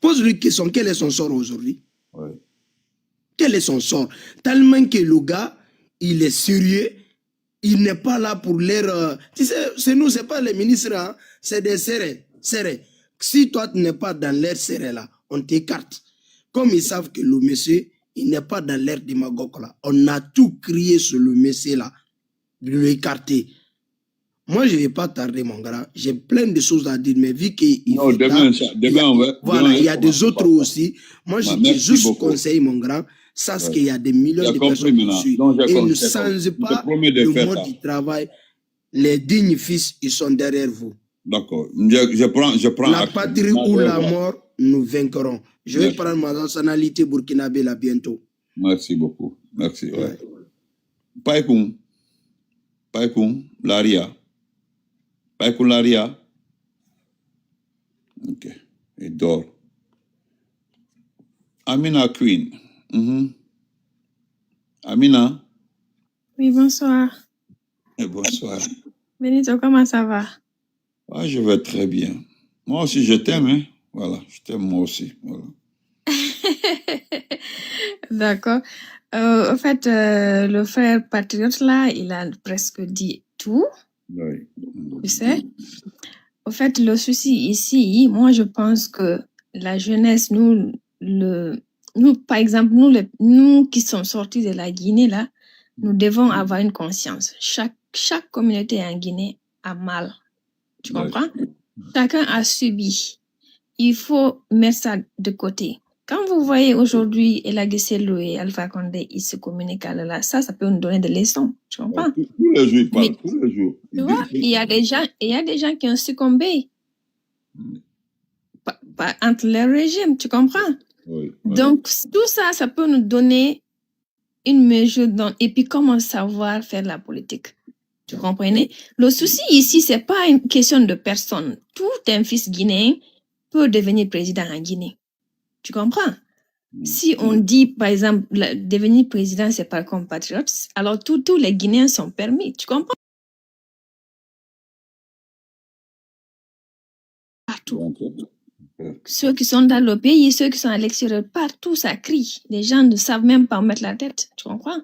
[SPEAKER 13] Pose-lui une question, quel est son sort aujourd'hui? Oui. Quel est son sort? Tellement que le gars, il est sérieux, il n'est pas là pour l'air. Tu sais, c'est nous, c'est pas les ministres, hein, c'est des serrés. Si toi, tu n'es pas dans l'air serré là, on t'écarte. Comme ils savent que le monsieur, il n'est pas dans l'air démagogue là. On a tout crié sur le monsieur là, de l'écarter. Moi, je ne vais pas tarder, mon grand. J'ai plein de choses à dire, mais vu qu'il il y a des autres aussi. Moi, je te juste conseille, mon grand, sache qu'il y a des millions de personnes qui suivent. Et ne changez pas le mode du travail. Les dignes fils, ils sont derrière vous.
[SPEAKER 4] D'accord. Je prends
[SPEAKER 13] la patrie ou la mort, nous vaincrons. Je vais prendre ma nationalité burkinabé là bientôt.
[SPEAKER 4] Merci beaucoup. Merci. Ouais. Paikoum, Laria. Paikoum, Laria. Ok. Il dort. Amina Queen. Amina.
[SPEAKER 16] Oui, bonsoir.
[SPEAKER 4] Et bonsoir.
[SPEAKER 16] Benito, comment ça va?
[SPEAKER 4] Ah, je vais très bien. Moi aussi, je t'aime, hein. Voilà, je t'aime moi aussi. Voilà.
[SPEAKER 16] D'accord. En fait, le frère patriote là, il a presque dit tout.
[SPEAKER 4] Oui.
[SPEAKER 16] Tu sais? En fait, le souci ici, moi, je pense que la jeunesse, nous par exemple, nous qui sommes sortis de la Guinée là, nous devons avoir une conscience. Chaque communauté en Guinée a mal. Tu comprends? Chacun a subi. Il faut mettre ça de côté. Quand vous voyez aujourd'hui Ella Guisselo et Alpha Condé, ils se communiquent là, ça peut nous donner des leçons. Tu comprends?
[SPEAKER 4] Tous les jours, ils parlent, tous les jours.
[SPEAKER 16] Tu vois, il y a des gens qui ont succombé entre les régimes, tu comprends? Oui. Donc, tout ça, ça peut nous donner une mesure et puis comment savoir faire la politique. Tu comprenez? Le souci ici, c'est pas une question de personne. Tout un fils guinéen peut devenir président en Guinée. Tu comprends? Si on dit, par exemple, devenir président, c'est par compatriote, alors tous les Guinéens sont permis. Tu comprends? Partout. Ceux qui sont dans le pays, ceux qui sont à l'extérieur, partout, ça crie. Les gens ne savent même pas où mettre la tête. Tu comprends?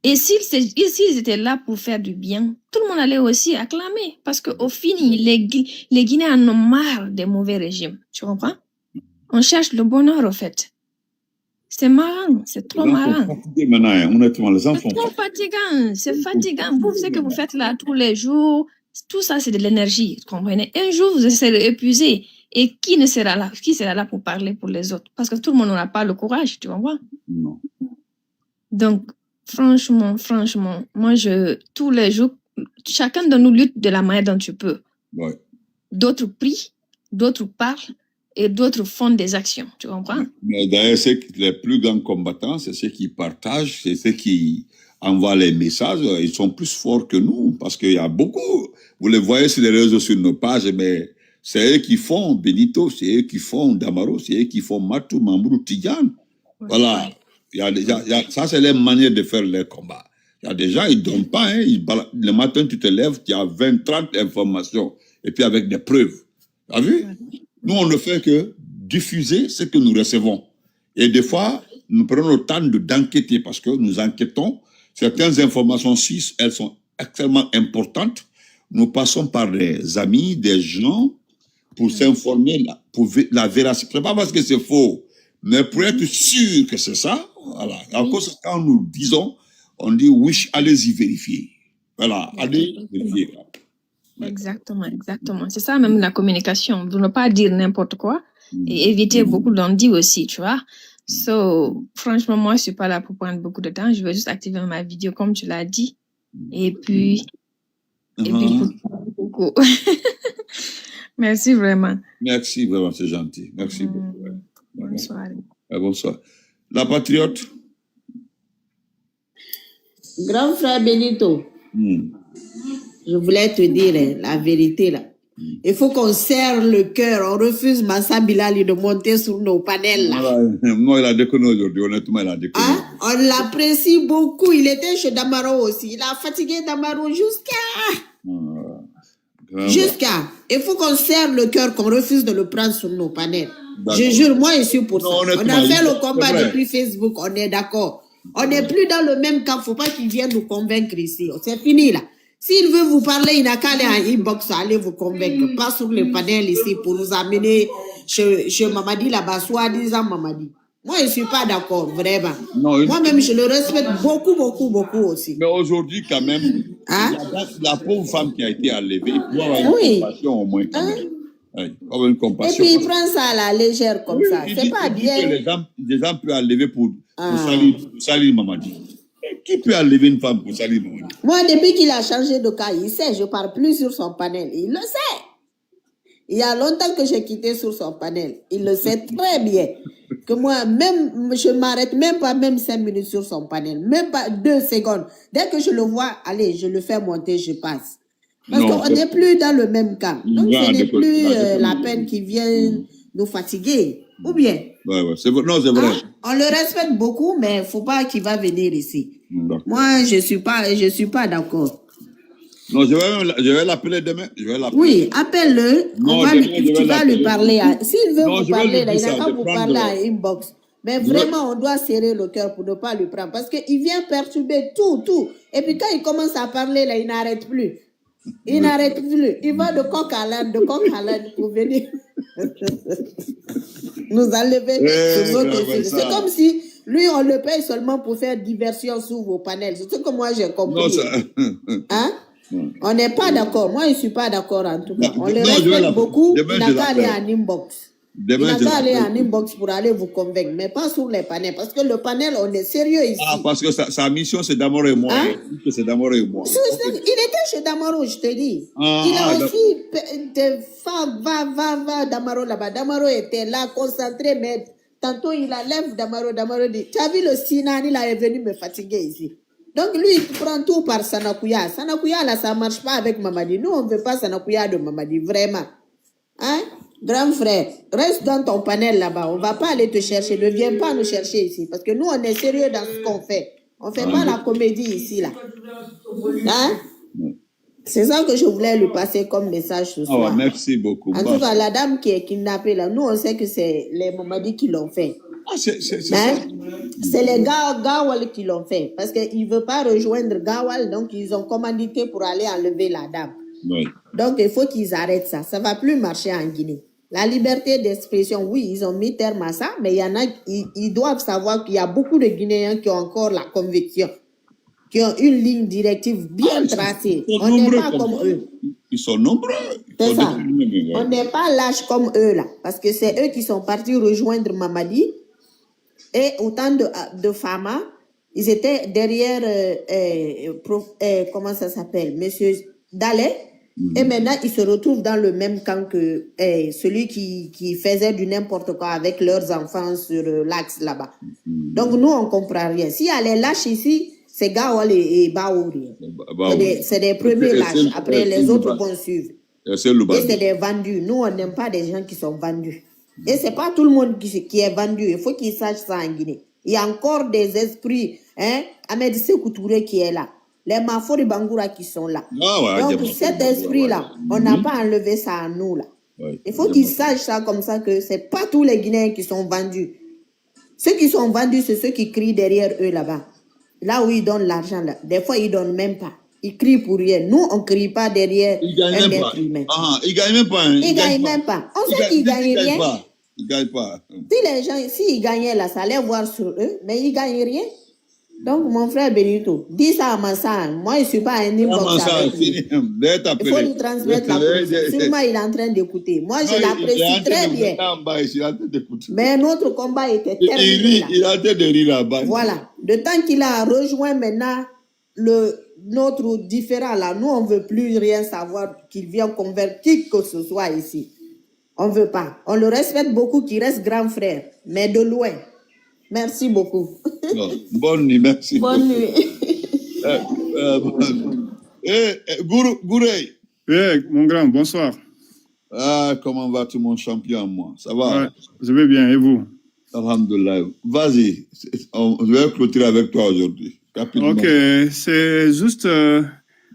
[SPEAKER 16] Et s'ils étaient là pour faire du bien, tout le monde allait aussi acclamer. Parce qu'au fini, les Guinéens en ont marre des mauvais régimes. Tu comprends? On cherche le bonheur, au fait. C'est marrant, c'est trop marrant.
[SPEAKER 4] Honnêtement, les enfants.
[SPEAKER 16] C'est trop fatigant, c'est fatigant. Vous, ce que vous faites là tous les jours, tout ça, c'est de l'énergie. Vous comprenez? Un jour, vous serez épuisé. Et qui sera là pour parler pour les autres? Parce que tout le monde n'aura pas le courage, tu comprends?
[SPEAKER 4] Non.
[SPEAKER 16] Donc, franchement, moi, tous les jours, chacun de nous lutte de la manière dont tu peux.
[SPEAKER 4] Ouais.
[SPEAKER 16] D'autres prient, d'autres parlent, et d'autres font des actions, tu comprends?
[SPEAKER 4] Mais d'ailleurs, les plus grands combattants, c'est ceux qui partagent, c'est ceux qui envoient les messages. Ils sont plus forts que nous, parce qu'il y a beaucoup. Vous les voyez sur les réseaux, sur nos pages, mais c'est eux qui font Benito, c'est eux qui font Damaro, c'est eux qui font Matou, Mambrou, Tidjane. Voilà. Ça, c'est leur manière de faire leur combat. Il y a des gens, ils ne donnent pas. Hein, le matin, tu te lèves, tu as 20, 30 informations, et puis avec des preuves. Tu as vu? Nous, on ne fait que diffuser ce que nous recevons. Et des fois, nous prenons le temps d'enquêter parce que nous enquêtons. Certaines informations, si elles sont extrêmement importantes, nous passons par des amis, des gens, pour s'informer, pour la véracité. Ce n'est pas parce que c'est faux, mais pour être sûr que c'est ça, voilà. Encore quand nous disons, on dit oui, allez-y vérifier. Voilà, allez vérifier.
[SPEAKER 16] Exactement, exactement. C'est ça même la communication, de ne pas dire n'importe quoi et éviter beaucoup d'en dire aussi, tu vois. So, franchement, moi, je suis pas là pour prendre beaucoup de temps. Je vais juste activer ma vidéo comme tu l'as dit. Et puis beaucoup. Merci vraiment.
[SPEAKER 4] Merci vraiment, c'est gentil. Merci beaucoup.
[SPEAKER 16] Bonne soirée.
[SPEAKER 4] Bonsoir. La patriote.
[SPEAKER 9] Grand frère Benito. Je voulais te dire la vérité là. Il faut qu'on serre le cœur. On refuse Massa Bilali de monter sur nos panels là.
[SPEAKER 4] Moi, il a déconné aujourd'hui. Honnêtement, il a déconné.
[SPEAKER 9] Hein? On l'apprécie beaucoup. Il était chez Damaro aussi. Il a fatigué Damaro jusqu'à. Il faut qu'on serre le cœur, qu'on refuse de le prendre sur nos panels. Je jure, moi, je suis pour ça. On a fait le combat depuis Facebook. On est d'accord. On n'est plus dans le même camp. Il ne faut pas qu'il vienne nous convaincre ici. C'est fini là. S'il veut vous parler, il n'a qu'à aller en inbox, aller vous convaincre. Pas sur le panel ici pour nous amener chez Mamadi là-bas, soi-disant Mamadi. Moi, je ne suis pas d'accord, vraiment. Moi-même, je le respecte beaucoup, beaucoup, beaucoup aussi.
[SPEAKER 4] Mais aujourd'hui, quand même, la pauvre femme qui a été enlevée, il doit avoir une compassion au moins quand même. Comme une compassion.
[SPEAKER 9] Et puis, il prend ça à la légère comme ça. C'est pas bien.
[SPEAKER 4] Les gens peuvent enlever pour salir Mamadi. Qui peut enlever une femme pour salir Mamadi?
[SPEAKER 9] Moi, depuis qu'il a changé de cas, il sait, je ne parle plus sur son panel. Il le sait. Il y a longtemps que j'ai quitté sur son panel. Il le sait très bien. Que moi, même, je ne m'arrête même pas 5 minutes sur son panel. Même pas 2 secondes. Dès que je le vois, allez, je le fais monter, je passe. Parce qu'on n'est plus dans le même cas. Donc, ce n'est plus la peine qui vient nous fatiguer. Ou bien?
[SPEAKER 4] Non, c'est vrai.
[SPEAKER 9] On le respecte beaucoup, mais il ne faut pas qu'il va venir ici. Moi, je ne suis pas d'accord.
[SPEAKER 4] Non, je vais l'appeler demain.
[SPEAKER 9] Oui, appelle-le. Tu vas lui parler. S'il veut vous parler, là, il n'a qu'à vous parler à inbox. Mais vraiment, on doit serrer le cœur pour ne pas lui prendre. Parce qu'il vient perturber tout. Et puis quand il commence à parler, là, il n'arrête plus. Il n'arrête plus. Il va de coq à l'âne pour venir nous enlever sur notre fil. C'est comme si lui, on le paye seulement pour faire diversion sur vos panels. C'est ce que moi, j'ai compris. Hein? On n'est pas d'accord. Moi, je ne suis pas d'accord en tout cas. On le respecte beaucoup. Il n'a qu'à aller en inbox. Il n'a qu'à aller en inbox pour aller vous convaincre, mais pas sur les panels. Parce que le panel, on est sérieux ici.
[SPEAKER 4] Parce que sa mission, c'est Damaro et moi. C'est Damaro et moi.
[SPEAKER 9] Il était chez Damaro, je te dis. Il a aussi des femmes, va, Damaro là-bas. Damaro était là, concentré, mais tantôt il enlève Damaro dit, tu as vu le Sinan, il est venu me fatiguer ici. Donc lui, il prend tout par Sanakuya. Sanakuya, là, ça ne marche pas avec Mamadi. Nous, on ne veut pas Sanakuya de Mamadi, vraiment. Hein? Grand frère, reste dans ton panel là-bas. On ne va pas aller te chercher. Ne viens pas nous chercher ici. Parce que nous, on est sérieux dans ce qu'on fait. On ne fait pas la comédie ici, là. Hein? C'est ça que je voulais lui passer comme message ce soir.
[SPEAKER 4] Merci beaucoup.
[SPEAKER 9] En tout cas, la dame qui est kidnappée là, nous, on sait que c'est les Mamadi qui l'ont fait. C'est les Gawal qui l'ont fait. Parce qu'ils ne veulent pas rejoindre Gawal, donc ils ont commandité pour aller enlever la dame. Donc, il faut qu'ils arrêtent ça. Ça ne va plus marcher en Guinée. La liberté d'expression, oui, ils ont mis terme à ça, mais il y en a, ils doivent savoir qu'il y a beaucoup de Guinéens qui ont encore la conviction, qui ont une ligne directive bien tracée. On n'est pas comme eux.
[SPEAKER 4] Ils sont nombreux.
[SPEAKER 9] C'est ça. On n'est pas lâches comme eux, là. Parce que c'est eux qui sont partis rejoindre Mamadi. Et autant de Fama, ils étaient derrière, comment ça s'appelle, Monsieur Dalé. Et maintenant, ils se retrouvent dans le même camp que celui qui faisait du n'importe quoi avec leurs enfants sur l'axe là-bas. Donc, nous, on ne comprend rien. Si elle est lâche ici, c'est Gawal et Baouri. C'est des premiers lâches. Après, les autres vont suivre. Et c'est des vendus. Nous, on n'aime pas des gens qui sont vendus. Et ce n'est pas tout le monde qui est vendu. Il faut qu'ils sachent ça en Guinée. Il y a encore des esprits. Ahmed Sékou Touré qui est là. Les Mafori Bangoura qui sont là. Donc, cet esprit-là, on n'a pas enlevé ça à nous, là. Il faut qu'ils sachent ça comme ça, que ce n'est pas tous les Guinéens qui sont vendus. Ceux qui sont vendus, c'est ceux qui crient derrière eux, là-bas. Là où ils donnent l'argent, là. Des fois, ils ne donnent même pas. Ils crient pour rien. Nous, on ne crie pas derrière un être humain.
[SPEAKER 4] Ils ne gagnent même pas.
[SPEAKER 9] Ils ne gagnent même pas. On sait qu'ils ne gagnent rien.
[SPEAKER 4] Ils ne gagnent pas.
[SPEAKER 9] Si les gens, s'ils gagnaient là, ça allait voir sur eux, mais ils ne gagnent rien. Donc, mon frère Benito, dis ça à Massa. Moi, je ne suis pas un inbox avec lui. Il faut lui transmettre la police. Sûrement, il est en train d'écouter. Moi, je l'apprécie très bien. Mais notre combat était terminé.
[SPEAKER 4] Il est en train de rire là-bas.
[SPEAKER 9] Voilà. Le temps qu'il a rejoint maintenant notre différent là, nous, on ne veut plus rien savoir qu'il vienne convaincre qui que ce soit ici. On ne veut pas. On le respecte beaucoup, qu'il reste grand frère, mais de loin. Merci beaucoup.
[SPEAKER 4] Bonne nuit, merci.
[SPEAKER 9] Bonne nuit.
[SPEAKER 4] Gourey.
[SPEAKER 17] Mon grand, bonsoir.
[SPEAKER 4] Comment vas-tu, mon champion, moi? Ça va?
[SPEAKER 17] Ouais, je vais bien, et vous?
[SPEAKER 4] Alhamdulillah. Vas-y, je vais clôturer avec toi aujourd'hui. Rapidement.
[SPEAKER 17] Ok, c'est juste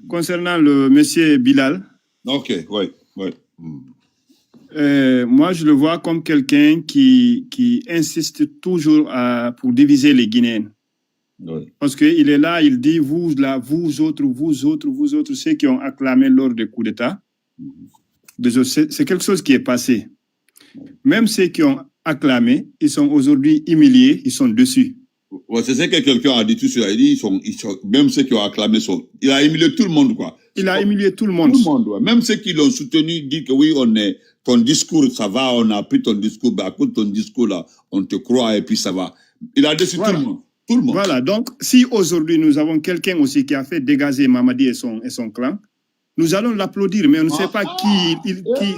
[SPEAKER 17] concernant le monsieur Bilal.
[SPEAKER 4] Ok, oui.
[SPEAKER 17] Moi, je le vois comme quelqu'un qui insiste toujours pour diviser les Guinéens.
[SPEAKER 4] Oui.
[SPEAKER 17] Parce qu'il est là, il dit, vous là, vous autres, ceux qui ont acclamé lors du coup d'État. C'est quelque chose qui est passé. Même ceux qui ont acclamé, ils sont aujourd'hui humiliés, ils sont dessus.
[SPEAKER 4] Ouais, c'est ce que quelqu'un a dit tout cela. Il dit, même ceux qui ont acclamé il a humilié tout le monde, quoi.
[SPEAKER 17] Il a humilié tout le monde.
[SPEAKER 4] Tout le monde, ouais. Même ceux qui l'ont soutenu disent que oui, ton discours, ça va, on a pris ton discours, à cause de ton discours là, on te croit et puis ça va. Il a déçu tout le monde. Tout le monde.
[SPEAKER 17] Voilà, donc si aujourd'hui nous avons quelqu'un aussi qui a fait dégager Mamadi et son clan, nous allons l'applaudir, mais on ne sait pas qui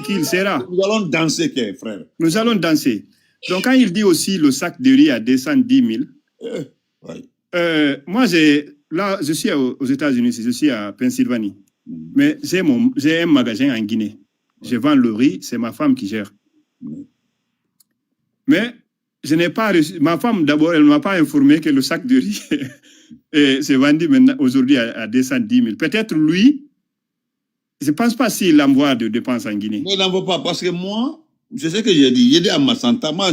[SPEAKER 17] il sera.
[SPEAKER 4] Nous allons danser, frère.
[SPEAKER 17] Nous allons danser. Donc quand il dit aussi le sac de riz à 210 000, moi je suis aux États-Unis, je suis à Pennsylvanie, mais j'ai un magasin en Guinée. Je vends le riz, c'est ma femme qui gère. Mais je n'ai pas reçu. Ma femme, d'abord, elle ne m'a pas informé que le sac de riz s'est vendu maintenant aujourd'hui à 210 000. Peut-être lui, je ne pense pas s'il envoie de dépenses en Guinée.
[SPEAKER 4] Non, il n'envoie pas, parce que moi, c'est ce que j'ai dit. J'ai dit à Massanta, moi,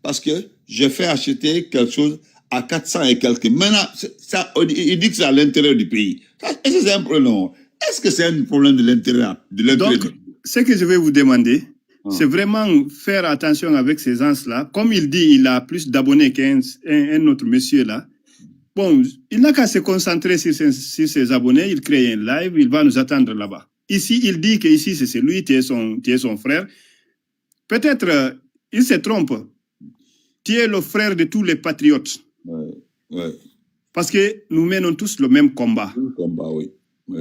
[SPEAKER 4] parce que j'ai fait acheter quelque chose à 400 et quelques. Maintenant, il dit que c'est à l'intérieur du pays. Est-ce que c'est un problème? Est-ce que c'est un problème de l'intérieur?
[SPEAKER 17] Donc, ce que je vais vous demander, c'est vraiment faire attention avec ces gens-là. Comme il dit, il a plus d'abonnés qu'un autre monsieur là. Bon, il n'a qu'à se concentrer sur ses abonnés. Il crée un live, il va nous attendre là-bas. Ici, il dit que ici c'est lui, tu es son frère. Peut-être, il se trompe. Tu es le frère de tous les patriotes.
[SPEAKER 4] Ouais.
[SPEAKER 17] Parce que nous menons tous le même combat.
[SPEAKER 4] Le combat, oui.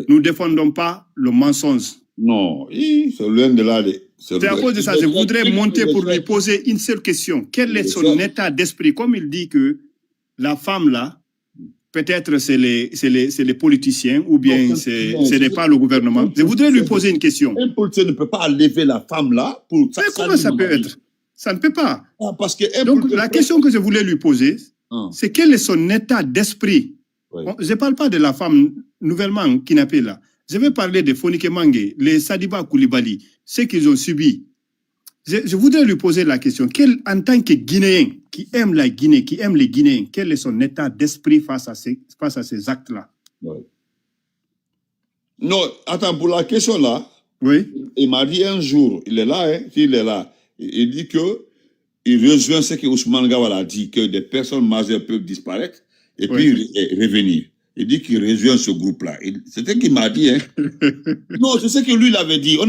[SPEAKER 17] Nous ne défendons pas le mensonge.
[SPEAKER 4] Non, c'est loin de là.
[SPEAKER 17] C'est à cause de ça. Je voudrais monter pour lui poser une seule question. Quel est son état d'esprit? Comme il dit que la femme là, peut-être c'est les politiciens ou bien ce n'est pas le gouvernement. Je voudrais lui poser une question.
[SPEAKER 4] Un politicien ne peut pas lever la femme là pour...
[SPEAKER 17] Mais comment ça peut être? Ça ne peut pas.
[SPEAKER 4] Parce que
[SPEAKER 17] donc la question que je voulais lui poser, c'est quel est son état d'esprit? Je ne parle pas de la femme nouvellement kidnappée là. Je vais parler de Fonike Mange, les Sadiba Koulibaly, ce qu'ils ont subi. Je voudrais lui poser la question. En tant que Guinéen qui aime la Guinée, qui aime les Guinéens, quel est son état d'esprit face à ces actes-là?
[SPEAKER 4] Non, attends, pour la question là, il m'a dit un jour, il est là, il dit qu'il rejoint ce que Ousmane Gawal a dit, que des personnes majeures peuvent disparaître et puis revenir. Il dit qu'il rejoint ce groupe-là. C'est ce qu'il m'a dit. Hein. Non, c'est ce que lui l'avait dit.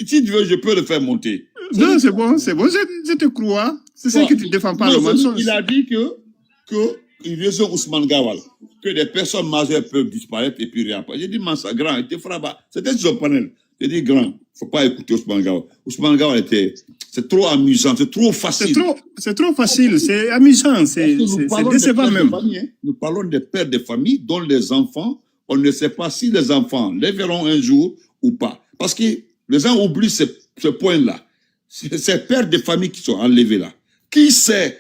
[SPEAKER 4] Si tu veux, je peux le faire monter.
[SPEAKER 17] Non, c'est bon. Je te crois. C'est ce que tu ne défends pas le mensonge.
[SPEAKER 4] Il a dit qu'il rejoint Ousmane Gawal. que des personnes majeures peuvent disparaître et puis réapparaître. J'ai dit, Mansa, grand, il te frappe. C'était sur son panel. J'ai dit, grand, il ne faut pas écouter Ousmane Gawal. Ousmane Gawal c'est trop amusant, c'est trop facile.
[SPEAKER 17] C'est trop facile, c'est amusant, c'est décevant même.
[SPEAKER 4] Nous parlons des pères de famille dont les enfants, on ne sait pas si les enfants les verront un jour ou pas. Parce que les gens oublient ce point-là. Ces pères de famille qui sont enlevés là. Qui sait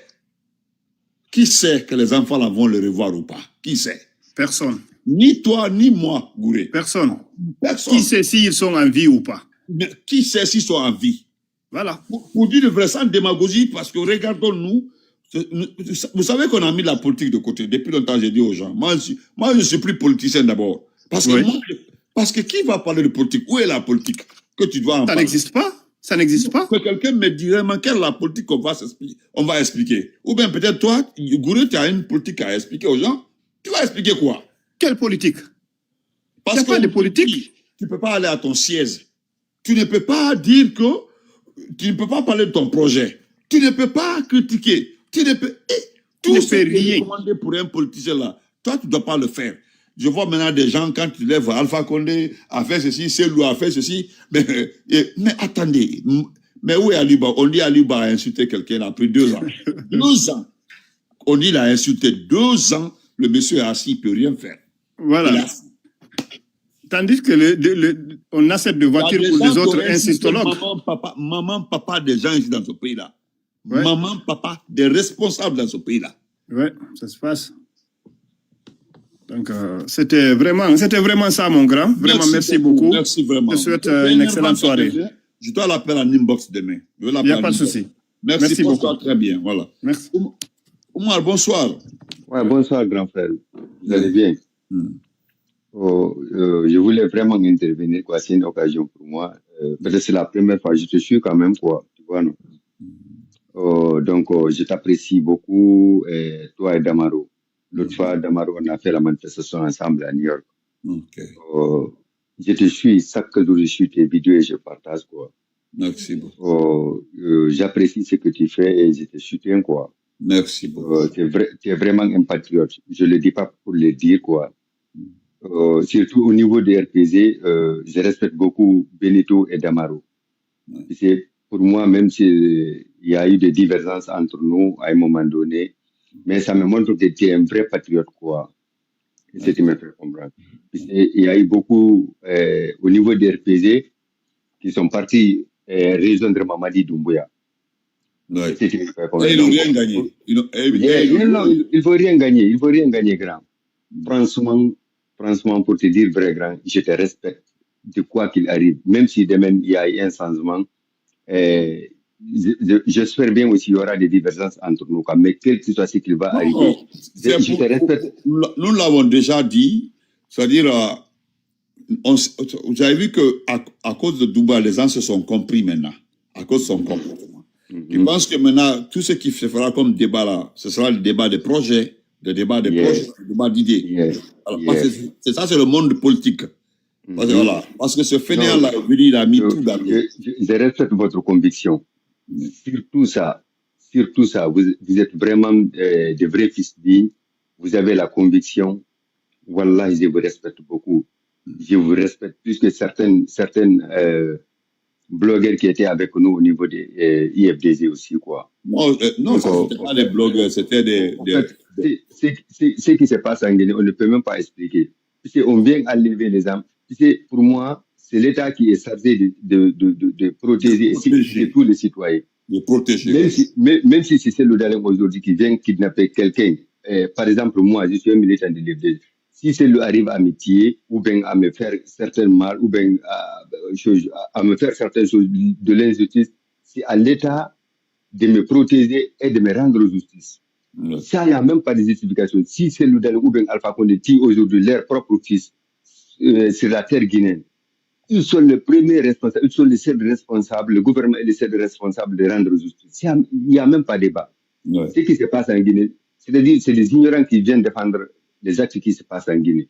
[SPEAKER 4] que les enfants là vont le revoir ou pas? Qui sait?
[SPEAKER 17] Personne.
[SPEAKER 4] Ni toi, ni moi, Gouré.
[SPEAKER 17] Personne. Qui sait s'ils sont en vie ou pas?
[SPEAKER 4] Mais qui sait s'ils sont en vie?
[SPEAKER 17] Voilà.
[SPEAKER 4] Pour dire le vrai, sans démagogie, parce que regardons-nous, vous savez qu'on a mis la politique de côté. Depuis longtemps, j'ai dit aux gens, moi je ne suis plus politicien d'abord. Parce que qui va parler de politique? Où est la politique que tu dois en parler?
[SPEAKER 17] Ça n'existe pas. Ça n'existe pas.
[SPEAKER 4] Que quelqu'un me dirait, mais quelle est la politique qu'on va expliquer? Ou bien peut-être toi, Gouré, tu as une politique à expliquer aux gens. Tu vas expliquer quoi?
[SPEAKER 17] Quelle politique?
[SPEAKER 4] Parce que
[SPEAKER 17] pas de politique.
[SPEAKER 4] Tu ne peux pas aller à ton siège. Tu ne peux pas dire que... Tu ne peux pas parler de ton projet. Tu ne peux pas critiquer. Tu ne peux... Tout ce qui est demandé pour un politicien là, toi, tu ne dois pas le faire. Je vois maintenant des gens, quand tu lèves Alpha Condé a fait ceci, Selou a fait ceci. Mais attendez, mais où est Aliba? On dit Aliba a insulté quelqu'un après 2 ans. 2 ans. On dit qu'il a insulté 2 ans, le monsieur est assis, il ne peut rien faire.
[SPEAKER 17] Voilà. Tandis que on accepte de voitures pour les autres insultologues.
[SPEAKER 4] Maman, papa des gens ici dans ce pays-là. Ouais. Maman, papa des responsables dans ce pays-là.
[SPEAKER 17] Oui, ça se passe. Donc, c'était vraiment ça, mon grand. Vraiment, merci beaucoup.
[SPEAKER 4] Merci vraiment.
[SPEAKER 17] Je souhaite une excellente soirée.
[SPEAKER 4] Je dois l'appeler en inbox demain.
[SPEAKER 17] Il n'y a pas de souci.
[SPEAKER 4] Merci beaucoup. Très bien, voilà.
[SPEAKER 17] Merci.
[SPEAKER 4] Oumar, bonsoir.
[SPEAKER 18] Ouais, bonsoir, grand frère. Vous allez bien? Je voulais vraiment intervenir, quoi. C'est une occasion pour moi. Peut-être c'est la première fois. Je te suis quand même, quoi. Tu vois, non? Donc, je t'apprécie beaucoup, toi et Damaro. L'autre fois, Damaro, on a fait la manifestation ensemble à New York.
[SPEAKER 4] Okay.
[SPEAKER 18] Je te suis, chaque jour je suis tes vidéos et je partage, quoi.
[SPEAKER 4] Merci beaucoup.
[SPEAKER 18] J'apprécie ce que tu fais et je te soutiens, quoi.
[SPEAKER 4] Merci beaucoup.
[SPEAKER 18] Tu es vraiment un patriote. Je ne le dis pas pour le dire, quoi. Surtout au niveau des RPZ, je respecte beaucoup Benito et Damaro. C'est pour moi, même s'il y a eu des divergences entre nous à un moment donné, mais ça me montre que tu es un vrai patriote, quoi. C'est ce qui me fait comprendre. Il y a eu beaucoup, au niveau des RPZ, qui sont partis rejoindre Mamadi Doumbouya.
[SPEAKER 4] Ouais.
[SPEAKER 18] C'est ce qui me fait comprendre.
[SPEAKER 4] Ils n'ont rien gagné.
[SPEAKER 18] Non, il ne faut rien gagner. Il ne faut rien gagner, grand. Franchement, pour te dire vrai, grand, je te respecte de quoi qu'il arrive. Même si demain, il y a un changement, j'espère bien aussi qu'il y aura des divergences entre nous. Mais quel que soit ce qui va arriver, je te respecte.
[SPEAKER 4] Nous l'avons déjà dit, c'est-à-dire, vous avez vu qu'à cause de Douba, les gens se sont compris maintenant, à cause de son comportement. Je pense que maintenant, tout ce qui se fera comme débat là, ce sera le débat des projets, le débat des projets, le débat d'idées. C'est ça, c'est le monde politique. Parce que ce fainéant-là, il a mis tout dans le...
[SPEAKER 18] Je respecte votre conviction. Surtout ça, vous êtes vraiment des vrais fils dignes. Vous avez la conviction. Wallah, je vous respecte beaucoup. Je vous respecte plus que certaines blogueurs qui étaient avec nous au niveau des IFDZ aussi, quoi.
[SPEAKER 4] Non, c'était pas des blogueurs, c'était des...
[SPEAKER 18] Ce qui se passe en Guinée, on ne peut même pas expliquer. On vient enlever les âmes. Pour moi, c'est l'État qui est chargé de protéger tous les citoyens.
[SPEAKER 4] De protéger.
[SPEAKER 18] Même si c'est le Dalem aujourd'hui qui vient kidnapper quelqu'un, par exemple, moi, je suis un militant de l'IFDZ. Si celui arrive à me tuer, ou bien à me faire certaines mal, ou bien à me faire certaines choses de l'injustice, c'est à l'État de me protéger et de me rendre justice. Ça, il n'y a même pas de justification. Si celui Dalem ou bien Alpha Condé tue aujourd'hui leur propre fils sur la terre guinéenne, ils sont les premiers responsables, ils sont les seuls responsables, le gouvernement est les seuls responsables de rendre justice. Il n'y a même pas de débat. Ce qui se passe en Guinée, c'est-à-dire c'est les ignorants qui viennent défendre les actes qui se passent en Guinée.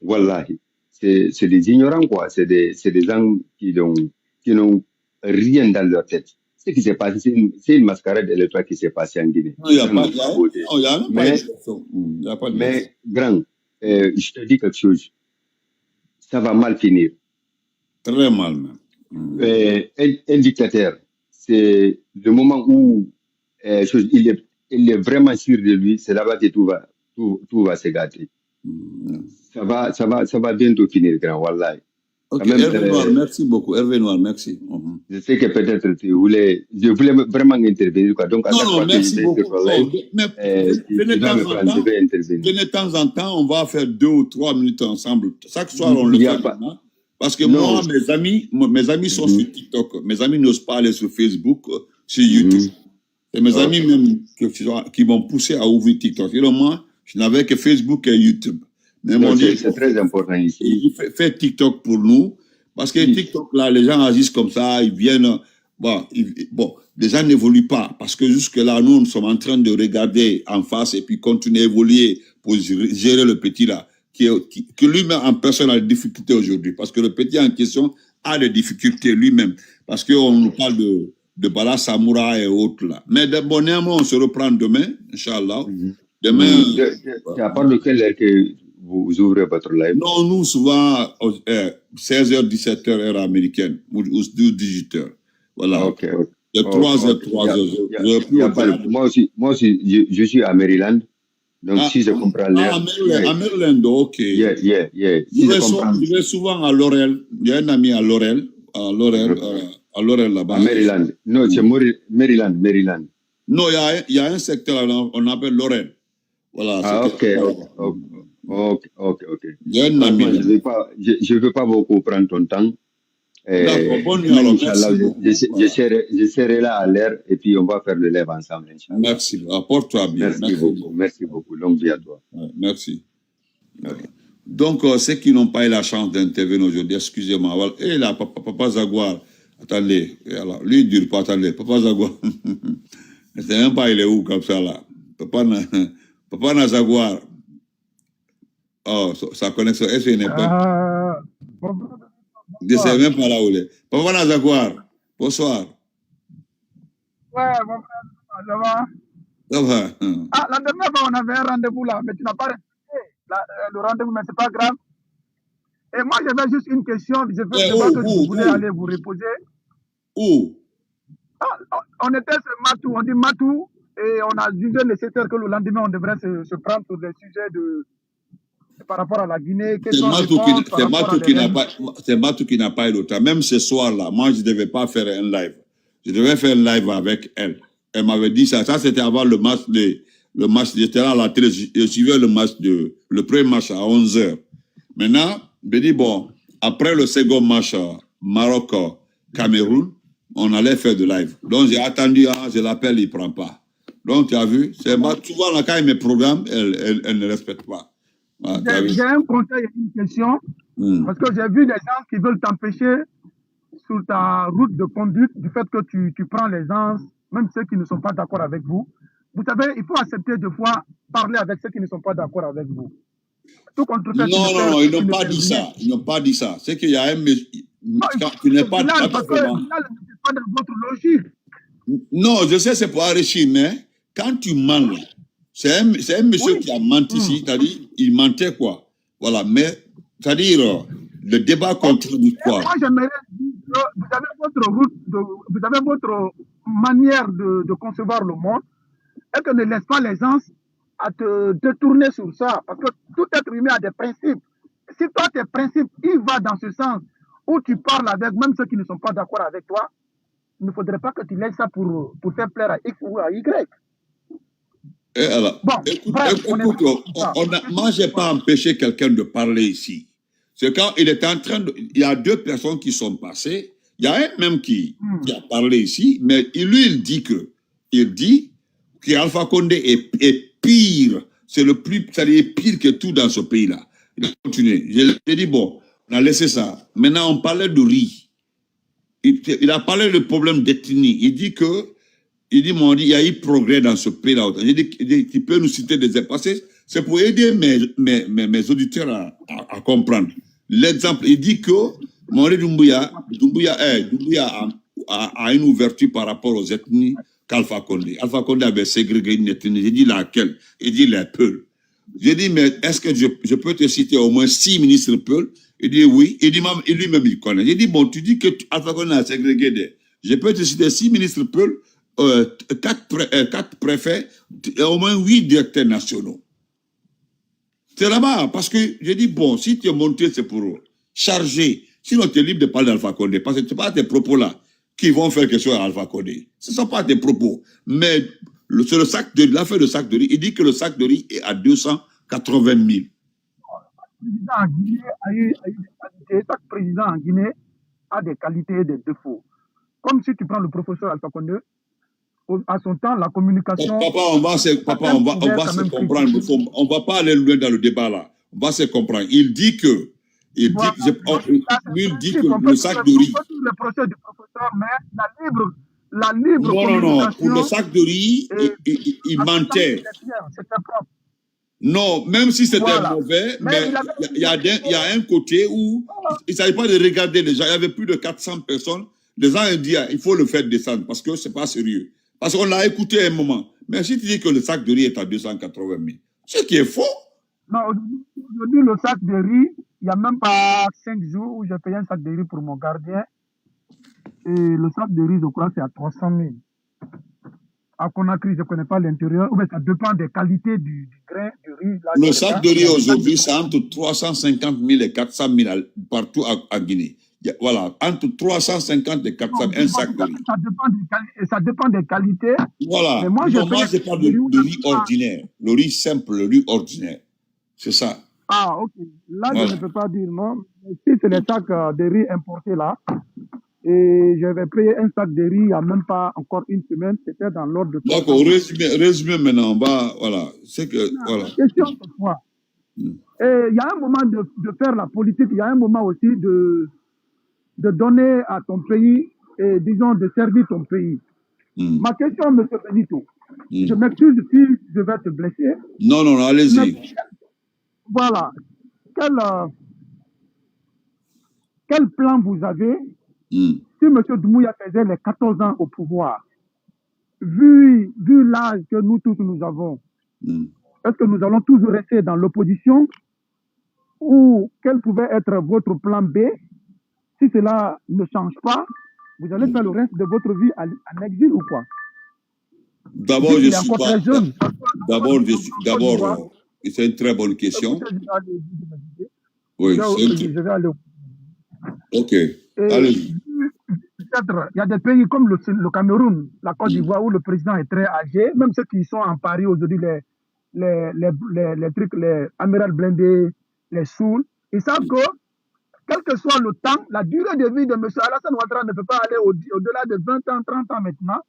[SPEAKER 18] Wallahi. C'est des ignorants, quoi. C'est des gens qui n'ont rien dans leur tête. ce qui s'est passé, c'est une mascarade électorale qui s'est passée en Guinée.
[SPEAKER 4] Non, il n'y a pas d'élection.
[SPEAKER 18] Mais, grand, je te dis quelque chose. Ça va mal finir.
[SPEAKER 4] Très mal, même.
[SPEAKER 18] Un dictateur, c'est le moment où il est vraiment sûr de lui, c'est là-bas que tout va se gâter. Ça va bientôt finir, grand, wallahi.
[SPEAKER 4] Ok, Hervé Noir, merci beaucoup. Hervé Noir, merci.
[SPEAKER 18] Je sais que peut-être je voulais vraiment intervenir, quoi. Donc,
[SPEAKER 4] non, merci beaucoup. De temps en temps, on va faire 2 ou 3 minutes ensemble. Chaque soir, on le fait maintenant. Parce que moi, mes amis sont sur TikTok. Mes amis n'osent pas aller sur Facebook, sur YouTube. C'est mes amis même qui m'ont poussé à ouvrir TikTok. Et moi, je n'avais que Facebook et YouTube. Mais
[SPEAKER 18] c'est très important ici.
[SPEAKER 4] Il fait TikTok pour nous. Parce que TikTok, là, les gens agissent comme ça, ils viennent. Bon, les gens n'évoluent pas. Parce que jusque-là, nous sommes en train de regarder en face et puis continuer à évoluer pour gérer le petit là. Qui lui-même en personne a des difficultés aujourd'hui. Parce que le petit en question a des difficultés lui-même. Parce qu'on nous parle de Bala Samoura et autres là. Mais néanmoins, on se reprend demain, Inch'Allah. Demain.
[SPEAKER 18] C'est à part de quelle heure que vous ouvrez votre live?
[SPEAKER 4] Non, nous, souvent, 16h, 17h, heure américaine, ou 18h. Voilà.
[SPEAKER 18] Ok.
[SPEAKER 4] De 3h.
[SPEAKER 18] Moi aussi, je suis à Maryland. Donc, si je comprends l'heure.
[SPEAKER 4] À Maryland, ok. Je vais souvent à Laurel. Il y a un ami à Laurel. À Laurel là-bas.
[SPEAKER 18] À Maryland. Non, c'est Maryland.
[SPEAKER 4] Non, il y a un secteur là, on appelle Laurel. Voilà.
[SPEAKER 18] Ok.
[SPEAKER 4] Il y a un ami.
[SPEAKER 18] Je ne veux pas beaucoup prendre ton temps. Je serai là à l'heure et puis on va faire le live ensemble. Inch'Allah.
[SPEAKER 4] Merci. Apporte-toi bien.
[SPEAKER 18] Merci beaucoup. Longue vie à toi.
[SPEAKER 4] Merci. Donc, ceux qui n'ont pas eu la chance d'intervenir aujourd'hui, excusez-moi. Et là, Papa Zaguar, attendez. Alors, lui, il ne dure pas. Attendez. Papa Zaguar. Je ne sais même pas il est où comme ça là. Papa Zaguar. Oh, sa connexion. Est-ce qu'il n'est pas. Je ne sais même pas là où il est. Papa Nazaguar, bonsoir.
[SPEAKER 19] Ouais, mon frère, ça va?
[SPEAKER 4] Ça va.
[SPEAKER 19] Ah, la dernière fois, on avait un rendez-vous là, mais tu n'as pas respecté le rendez-vous, mais ce n'est pas grave. Et moi, j'avais juste une question. Je veux savoir que vous voulez aller vous reposer.
[SPEAKER 4] Où?
[SPEAKER 19] Ah, on était sur Matou, on dit Matou, et on a jugé nécessaire que le lendemain, on devrait se prendre sur des sujets par rapport à la Guinée.
[SPEAKER 4] C'est Matou qui n'a pas eu le temps. Même ce soir-là, moi, je ne devais pas faire un live. Je devais faire un live avec elle. Elle m'avait dit ça. Ça, c'était avant le match. J'étais là à la télé. Je suivais le premier match à 11h. Maintenant, je me dis, bon, après le second match Maroc-Cameroun, on allait faire de live. Donc, j'ai attendu, je l'appelle, il ne prend pas. Donc, tu as vu, souvent, quand il me programme, elle ne respecte pas.
[SPEAKER 19] J'ai un conseil et une question, parce que j'ai vu des gens qui veulent t'empêcher sur ta route de conduite du fait que tu prends les gens, même ceux qui ne sont pas d'accord avec vous. Vous savez, il faut accepter de fois parler avec ceux qui ne sont pas d'accord avec vous. Tout contre
[SPEAKER 4] non, ils n'ont pas dit ça. Ils n'ont pas dit ça. C'est qu'il y a un... Tu n'es pas...
[SPEAKER 19] Parce que Bilal n'est pas dans votre logique.
[SPEAKER 4] Non, je sais c'est pour enrichir, mais quand tu mens, c'est un monsieur qui a menti ici, c'est-à-dire, il mentait quoi. Voilà, mais, c'est-à-dire, le débat contradictoire.
[SPEAKER 19] Moi, j'aimerais dire, vous avez votre route, vous avez votre manière de concevoir le monde, et que ne laisse pas les gens à te détourner sur ça, parce que tout être humain a des principes. Si toi, tes principes, ils vont dans ce sens, où tu parles avec même ceux qui ne sont pas d'accord avec toi, il ne faudrait pas que tu laisses ça pour faire plaire à X ou à Y.
[SPEAKER 4] Et alors, bon, écoute, moi, je n'ai pas empêché quelqu'un de parler ici. C'est quand il est en train de... Il y a deux personnes qui sont passées. Il y a un même qui a parlé ici, mais lui, il dit qu'Alpha Condé est pire. C'est le plus... C'est-à-dire pire que tout dans ce pays-là. Il a continué. J'ai dit, bon, on a laissé ça. Maintenant, on parlait de riz. Il a parlé du problème d'ethnie. Il dit, il y a eu progrès dans ce pays-là. Il dit qu'il peut nous citer des exemples. C'est pour aider mes auditeurs à comprendre. L'exemple, il dit que Maurice Doumbouya à une ouverture par rapport aux ethnies qu'Alpha Condé. Alpha Condé avait ségrégé une ethnie. J'ai dit laquelle? Il dit les Peuls. J'ai dit, mais est-ce que je peux te citer au moins 6 ministres Peuls? Il dit oui. Il dit, et lui-même, il connaît. J'ai dit, bon, tu dis que Alpha Condé a ségrégé des... Je peux te citer 6 ministres Peuls, 4 préfets, et au moins 8 directeurs nationaux. C'est là-bas, parce que j'ai dit, bon, si tu es monté, c'est pour charger. Sinon, tu es libre de parler d'Alpha Condé, parce que ce n'est pas tes propos-là qui vont faire quelque chose à Alpha Condé. Ce ne sont pas tes propos. Mais c'est l'affaire de sac de riz. Il dit que le sac de riz est à 280 000.
[SPEAKER 19] Chaque président en Guinée a des qualités et des défauts. Comme si tu prends le professeur Alpha Condé, à son temps, la communication...
[SPEAKER 4] Papa, on va se comprendre. On ne va pas aller loin dans le débat là. On va se comprendre. Il dit que... Il dit que le sac de riz...
[SPEAKER 19] Le procès du professeur, mais la libre
[SPEAKER 4] Non. Pour le sac de riz, il mentait. Non, même si c'était mauvais, mais il y a un côté où il ne s'agit pas de regarder les gens. Il y avait plus de 400 personnes. Les gens ont dit il faut le faire descendre parce que ce n'est pas sérieux. Parce qu'on l'a écouté à un moment. Mais si tu dis que le sac de riz est à 280 000, ce qui est faux.
[SPEAKER 19] Non, aujourd'hui, le sac de riz, il n'y a même pas 5 jours où j'ai payé un sac de riz pour mon gardien. Et le sac de riz, je crois, c'est à 300 000. À Conakry, je ne connais pas l'intérieur. Mais ça dépend des qualités du grain, du riz. Là,
[SPEAKER 4] le sac de riz aujourd'hui, c'est entre 350 000 et 400 000 partout à Guinée. Voilà, entre 350 et 400 000, un sac de riz.
[SPEAKER 19] Ça dépend des qualités.
[SPEAKER 4] Voilà. Mais moi, je parle de riz ordinaire. Le riz simple, le riz ordinaire. C'est ça.
[SPEAKER 19] Ah, ok. Là, voilà. Je ne peux pas dire non. Mais si c'est les sacs de riz importés là, et j'avais payé un sac de riz il n'y a même pas encore une semaine, c'était dans l'ordre de...
[SPEAKER 4] D'accord, résumé maintenant, voilà. C'est que, voilà.
[SPEAKER 19] La question, c'est quoi? Il y a un moment de faire la politique, il y a un moment aussi de donner à ton pays, et disons, de servir ton pays. Ma question, M. Benito, je m'excuse si je vais te blesser.
[SPEAKER 4] Non, allez-y.
[SPEAKER 19] Voilà. Quel plan vous avez si M. Doumbouya faisait les 14 ans au pouvoir, vu l'âge que nous tous nous avons, est-ce que nous allons toujours rester dans l'opposition ou quel pouvait être votre plan B? Si cela ne change pas, vous allez faire le reste de votre vie en exil ou quoi?
[SPEAKER 4] D'abord, c'est une très bonne question. Oui, ok, allez-y.
[SPEAKER 19] Peut-être, il y a des pays comme le Cameroun, la Côte d'Ivoire, où le président est très âgé, même ceux qui sont en Paris aujourd'hui, les trucs, les amiral blindés, les Soul, ils savent que, quel que soit le temps, la durée de vie de M. Alassane Ouattara ne peut pas aller au-delà de 20 ans, 30 ans maintenant.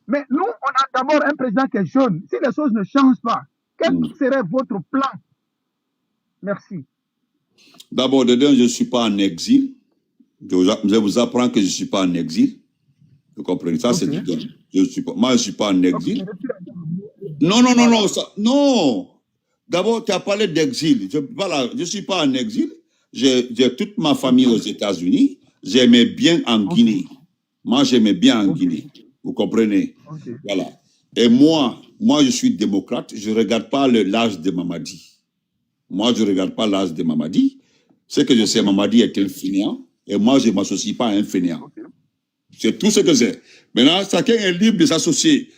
[SPEAKER 19] Mais nous, on a d'abord un président qui est jeune. Si les choses ne changent pas, quel serait votre plan? Merci.
[SPEAKER 4] D'abord, je ne suis pas en exil. Je vous apprends que je ne suis pas en exil. Vous comprenez ça? C'est moi, je ne suis pas en exil. Non. D'abord, tu as parlé d'exil. Je ne suis pas en exil. J'ai toute ma famille aux États-Unis. J'aimais bien en Guinée. Moi, j'aimais bien en Guinée. Vous comprenez? Voilà. Et moi, je suis démocrate. Je ne regarde pas l'âge de Mamadi. Moi, je ne regarde pas l'âge de Mamadi. Ce que je sais, Mamadi est un fainéant. Et moi, je ne m'associe pas à un fainéant. C'est tout ce que c'est. Maintenant, chacun est libre de s'associer.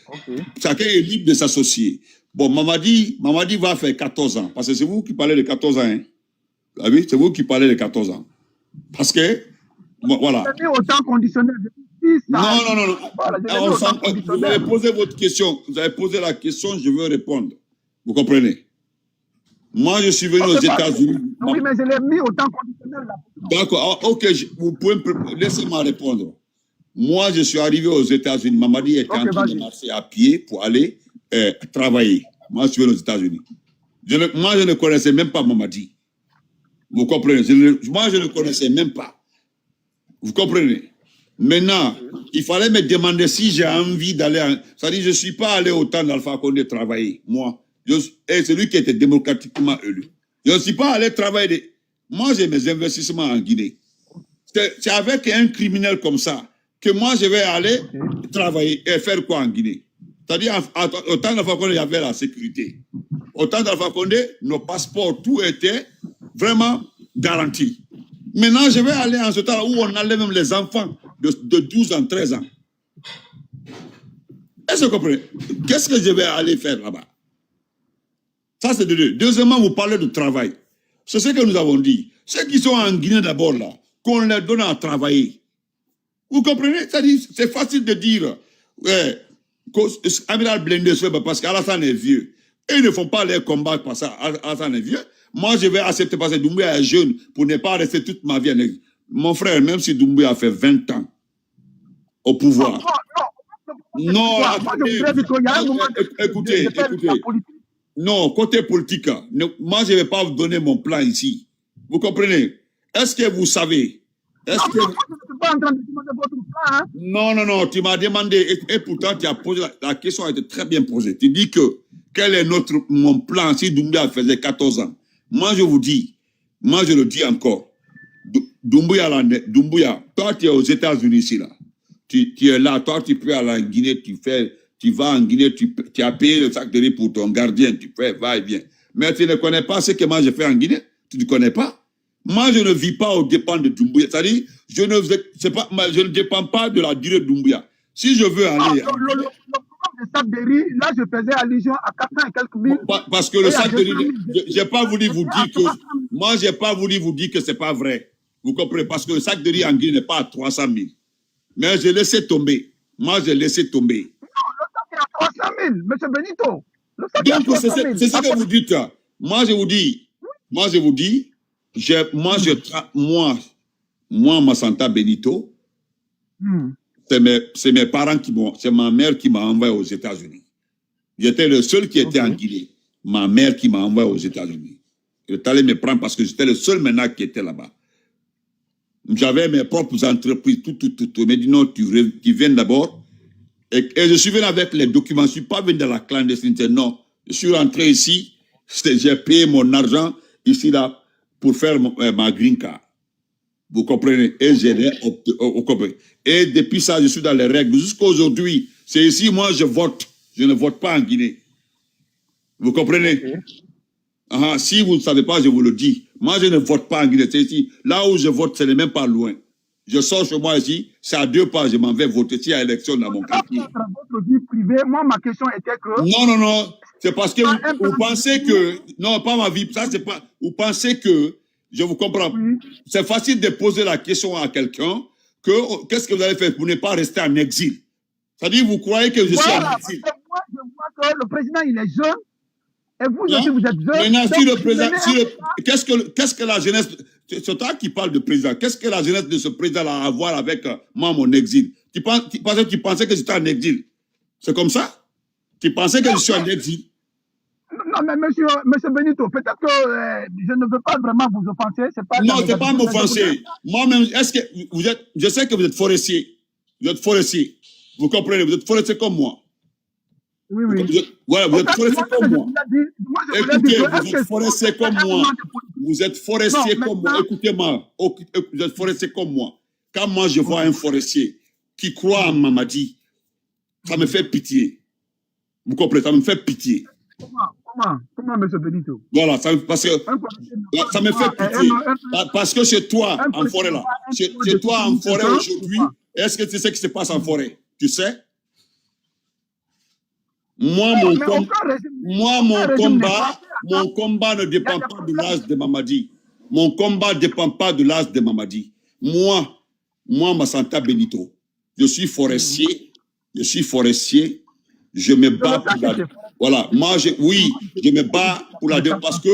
[SPEAKER 4] Chacun est libre de s'associer. Bon, Mamadi va faire 14 ans. Parce que c'est vous qui parlez de 14 ans. Hein? Ah oui, c'est vous qui parlez de 14 ans. Parce que, voilà.
[SPEAKER 19] Vous avez autant conditionnel.
[SPEAKER 4] Non. Vous avez posé votre question. Vous avez posé la question, je veux répondre. Vous comprenez? Moi, je suis venu aux États-Unis.
[SPEAKER 19] Oui, mais je l'ai mis au temps conditionnel.
[SPEAKER 4] D'accord, ok, vous pouvez laissez-moi répondre. Moi, je suis arrivé aux États-Unis. Mamadi était en train de marcher à pied pour aller travailler. Moi, je suis venu aux États-Unis. Moi, je ne connaissais même pas Mamadi. Vous comprenez? Moi, je ne connaissais même pas. Vous comprenez? Maintenant, il fallait me demander si j'ai envie d'aller... C'est-à-dire, je ne suis pas allé au temps d'Alpha Condé travailler, moi. C'est lui qui était démocratiquement élu. Je ne suis pas allé travailler. Moi, j'ai mes investissements en Guinée. C'est avec un criminel comme ça que moi, je vais aller travailler et faire quoi en Guinée? C'est-à-dire, au temps d'Alpha Condé, il y avait la sécurité. Au temps d'Alpha Condé, nos passeports, tout était vraiment garanti. Maintenant, je vais aller en ce temps où on allait même les enfants de 12 ans, 13 ans. Est-ce que vous comprenez? Qu'est-ce que je vais aller faire là-bas? Ça, c'est de deux. Deuxièmement, vous parlez de travail. C'est ce que nous avons dit. Ceux qui sont en Guinée d'abord, là, qu'on leur donne à travailler. Vous comprenez? C'est facile de dire, Amiral Blendé, parce qu'Alassane est vieux. Et ils ne font pas les combats parce qu'Alassane est vieux. Moi, je vais accepter parce que Doumbouya est jeune pour ne pas rester toute ma vie en exil. Mon frère, même si Doumbouya a fait 20 ans au pouvoir. Non, écoutez. Non, côté politique, moi, je ne vais pas vous donner mon plan ici. Vous comprenez? Est-ce que vous savez? Est-ce que... Non, tu m'as demandé, et pourtant, tu as posé la question a été très bien posée. Tu dis que, quel est mon plan si Doumbouya faisait 14 ans? Moi, je vous dis, moi, je le dis encore, Doumbouya, toi, tu es aux États-Unis ici, là. Tu es là, toi, tu peux aller en Guinée, tu vas en Guinée, tu as payé le sac de riz pour ton gardien, tu fais va et vient. Mais tu ne connais pas ce que moi j'ai fait en Guinée, tu ne connais pas. Moi, je ne vis pas aux dépens de Doumbouya. C'est-à-dire, je ne dépends pas de la durée de Doumbouya. Si je veux aller...
[SPEAKER 19] Le sac de riz, là, je faisais allusion à 400 et quelques mille.
[SPEAKER 4] Parce que le sac de riz, j'ai pas voulu vous dire que... Moi, j'ai pas voulu vous dire que c'est pas vrai. Vous comprenez? Parce que le sac de riz en Guinée n'est pas à 300 000. Mais j'ai laissé tomber. Moi, j'ai laissé tomber.
[SPEAKER 19] Non, le sac est à 300 000, M. Benito.
[SPEAKER 4] Donc, c'est ce que vous dites. Moi, je vous dis, moi, Massanta Benito, c'est mes parents c'est ma mère qui m'a envoyé aux États-Unis. J'étais le seul qui était en Guinée. Ma mère qui m'a envoyé aux États-Unis. Je suis allé me prendre parce que j'étais le seul maintenant qui était là-bas. J'avais mes propres entreprises, tout. Il m'a dit non, tu viens d'abord. Et je suis venu avec les documents. Je ne suis pas venu dans la clandestinité, non. Je suis rentré ici, j'ai payé mon argent ici, là, pour faire ma green card. Vous comprenez? Et et depuis ça, je suis dans les règles. Jusqu'à aujourd'hui, c'est ici, moi, je vote. Je ne vote pas en Guinée. Vous comprenez? Si vous ne savez pas, je vous le dis. Moi, je ne vote pas en Guinée. C'est ici. Là où je vote, ce n'est même pas loin. Je sors chez moi ici, c'est à 2 pas, je m'en vais voter s'il y a élection dans mon quartier.
[SPEAKER 19] Votre vie privée, moi, ma question était que...
[SPEAKER 4] Non. C'est parce que vous pensez que... Non, pas ma vie. Ça, c'est pas... Vous pensez que... Je vous comprends. C'est facile de poser la question à quelqu'un que qu'est-ce que vous allez faire pour ne pas rester en exil. C'est-à-dire, vous croyez que je suis en exil.
[SPEAKER 19] Moi, je vois que le président, il est jeune. Et vous aussi, vous êtes jeune.
[SPEAKER 4] Maintenant, si le président... Qu'est-ce que la jeunesse... C'est toi qui parles de président. Qu'est-ce que la jeunesse de ce président a à voir avec moi, mon exil? Tu pensais que j'étais en exil? C'est comme ça? Tu pensais que je suis en exil?
[SPEAKER 19] Non, mais monsieur Benito, peut-être que je ne veux pas vraiment vous offenser.
[SPEAKER 4] Non, ce n'est pas m'offenser. Moi-même, est-ce que vous êtes... Je sais que vous êtes forestier. Vous êtes forestier. Vous comprenez? Vous êtes forestier comme moi.
[SPEAKER 19] Oui.
[SPEAKER 4] Vous êtes forestier comme moi. Écoutez, vous êtes forestier comme moi. Vous êtes forestier comme moi. Écoutez-moi. Vous êtes forestier comme moi. Quand moi, je vois un forestier qui croit en Mamadi, ça me fait pitié. Vous comprenez? Ça me fait pitié.
[SPEAKER 19] Comment, M. Benito?
[SPEAKER 4] Voilà, parce que ça me fait pitié. Parce que chez toi, en forêt, là, chez toi, en forêt aujourd'hui, est-ce que tu sais ce qui se passe en forêt? Tu sais? Moi, mon combat ne dépend pas de l'âge de Mamadi. Mon combat ne dépend pas de l'âge de Mamadi. Moi, Massanta Benito, je suis forestier. Je me bats pour la... Voilà, je me bats pour la... Parce que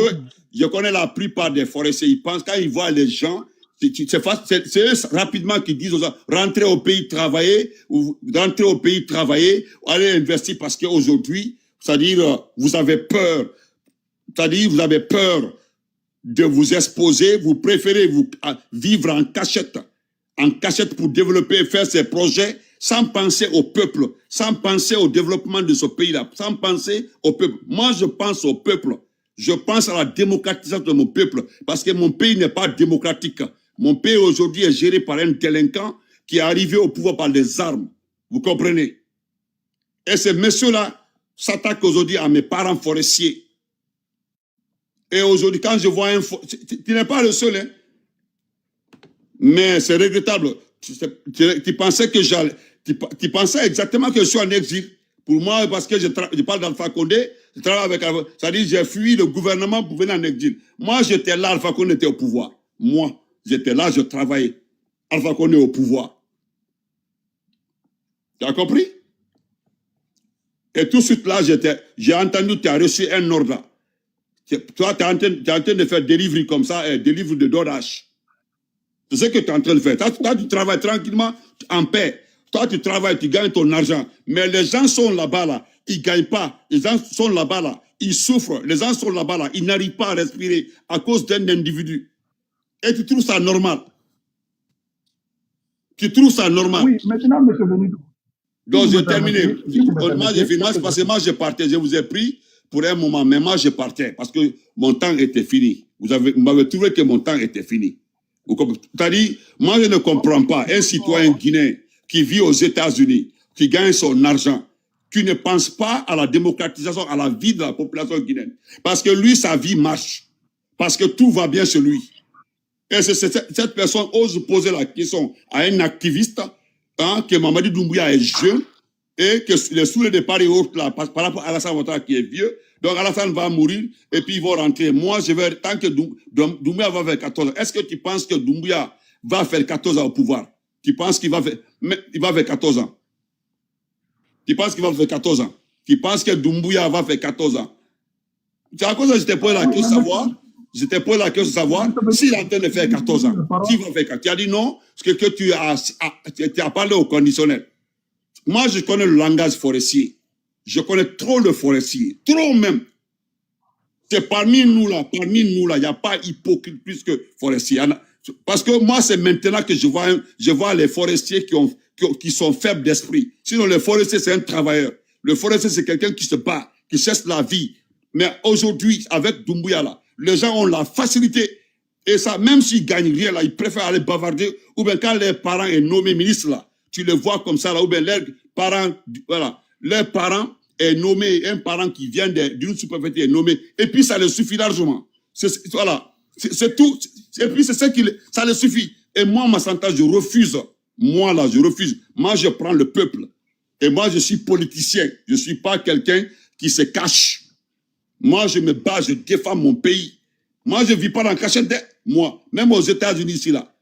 [SPEAKER 4] je connais la plupart des forestiers. Ils pensent, quand ils voient les gens, c'est eux rapidement qui disent aux gens, rentrez au pays travailler, allez investir parce qu'aujourd'hui, c'est-à-dire, vous avez peur. C'est-à-dire, vous avez peur de vous exposer, vous préférez vivre en cachette pour développer et faire ces projets sans penser au peuple, sans penser au développement de ce pays-là, sans penser au peuple. Moi, je pense au peuple. Je pense à la démocratisation de mon peuple parce que mon pays n'est pas démocratique. Mon pays aujourd'hui est géré par un délinquant qui est arrivé au pouvoir par les armes. Vous comprenez? Et ces messieurs-là s'attaquent aujourd'hui à mes parents forestiers. Et aujourd'hui, quand je vois un... Tu n'es pas le seul, hein? Mais c'est regrettable. Tu pensais que j'allais... Tu pensais exactement que je suis en exil. Pour moi, parce que je parle d'Alpha Condé, je travaille avec... C'est-à-dire j'ai fui le gouvernement pour venir en exil. Moi, j'étais là, Alpha Condé était au pouvoir. Moi, j'étais là, je travaillais. Alpha Condé au pouvoir. Tu as compris? Et tout de suite là, j'ai entendu, tu as reçu un ordre. Toi, tu es en train de faire des livres comme ça, des livres de Dodash. C'est ce que tu es en train de faire. Toi, tu travailles tranquillement, en paix. Toi, tu travailles, tu gagnes ton argent. Mais les gens sont là-bas, là. Ils ne gagnent pas. Les gens sont là-bas, là. Ils souffrent. Les gens sont là-bas, là. Ils n'arrivent pas à respirer à cause d'un individu. Et tu trouves ça normal. Tu trouves ça normal.
[SPEAKER 19] Oui, maintenant, M. Benito.
[SPEAKER 4] Donc, j'ai terminé. Moi, j'ai fini. Parce que moi, je partais. Je vous ai pris pour un moment. Mais moi, je partais. Parce que mon temps était fini. Vous m'avez trouvé que mon temps était fini. C'est-à-dire, moi, je ne comprends pas un citoyen guinéen qui vit aux États-Unis, qui gagne son argent, qui ne pense pas à la démocratisation, à la vie de la population guinéenne. Parce que lui, sa vie marche. Parce que tout va bien chez lui. Et cette personne ose poser la question à un activiste, hein, que Mamadi Doumbouya est jeune, et que les sous le départ et autres, là, par rapport à Alassane Ouattara qui est vieux, donc Alassane va mourir, et puis ils vont rentrer. Moi, je vais, tant que Doumbouya va faire 14 ans, est-ce que tu penses que Doumbouya va faire 14 ans au pouvoir? Tu penses qu'il va faire, il va faire 14 ans? Tu penses qu'il va faire 14 ans? Tu penses que Doumbouya va faire 14 ans? C'est à cause que j'étais posé la question de savoir, s'il est en train de faire 14 ans. S'il va faire 14 ans. Tu as dit non, parce que tu as parlé au conditionnel. Moi, je connais le langage forestier. Je connais trop le forestier. Trop même. C'est parmi nous là, il n'y a pas hypocrite plus que forestier. Parce que moi, c'est maintenant que je vois les forestiers qui sont faibles d'esprit. Sinon, le forestier, c'est un travailleur. Le forestier, c'est quelqu'un qui se bat, qui cherche la vie. Mais aujourd'hui, avec Doumbouya là, les gens ont la facilité. Et ça, même s'ils gagnent rien là, ils préfèrent aller bavarder. Ou bien quand leurs parents est nommé ministre là, tu les vois comme ça là, ou bien leurs parents, voilà, leurs parents est nommé, un parent qui vient d'une sous-préfecture est nommé, et puis ça les suffit largement. Voilà, c'est tout. Et puis c'est ça ça les suffit. Et moi, ma santé, je refuse. Moi là, je refuse. Moi, je prends le peuple. Et moi, je suis politicien. Je ne suis pas quelqu'un qui se cache. Moi, je me bats, je défends mon pays. Moi, je ne vis pas dans cachette. Moi, même aux États-Unis ici là.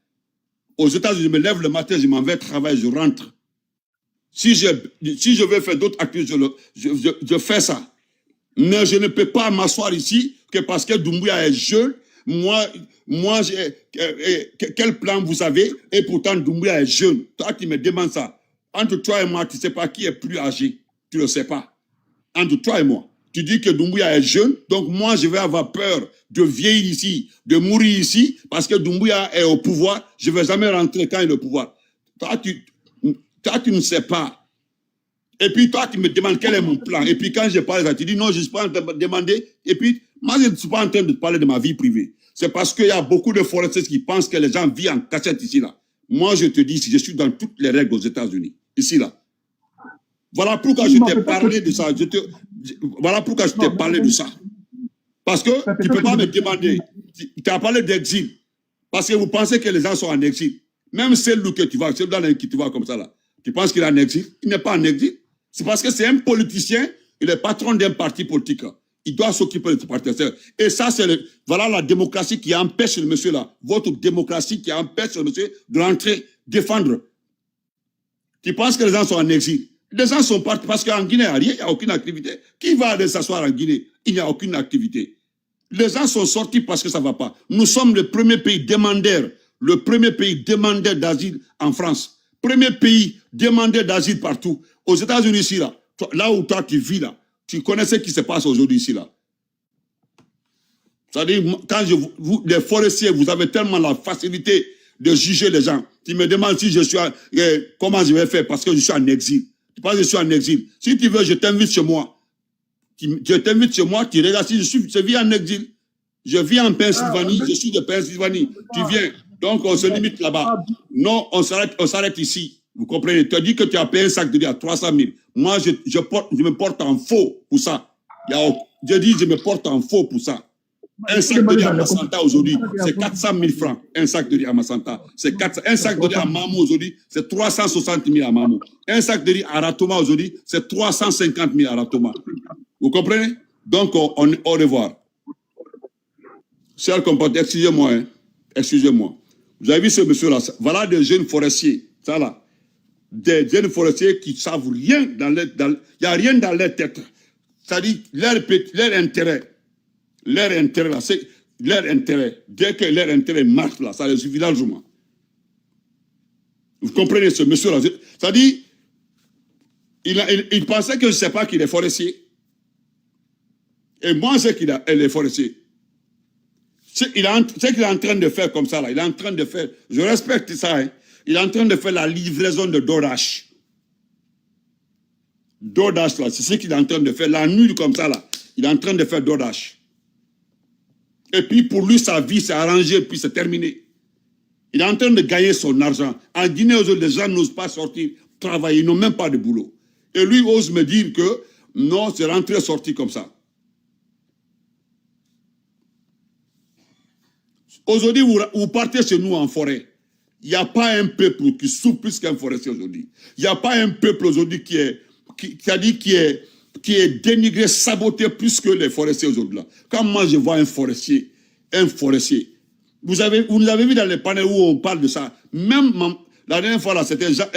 [SPEAKER 4] Aux États-Unis, je me lève le matin, je m'en vais travailler, je rentre. Si je veux faire d'autres activités, je fais ça. Mais je ne peux pas m'asseoir ici que parce que Doumbouya est jeune, moi quel plan vous avez, et pourtant Doumbouya est jeune. Toi, tu me demandes ça. Entre toi et moi, tu ne sais pas qui est plus âgé. Tu ne le sais pas. Entre toi et moi. Tu dis que Doumbouya est jeune, donc moi, je vais avoir peur de vieillir ici, de mourir ici, parce que Doumbouya est au pouvoir. Je ne vais jamais rentrer quand il est au pouvoir. Toi, tu ne sais pas. Et puis, toi, tu me demandes quel est mon plan. Et puis, quand je parle de ça, tu dis non, je ne suis pas en train de demander. Et puis, moi, je ne suis pas en train de parler de ma vie privée. C'est parce qu'il y a beaucoup de forestiers qui pensent que les gens vivent en cachette ici, là. Moi, je te dis, je suis dans toutes les règles aux États-Unis, ici, là. Voilà pourquoi je t'ai parlé de ça. Voilà pourquoi je t'ai parlé de ça. Parce que tu ne peux pas me demander. Tu as parlé d'exil. Parce que vous pensez que les gens sont en exil. Même celui que tu vois, celui qui tu vois comme ça, là. Tu penses qu'il est en exil? Il n'est pas en exil. C'est parce que c'est un politicien, il est patron d'un parti politique. Il doit s'occuper de ce parti. Et ça, voilà la démocratie qui empêche le monsieur là. Votre démocratie qui empêche le monsieur de rentrer, défendre. Tu penses que les gens sont en exil? Les gens sont partis parce qu'en Guinée, il n'y a aucune activité. Qui va aller s'asseoir en Guinée? Il n'y a aucune activité. Les gens sont sortis parce que ça ne va pas. Nous sommes le premier pays demandeur, d'asile en France. Premier pays demandeur d'asile partout. Aux États-Unis, ici, là où toi tu vis, là, tu connais ce qui se passe aujourd'hui ici, là. C'est-à-dire, quand les forestiers, vous avez tellement la facilité de juger les gens. Tu me demandes si je suis, comment je vais faire parce que je suis en exil. Tu penses que je suis en exil. Si tu veux, je t'invite chez moi. Je t'invite chez moi, tu regardes si je vis en exil. Je vis en Pennsylvanie, je suis de Pennsylvanie. Tu viens. Donc, on se limite là-bas. Non, on s'arrête ici. Vous comprenez? Tu as dit que tu as payé un sac de riz à 300 000. Moi, je me porte en faux pour ça. Je dis, je me porte en faux pour ça. Un sac de riz à Massanta aujourd'hui, c'est 400 000 francs. Un sac de riz à Massanta, c'est 400. Un sac de riz à Mamou aujourd'hui, c'est 360 000 à Mamou. Un sac de riz à Ratoma aujourd'hui, c'est 350 000 à Ratoma. Vous comprenez? Donc, au revoir. Cher compatriote, excusez-moi. Hein. Excusez-moi. Vous avez vu ce monsieur-là? Voilà des jeunes forestiers. Ça là. Des jeunes forestiers qui ne savent rien il n'y a rien dans leur tête. C'est-à-dire, leur intérêt. Leur intérêt, là, c'est leur intérêt. Dès que leur intérêt marche, là, ça les suffit largement. Vous comprenez ce monsieur-là? C'est-à-dire, il pensait que je ne sais pas qu'il est forestier. Et moi, je sais qu'il est forestier. C'est qu'il est en train de faire comme ça, là. Il est en train de faire, je respecte ça, hein. Il est en train de faire la livraison de DoorDash. DoorDash, là, c'est ce qu'il est en train de faire. La nuit, comme ça, là, il est en train de faire DoorDash. Et puis, pour lui, sa vie s'est arrangée, puis c'est terminé. Il est en train de gagner son argent. En Guinée, les gens n'osent pas sortir, travailler, ils n'ont même pas de boulot. Et lui ose me dire que, non, c'est rentré, sorti comme ça. Aujourd'hui, vous partez chez nous en forêt. Il n'y a pas un peuple qui souffre plus qu'un forestier aujourd'hui. Il n'y a pas un peuple aujourd'hui qui est dénigré, saboté plus que les forestiers aujourd'hui. Quand moi je vois un forestier, vous nous avez vu dans les panels où on parle de ça. Même la dernière fois là, c'était Jean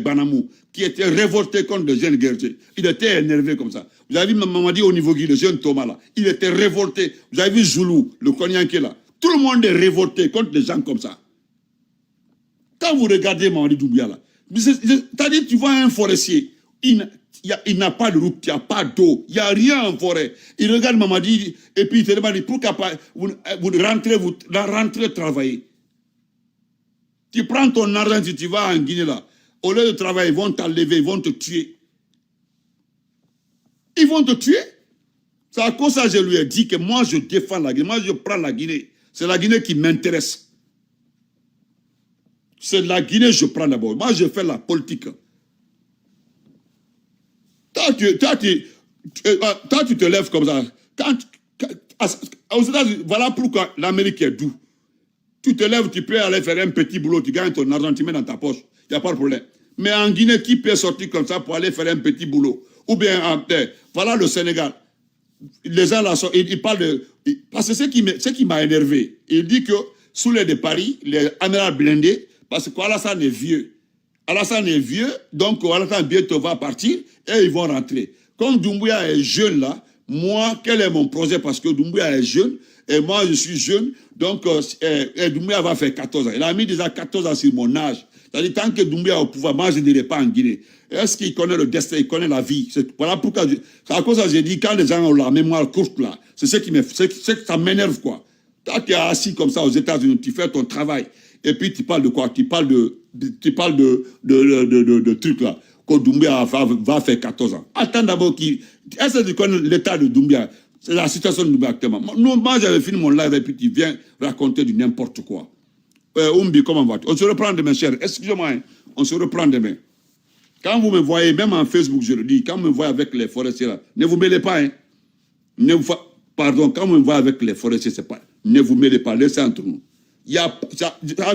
[SPEAKER 4] Banamou qui était révolté contre les jeunes guerriers. Il était énervé comme ça. Vous avez vu Mamadi au niveau Guy, le jeune Thomas là, il était révolté. Vous avez vu Zoulou, le Cognac qui est là. Tout le monde est révolté contre les gens comme ça. Quand vous regardez Mamadi Doumbia là, c'est-à-dire tu vois un forestier, il n'a pas de route, il n'y a pas d'eau, il n'y a rien en forêt. Il regarde Mamadi et puis il te demande pourquoi vous rentrez travailler. Tu prends ton argent si tu vas en Guinée là, au lieu de travailler, ils vont t'enlever, ils vont te tuer. Ils vont te tuer. C'est à cause de ça que je lui ai dit que moi je défends la Guinée, moi je prends la Guinée. C'est la Guinée qui m'intéresse. C'est la Guinée que je prends d'abord. Moi je fais la politique. Toi, tu te lèves comme ça. Aux États-Unis, voilà pourquoi l'Amérique est doux. Tu te lèves, tu peux aller faire un petit boulot, tu gagnes ton argent, tu mets dans ta poche. Il n'y a pas de problème. Mais en Guinée, qui peut sortir comme ça pour aller faire un petit boulot? Ou bien, voilà le Sénégal. Les gens là, ils parlent de... Parce que ce qui m'a énervé, il dit que sous les de Paris, les amirals blindés, parce qu'Alassane est vieux. Alassane est vieux, donc Alassane bientôt va partir et ils vont rentrer. Comme Doumbouya est jeune là, moi, quel est mon projet? Parce que Doumbouya est jeune et moi je suis jeune, donc Doumbouya va faire 14 ans. Il a mis déjà 14 ans sur mon âge. C'est-à-dire, tant que Doumbouya est au pouvoir, moi je n'irai pas en Guinée. Est-ce qu'il connaît le destin, il connaît la vie? Voilà pourquoi, c'est à cause de ça que j'ai dit, quand les gens ont la mémoire courte là, c'est ce qui ça m'énerve quoi. Toi, tu es assis comme ça aux États-Unis, tu fais ton travail, et puis tu parles de quoi? Tu parles de trucs là, que Doumbouya va faire 14 ans. Attends d'abord est-ce que tu connais l'état de Doumbouya? C'est la situation de Doumbouya actuellement. Moi, j'avais fini mon live et puis tu viens raconter du n'importe quoi. Oumbi, comment vas-tu? On se reprend demain, cher. Excusez-moi, hein. On se reprend demain. Quand vous me voyez, même en Facebook, je le dis, quand vous me voyez avec les forestiers là, ne vous mêlez pas, hein. Pardon, quand vous me voyez avec les forestiers, c'est pas. Ne vous mêlez pas, laissez entre nous. À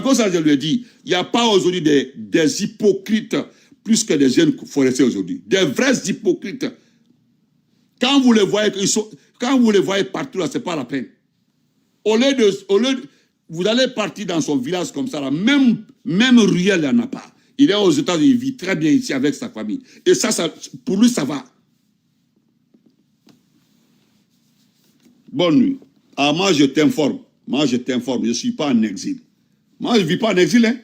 [SPEAKER 4] cause de ça, je lui ai dit, il n'y a pas aujourd'hui des hypocrites plus que des jeunes forestiers aujourd'hui. Des vrais hypocrites. Quand vous les voyez, quand vous les voyez partout là, c'est pas la peine. Au lieu de, vous allez partir dans son village comme ça là, même Ruel, il n'y en a pas. Il est aux États-Unis, il vit très bien ici avec sa famille. Et ça, pour lui, ça va. Bonne nuit. Ah, moi, je t'informe. Je ne suis pas en exil. Moi, je ne vis pas en exil. Hein.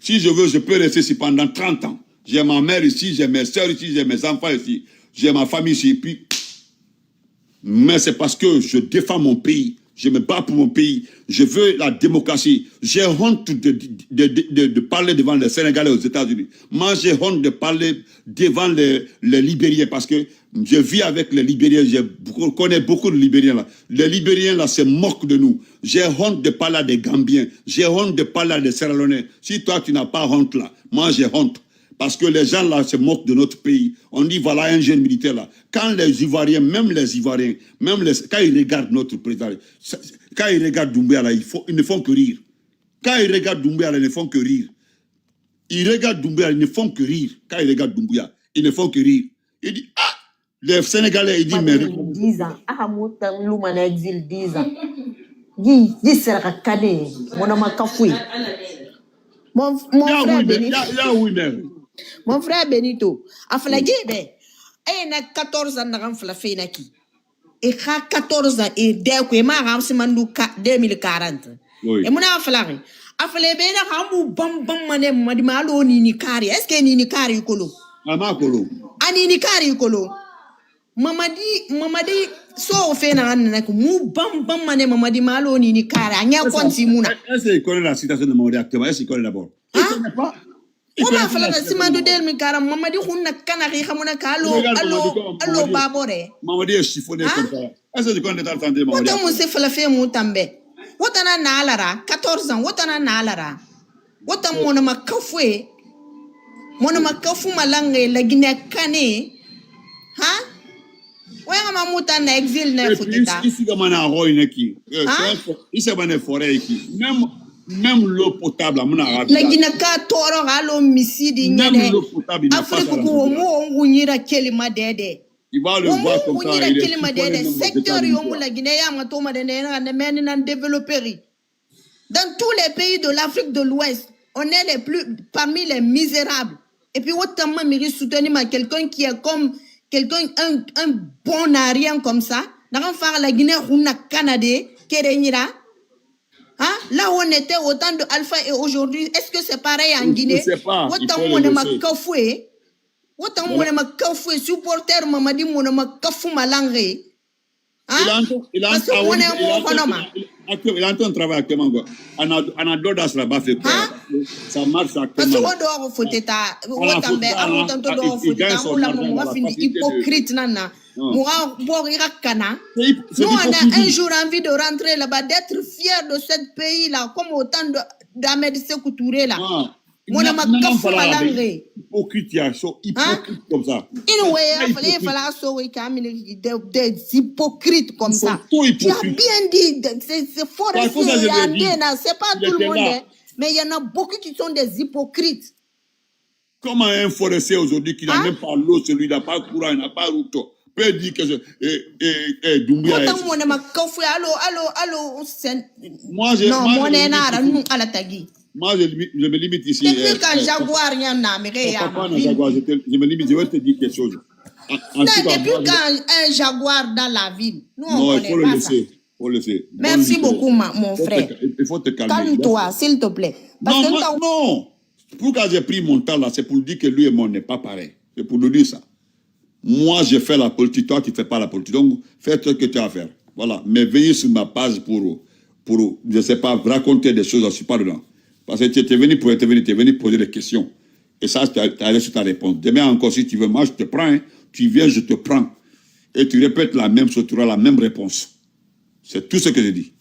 [SPEAKER 4] Si je veux, je peux rester ici pendant 30 ans. J'ai ma mère ici, j'ai mes soeurs ici, j'ai mes enfants ici, j'ai ma famille ici. Puis... Mais c'est parce que je défends mon pays. Je me bats pour mon pays. Je veux la démocratie. J'ai honte de parler devant les Sénégalais aux États-Unis. Moi, j'ai honte de parler devant les Libériens parce que je vis avec les Libériens. Je connais beaucoup de Libériens là. Les Libériens là se moquent de nous. J'ai honte de parler à des Gambiens. J'ai honte de parler à des Sierra Leonais. Si toi, tu n'as pas honte là, moi, j'ai honte. Parce que les gens là se moquent de notre pays. On dit voilà un jeune militaire là. Quand les Ivoiriens, même les Ivoiriens, quand ils regardent notre président, quand ils regardent Doumbouya là, ils ne font que rire. Quand ils regardent Doumbouya là, ils ne font que rire. Ils regardent Doumbouya, ils ne font que rire. Quand ils regardent Doumbouya, ils ne font que rire. Ils disent ah, les Sénégalais, ils disent mais
[SPEAKER 9] 10 ans. Ah, moi, l'humain exil 10 ans. Dis c'est la cadet. Mon nom est Kafoui. Mon frère Benito. Mon frère Benito. A flagé, ben. Il y a 14 ans, il a fait naki. Et 14 ans, et dès que ma ramse mandou 2040. Et mon affaire. A flagé, ben, il bam bam mané, madimalo ni kari. Est-ce que ni kari kolo?
[SPEAKER 4] Ama kolo.
[SPEAKER 9] Ani kari kolo. Mamadi, so fait na naku mu bam bam mané, mamadi malo ni kari. Anya konti muna.
[SPEAKER 4] Est-ce qu'il connaît la citation de Mamadi actuellement? Est-ce qu'il connaît d'abord? Il ne connaît pas.
[SPEAKER 9] Comment fala na simando del mi kara mamadi hunna kana ri xamuna ka allo babore
[SPEAKER 4] mamadi est chiffonné comme ça. Est-ce que tu connais ta santé mamadi?
[SPEAKER 9] Wota mo se fala fe mu tambe. Wota na nalara 14 ans wota na nalara. Wota mo na makafwe. Mo na makafu malange la Guinée kane. Ha? Oya mamuta na exil na futita.
[SPEAKER 4] Ici comme na roi neki. Ici comme forêt qui même l'eau potable à mon arabe.
[SPEAKER 9] La Guinée-Ka toro halo misidi nyane. Afrique ko mo ngunyira kelima dede.
[SPEAKER 4] Il va le voir comme ça.
[SPEAKER 9] Ngunyira kelima dede. Secteur yomu la Guinée ya matoma de na meni nan développeri. Dans tous les pays de l'Afrique de l'Ouest, on est parmi les misérables. Et puis autant miri soutenir quelqu'un qui est comme un bon à rien comme ça. N'a faire la Guinée huna Canada kerenyira. Hein? Là où on était autant de Alpha et aujourd'hui, est-ce que c'est pareil en Guinée?
[SPEAKER 4] Je ne sais pas.
[SPEAKER 9] Autant on est ma kafoué. Autant on est ma kafoué. Supporter m'a dit mon ma kafou malangé. Hein?
[SPEAKER 4] Il est en train de travailler actuellement. On a d'autres dans la base. Ça marche actuellement.
[SPEAKER 9] Parce qu'on doit refouter ta. Autant doit refouter ta. On l'a fini hypocrite nana. Nous, on a un jour envie de rentrer là-bas, d'être fier de ce pays-là, comme autant d'Ahmed Sékou Touré là. Mon nom a kafou malangé.
[SPEAKER 4] Hypocrite comme ça.
[SPEAKER 9] Il fallait des hypocrites comme ça. Tu as bien dit, c'est forestier, c'est pas tout le monde, mais il y en a beaucoup qui sont des hypocrites.
[SPEAKER 4] Comment un forestier aujourd'hui qui n'a même pas l'eau, celui qui n'a pas courant, il n'a pas route, peut dire que Doumbouya est... Moi, je me limite ici.
[SPEAKER 9] Depuis quand Jaguar, il y en a,
[SPEAKER 4] je me limite, je vais te dire quelque chose.
[SPEAKER 9] Depuis quand un Jaguar dans la ville?
[SPEAKER 4] Non, il faut le laisser. Faut le laisser.
[SPEAKER 9] Merci beaucoup, mon frère.
[SPEAKER 4] Il faut te calmer.
[SPEAKER 9] Calme-toi, s'il te plaît.
[SPEAKER 4] Non. Pourquoi j'ai pris mon temps là, c'est pour dire que lui et moi, on n'est pas pareil. C'est pour nous dire ça. Moi, je fais la politique, toi, tu ne fais pas la politique. Donc, fais ce que tu as à faire. Voilà. Mais veillez sur ma page pour je ne sais pas, raconter des choses, je ne suis pas dedans. Parce que tu es venu pour intervenir, tu es venu poser des questions. Et ça, tu as reçu ta réponse. Demain encore, si tu veux, moi, je te prends. Hein. Tu viens, je te prends. Et tu répètes la même chose, tu auras la même réponse. C'est tout ce que je dis.